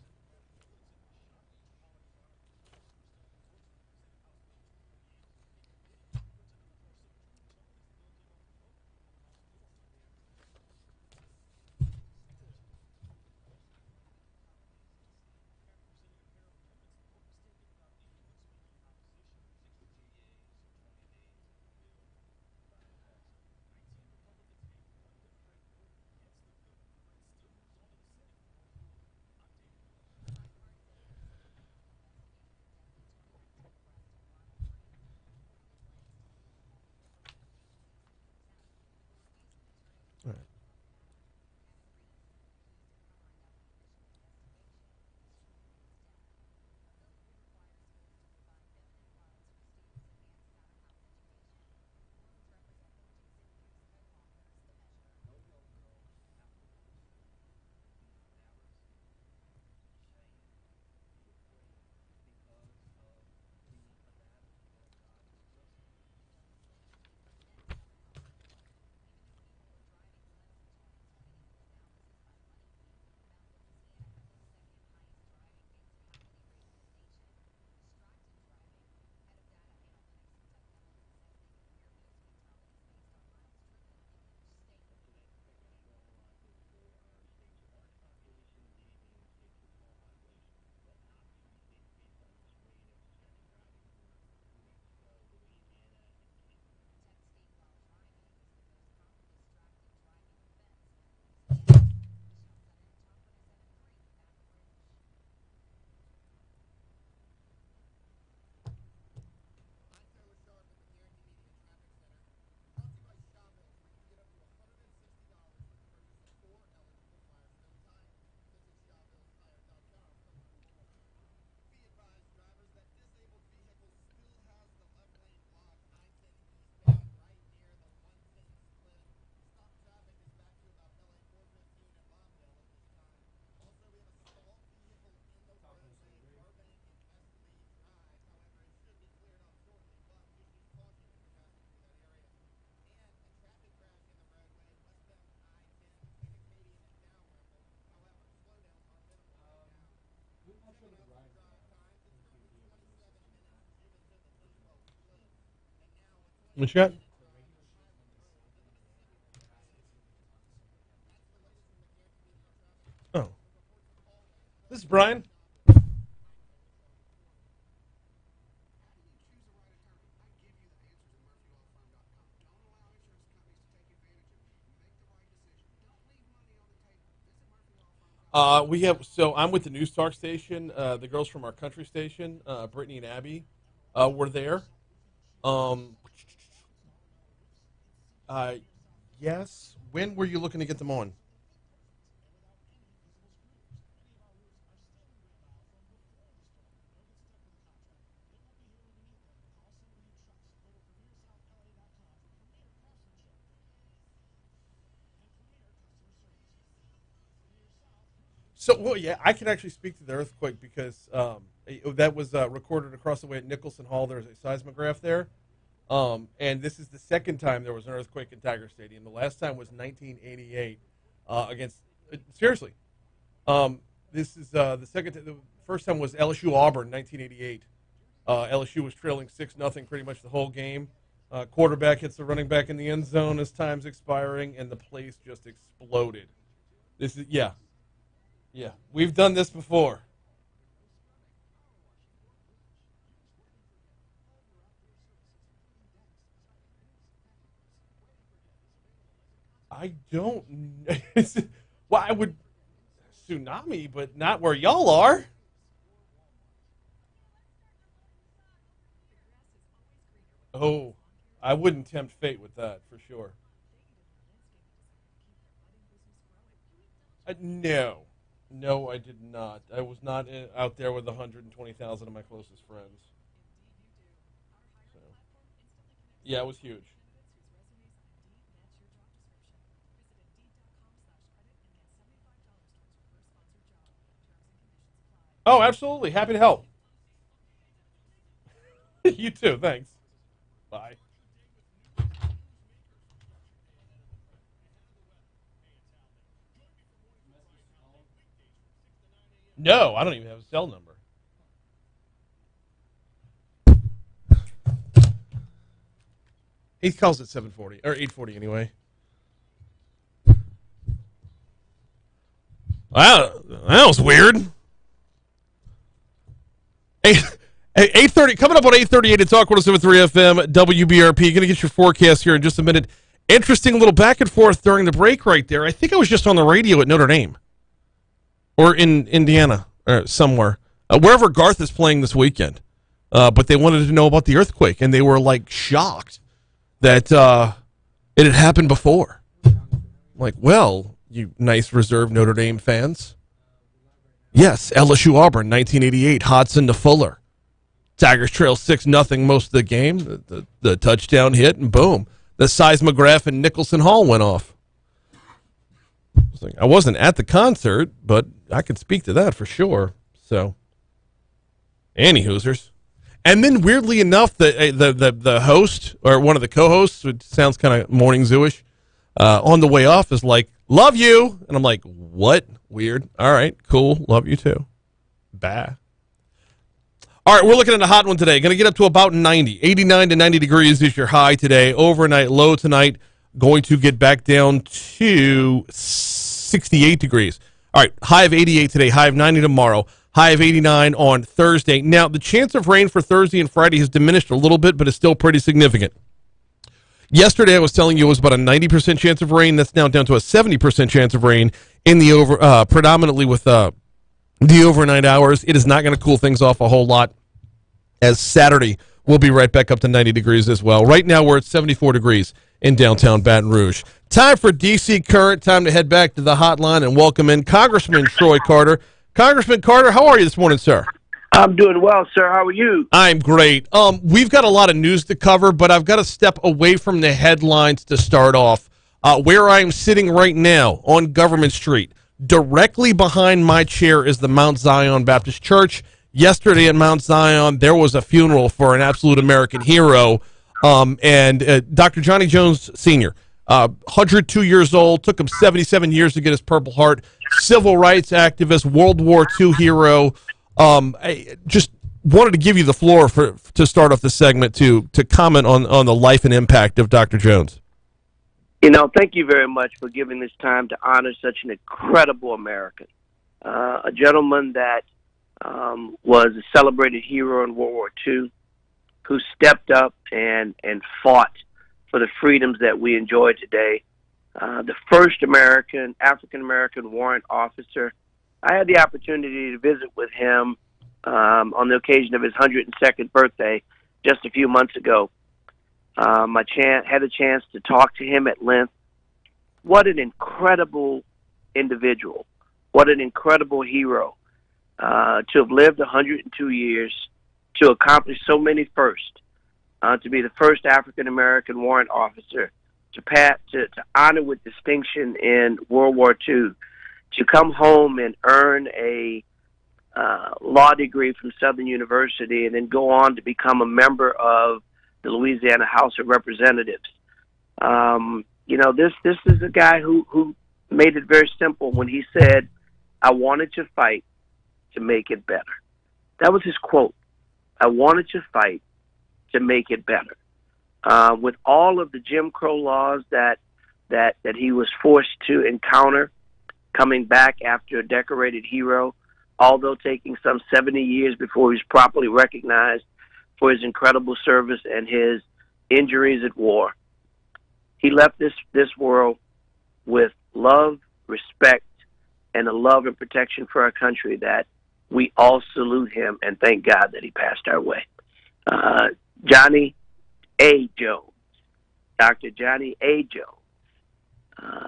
What you got? Oh. This is Brian. We have so I'm with the News Talk station. The girls from our country station, Brittany and Abby, were there. Um, uh, yes. When were you looking to get them on? So, well, yeah, I can actually speak to the earthquake because that was recorded across the way at Nicholson Hall. There's a seismograph there. And this is the second time there was an earthquake in Tiger Stadium. The last time was 1988 against, seriously, this is the second, the first time was LSU Auburn, 1988. LSU was trailing 6-0 pretty much the whole game. Quarterback hits the running back in the end zone as time's expiring, and the place just exploded. This is, yeah, yeah. We've done this before. I don't. Well, I would tsunami, but not where y'all are. Oh, I wouldn't tempt fate with that for sure. No, I did not. I was not out there with 120,000 of my closest friends. So, yeah, it was huge. Oh, absolutely. Happy to help. You too. Thanks. Bye. No, I don't even have a cell number. He calls it 740 or 840 anyway. Wow, that was weird. 8:30 coming up on 8:38 at Talk 107.3 FM WBRP. Going to get your forecast here in just a minute. Interesting little back and forth during the break right there. I think I was just on the radio at Notre Dame or in Indiana or somewhere, wherever Garth is playing this weekend. But they wanted to know about the earthquake, and they were like shocked that it had happened before. Like, well, you nice reserve Notre Dame fans. Yes, LSU Auburn, 1988, Hodson to Fuller. Tigers trail 6-0 most of the game. The touchdown hit, and boom. The seismograph in Nicholson Hall went off. I wasn't at the concert, but I can speak to that for sure. So, any Hoosers. And then, weirdly enough, the host, or one of the co-hosts, which sounds kind of morning zoo-ish, on the way off is like, love you. And I'm like, what? Weird. All right, cool. Love you too. Bye. All right, we're looking at a hot one today. Going to get up to about 90. 89 to 90 degrees is your high today. Overnight low tonight. Going to get back down to 68 degrees. All right, high of 88 today. High of 90 tomorrow. High of 89 on Thursday. Now, the chance of rain for Thursday and Friday has diminished a little bit, but it's still pretty significant. Yesterday, I was telling you it was about a 90% chance of rain. That's now down to a 70% chance of rain in the predominantly with the overnight hours. It is not going to cool things off a whole lot, as Saturday will be right back up to 90 degrees as well. Right now, we're at 74 degrees in downtown Baton Rouge. Time for DC Current. Time to head back to the hotline and welcome in Congressman Troy Carter. Congressman Carter, how are you this morning, sir? I'm doing well, sir. How are you? I'm great. We've got a lot of news to cover, but I've got to step away from the headlines to start off. Where I'm sitting right now on Government Street, directly behind my chair is the Mount Zion Baptist Church. Yesterday at Mount Zion, there was a funeral for an absolute American hero, and Dr. Johnny Jones Sr., 102 years old, took him 77 years to get his Purple Heart, civil rights activist, World War II hero. I just wanted to give you the floor to start off the segment to comment on the life and impact of Dr. Jones. You know, thank you very much for giving this time to honor such an incredible American, a gentleman that was a celebrated hero in World War II, who stepped up and fought for the freedoms that we enjoy today. The first African-American warrant officer. I had the opportunity to visit with him on the occasion of his 102nd birthday just a few months ago. Had a chance to talk to him at length. What an incredible individual. What an incredible hero. To have lived 102 years, to accomplish so many firsts, to be the first African-American warrant officer, to honor with distinction in World War II, to come home and earn a law degree from Southern University and then go on to become a member of the Louisiana House of Representatives. You know, this is a guy who made it very simple when he said, I wanted to fight to make it better. That was his quote. I wanted to fight to make it better. With all of the Jim Crow laws that he was forced to encounter, coming back after a decorated hero, although taking some 70 years before he was properly recognized for his incredible service and his injuries at war. He left this world with love, respect, and a love and protection for our country that we all salute him and thank God that he passed our way. Johnny A. Jones, Dr. Johnny A. Jones,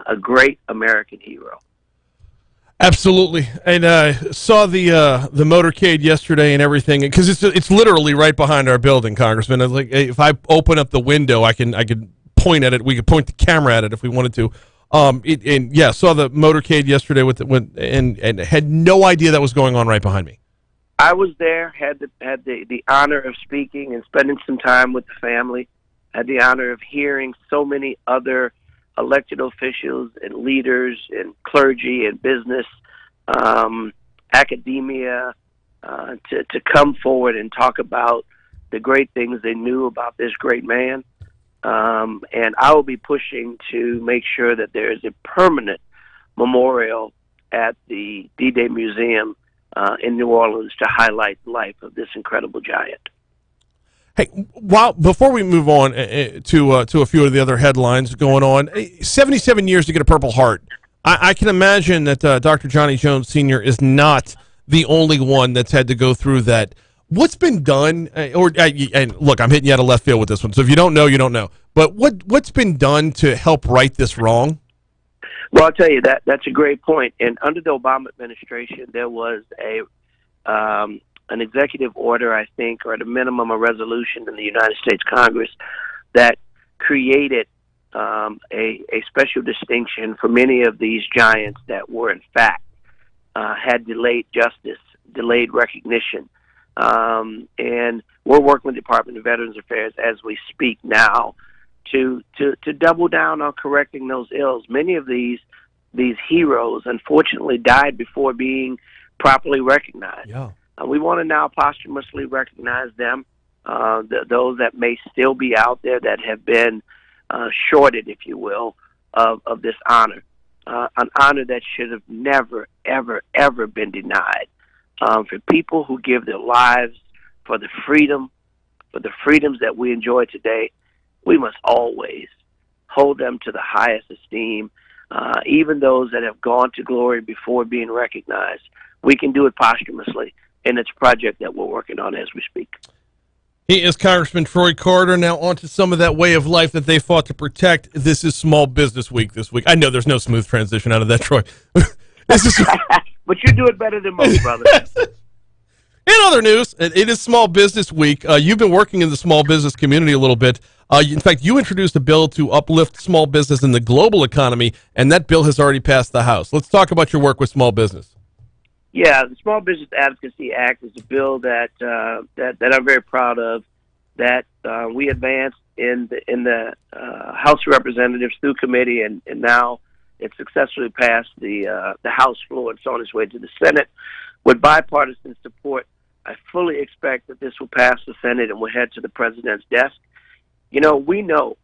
a great American hero. Absolutely, and saw the motorcade yesterday and everything, because it's literally right behind our building, Congressman. I was like, hey, if I open up the window, I could point at it. We could point the camera at it if we wanted to. Saw the motorcade yesterday and had no idea that was going on right behind me. I was there, had the honor of speaking and spending some time with the family. Had the honor of hearing so many other elected officials and leaders and clergy and business, academia, to come forward and talk about the great things they knew about this great man. And I will be pushing to make sure that there is a permanent memorial at the D-Day Museum in New Orleans to highlight the life of this incredible giant. Hey, before we move on to a few of the other headlines going on, 77 years to get a Purple Heart. I can imagine that Dr. Johnny Jones Sr. is not the only one that's had to go through that. What's been done, and look, I'm hitting you out of left field with this one, so if you don't know, you don't know. But what's been done to help right this wrong? Well, I'll tell you, that's a great point. And under the Obama administration, there was an executive order, I think, or at a minimum a resolution in the United States Congress that created a special distinction for many of these giants that were, in fact, had delayed justice, delayed recognition. And we're working with the Department of Veterans Affairs as we speak now to double down on correcting those ills. Many of these heroes, unfortunately, died before being properly recognized. Yeah. We want to now posthumously recognize them, those that may still be out there that have been shorted, if you will, of this honor, an honor that should have never, ever, ever been denied. For people who give their lives for the freedoms that we enjoy today, we must always hold them to the highest esteem, even those that have gone to glory before being recognized. We can do it posthumously, and it's a project that we're working on as we speak. He is Congressman Troy Carter. Now on to some of that way of life that they fought to protect. This is Small Business Week this week. I know there's no smooth transition out of that, Troy. This is, but you do it better than most, brother. In other news, it is Small Business Week. You've been working in the small business community a little bit. In fact, you introduced a bill to uplift small business in the global economy, and that bill has already passed the House. Let's talk about your work with small business. Yeah, the Small Business Advocacy Act is a bill that I'm very proud of, that we advanced in the House of Representatives through committee, and now it's successfully passed the House floor and it's on its way to the Senate. With bipartisan support, I fully expect that this will pass the Senate and will head to the President's desk. You know, we know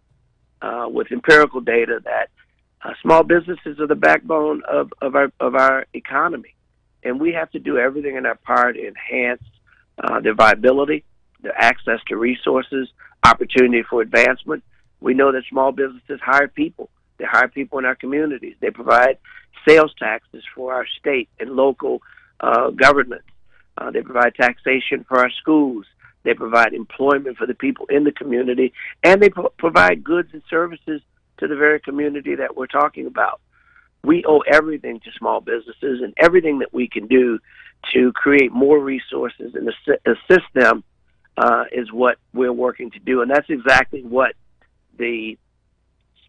with empirical data that small businesses are the backbone of our economy. And we have to do everything in our power to enhance their viability, their access to resources, opportunity for advancement. We know that small businesses hire people. They hire people in our communities. They provide sales taxes for our state and local governments. They provide taxation for our schools. They provide employment for the people in the community. And they provide goods and services to the very community that we're talking about. We owe everything to small businesses, and everything that we can do to create more resources and assist them is what we're working to do. And that's exactly what the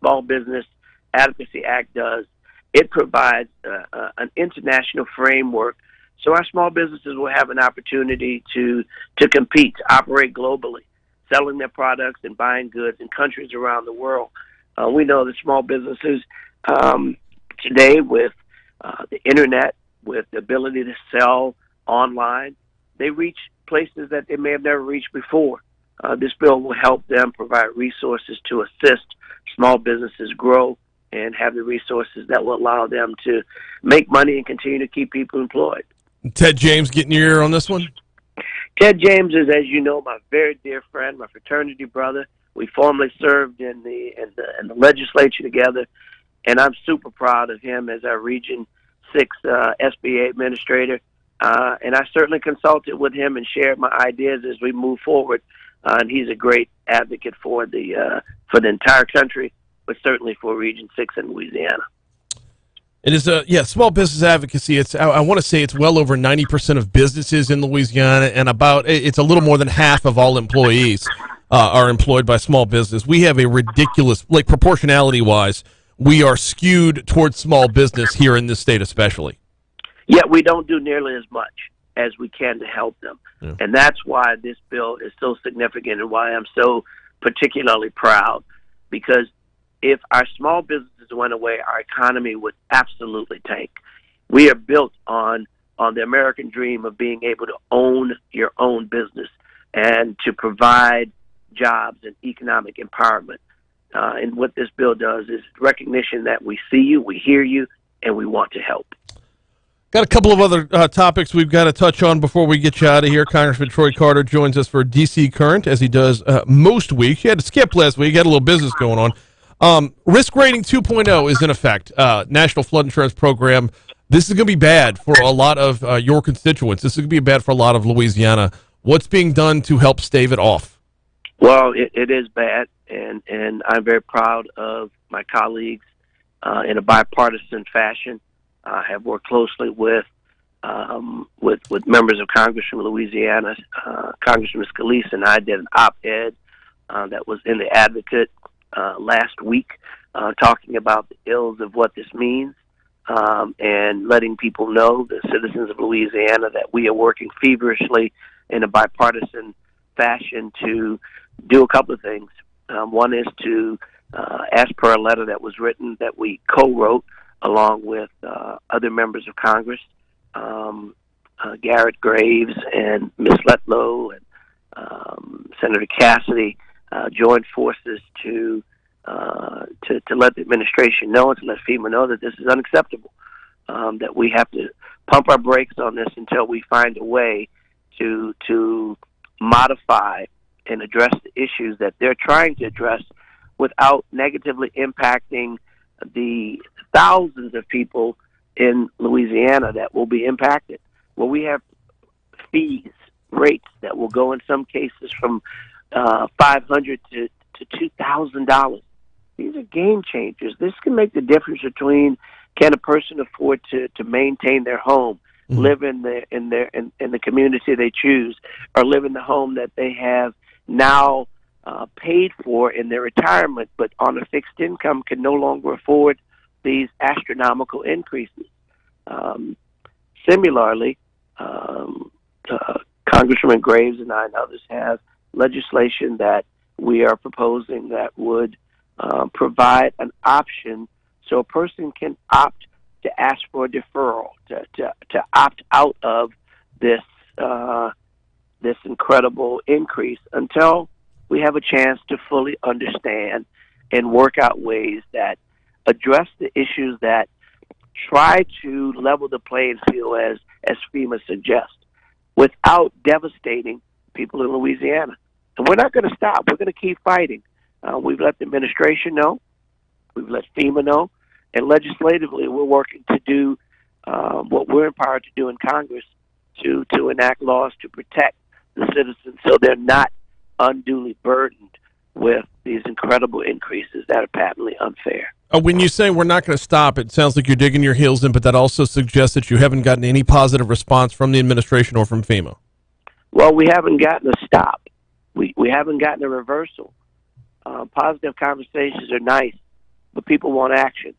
Small Business Advocacy Act does. It provides an international framework so our small businesses will have an opportunity to compete, to operate globally, selling their products and buying goods in countries around the world. We know that small businesses today, with the internet, with the ability to sell online, they reach places that they may have never reached before. This bill will help them provide resources to assist small businesses grow and have the resources that will allow them to make money and continue to keep people employed. Ted James getting your ear on this one? Ted James is, as you know, my very dear friend, my fraternity brother. We formerly served in the legislature together. and I'm super proud of him as our Region 6 SBA administrator. And I certainly consulted with him and shared my ideas as we move forward. And he's a great advocate for the entire country, but certainly for Region 6 in Louisiana. It is small business advocacy. I want to say it's well over 90% of businesses in Louisiana, and it's a little more than half of all employees are employed by small business. We have a ridiculous, like proportionality wise, we are skewed towards small business here in this state, especially. Yet we don't do nearly as much as we can to help them, and that's why this bill is so significant, and why I'm so particularly proud, because if our small businesses went away, our economy would absolutely tank. We are built on the American dream of being able to own your own business and to provide jobs and economic empowerment. And what this bill does is recognition that we see you, we hear you, and we want to help. Got a couple of other topics we've got to touch on before we get you out of here. Congressman Troy Carter joins us for D.C. Current, as he does most weeks. He had to skip last week. He had a little business going on. Risk rating 2.0 is in effect. National Flood Insurance Program. This is going to be bad for a lot of your constituents. This is going to be bad for a lot of Louisiana. What's being done to help stave it off? Well, it is bad, and I'm very proud of my colleagues in a bipartisan fashion. I have worked closely with members of Congress from Louisiana. Congressman Scalise and I did an op-ed that was in the Advocate last week, talking about the ills of what this means, and letting people know, the citizens of Louisiana, that we are working feverishly in a bipartisan fashion to do a couple of things. One is to, as per a letter that was written that we co-wrote along with other members of Congress, Garrett Graves and Ms. Letlow and Senator Cassidy, joined forces to let the administration know and to let FEMA know that this is unacceptable, that we have to pump our brakes on this until we find a way to modify and address the issues that they're trying to address without negatively impacting the thousands of people in Louisiana that will be impacted. Well, we have fees, rates that will go in some cases from $500 to $2,000. These are game changers. This can make the difference between, can a person afford to maintain their home, live in the community they choose, or live in the home that they have now paid for in their retirement, but on a fixed income can no longer afford these astronomical increases. Similarly, Congressman Graves and I and others have legislation that we are proposing that would provide an option so a person can opt to ask for a deferral, to opt out of this incredible increase until we have a chance to fully understand and work out ways that address the issues that try to level the playing field as FEMA suggests, without devastating people in Louisiana. And we're not going to stop. We're going to keep fighting. We've let the administration know. We've let FEMA know. And legislatively, we're working to do what we're empowered to do in Congress to enact laws to protect the citizens so they're not unduly burdened with these incredible increases that are patently unfair. When you say we're not going to stop, it sounds like you're digging your heels in, but that also suggests that you haven't gotten any positive response from the administration or from FEMA. Well, we haven't gotten a stop. We haven't gotten a reversal. Positive conversations are nice, but people want action.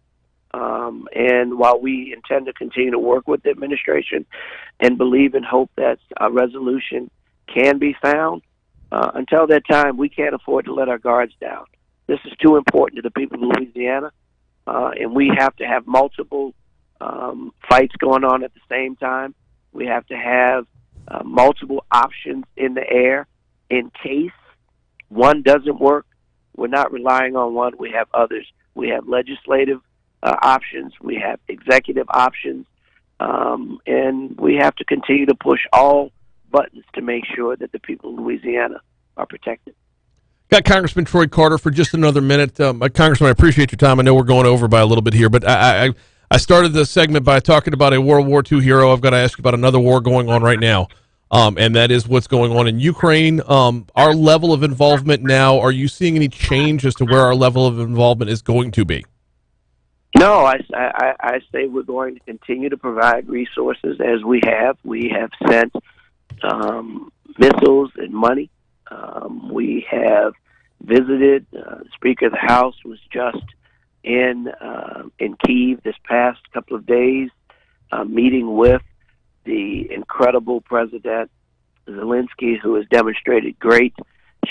And while we intend to continue to work with the administration and believe and hope that a resolution can be found, until that time, we can't afford to let our guards down. This is too important to the people of Louisiana, and we have to have multiple fights going on at the same time. We have to have multiple options in the air in case one doesn't work. We're not relying on one. We have others. We have legislative options. We have executive options. And we have to continue to push all buttons to make sure that the people of Louisiana are protected. Got Congressman Troy Carter for just another minute. Congressman, I appreciate your time. I know we're going over by a little bit here, but I started the segment by talking about a World War II hero. I've got to ask you about another war going on right now, and that is what's going on in Ukraine. Our level of involvement now, are you seeing any change as to where our level of involvement is going to be? No, I say we're going to continue to provide resources as we have. We have sent missiles and money. We have visited. The Speaker of the House was just in Kyiv this past couple of days, meeting with the incredible President Zelensky, who has demonstrated great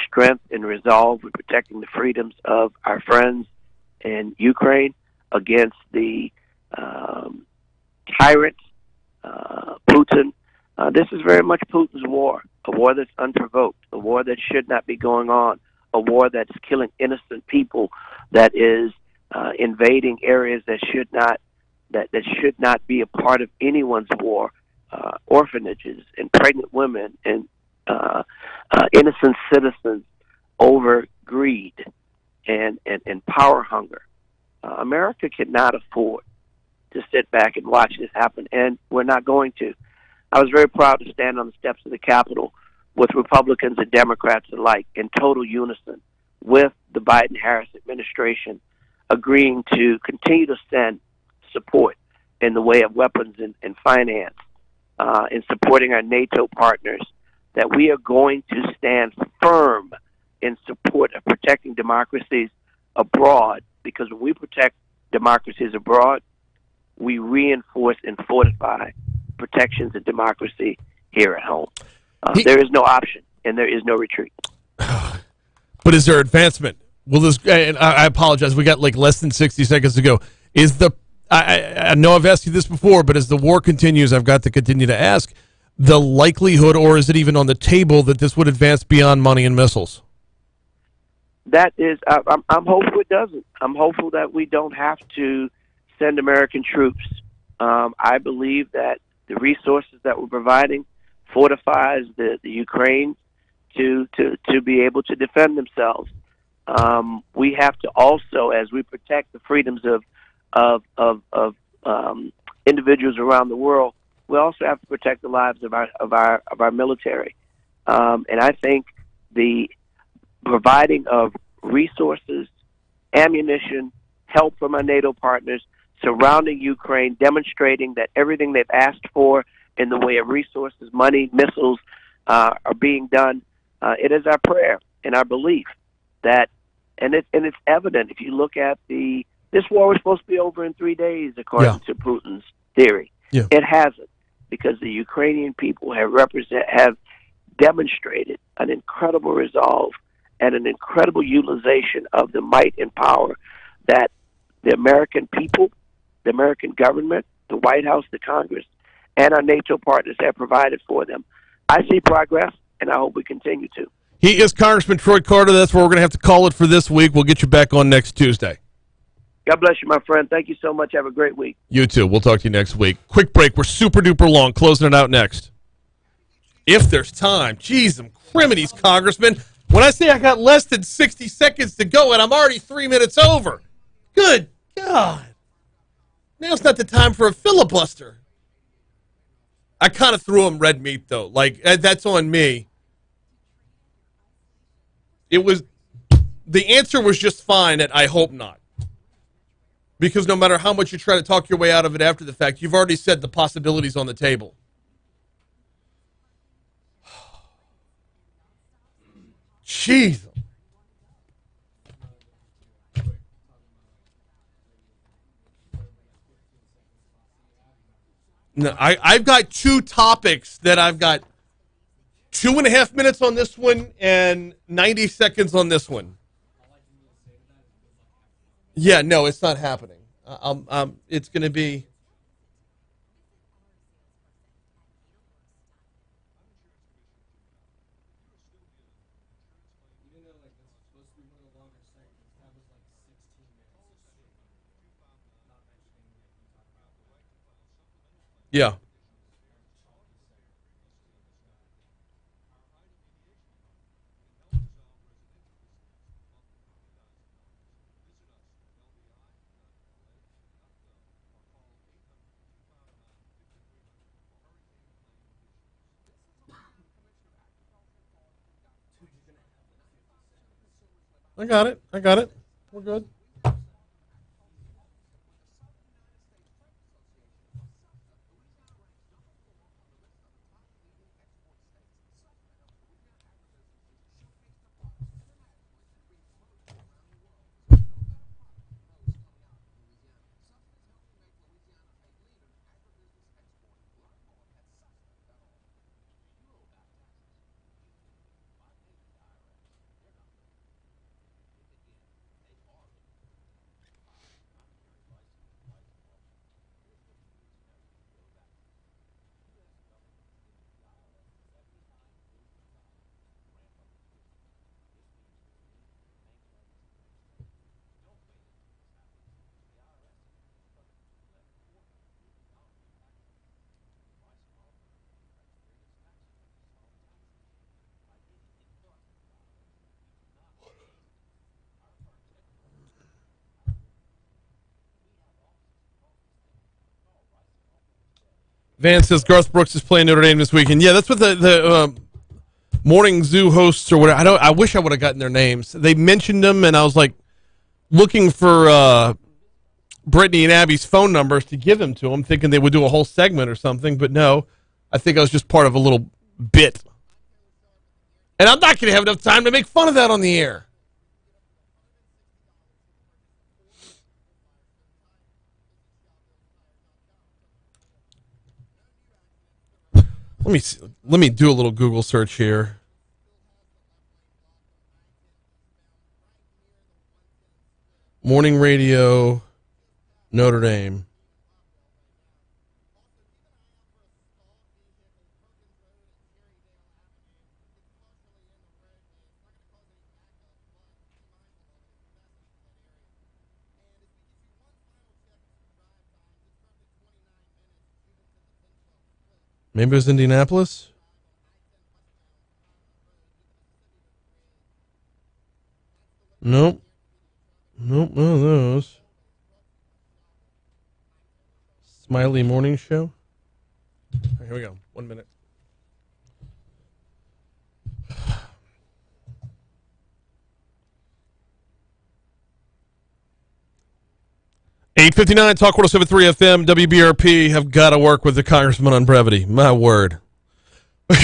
strength and resolve in protecting the freedoms of our friends in Ukraine against the tyrant Putin. This is very much Putin's war, a war that's unprovoked, a war that should not be going on, a war that's killing innocent people, that is invading areas that should not be a part of anyone's war, orphanages and pregnant women and innocent citizens over greed and power hunger. America cannot afford to sit back and watch this happen, and we're not going to. I was very proud to stand on the steps of the Capitol with Republicans and Democrats alike in total unison with the Biden-Harris administration, agreeing to continue to send support in the way of weapons and finance, in supporting our NATO partners, that we are going to stand firm in support of protecting democracies abroad, because when we protect democracies abroad, we reinforce and fortify protections of democracy here at home. There is no option, and there is no retreat. But is there advancement? Will this? And I apologize. We got like less than 60 seconds to go. Is the? I know I've asked you this before, but as the war continues, I've got to continue to ask the likelihood, or is it even on the table, that this would advance beyond money and missiles? That is, I'm hopeful it doesn't. I'm hopeful that we don't have to send American troops. I believe that the resources that we're providing fortifies the Ukraine to be able to defend themselves. We have to also, as we protect the freedoms of individuals around the world, we also have to protect the lives of our military. And I think the providing of resources, ammunition, help from our NATO partners surrounding Ukraine, demonstrating that everything they've asked for in the way of resources, money, missiles, are being done. It is our prayer and our belief that, and it's evident if you look at this war was supposed to be over in 3 days, according to Putin's theory. Yeah. It hasn't, because the Ukrainian people have demonstrated an incredible resolve and an incredible utilization of the might and power that the American people, the American government, the White House, the Congress, and our NATO partners have provided for them. I see progress, and I hope we continue to. He is Congressman Troy Carter. That's where we're going to have to call it for this week. We'll get you back on next Tuesday. God bless you, my friend. Thank you so much. Have a great week. You too. We'll talk to you next week. Quick break. We're super duper long. Closing it out next. If there's time. Jeez, them criminies, Congressman. When I say I got less than 60 seconds to go and I'm already 3 minutes over. Good God. Now's not the time for a filibuster. I kind of threw him red meat, though. Like, that's on me. It was, the answer was just fine at I hope not. Because no matter how much you try to talk your way out of it after the fact, you've already said the possibilities on the table. Jeez. No, I've got two topics that I've got 2.5 minutes on this one and 90 seconds on this one. Yeah, no, it's not happening. It's going to be... Yeah. I got it. I got it. We're good. Van says Garth Brooks is playing Notre Dame this weekend. Yeah, that's what the morning zoo hosts or whatever. I wish I would have gotten their names. They mentioned them, and I was like looking for Brittany and Abby's phone numbers to give them to them, thinking they would do a whole segment or something. But no, I think I was just part of a little bit. And I'm not going to have enough time to make fun of that on the air. Let me see. Let me do a little Google search here. Morning radio, Notre Dame. Maybe it was Indianapolis? Nope. Nope, none of those. Smiley Morning Show? Right, here we go. 1 minute. $8:59, Talk 107.3 FM, WBRP have got to work with the Congressman on brevity. My word.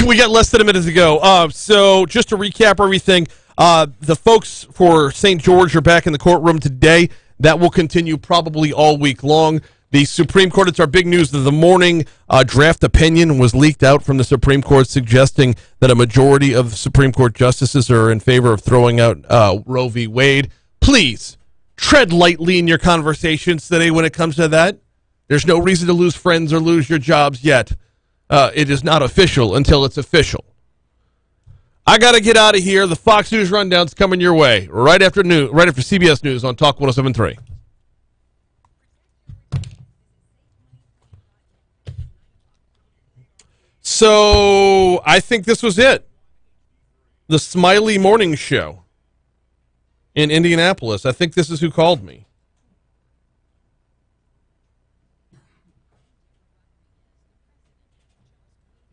We got less than a minute to go. So just to recap everything, the folks for St. George are back in the courtroom today. That will continue probably all week long. The Supreme Court, it's our big news of the morning. Draft opinion was leaked out from the Supreme Court suggesting that a majority of the Supreme Court justices are in favor of throwing out Roe v. Wade. Please tread lightly in your conversations today when it comes to that. There's no reason to lose friends or lose your jobs yet. It is not official until it's official. I got to get out of here. The Fox News Rundown's coming your way right after CBS News on Talk 107.3. So I think this was it. The Smiley Morning Show in Indianapolis. I think this is who called me.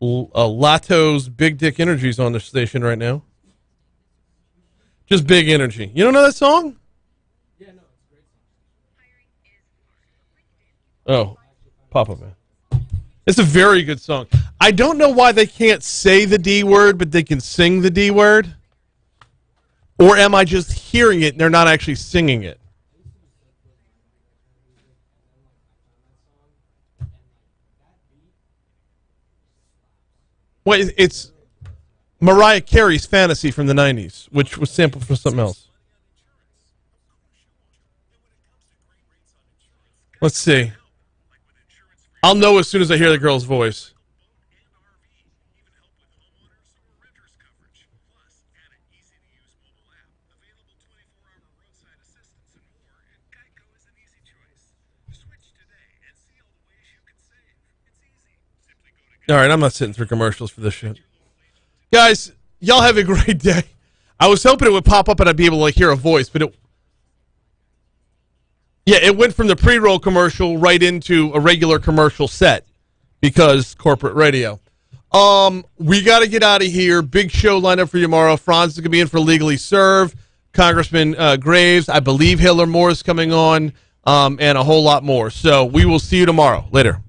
Lato's Big Dick Energy's on the station right now. Just Big Energy. You don't know that song? Yeah, no, it's a great song. Oh, Papa Man. It's a very good song. I don't know why they can't say the D word, but they can sing the D word. Or am I just hearing it and they're not actually singing it? Well, it's Mariah Carey's Fantasy from the 90s, which was sampled from something else. Let's see. I'll know as soon as I hear the girl's voice. All right, I'm not sitting through commercials for this shit. Guys, y'all have a great day. I was hoping it would pop up and I'd be able to hear a voice, but it went from the pre-roll commercial right into a regular commercial set because corporate radio. We got to get out of here. Big show lined up for you tomorrow. Franz is going to be in for Legally Serve. Congressman Graves. I believe Hiller Moore is coming on, and a whole lot more. So we will see you tomorrow. Later.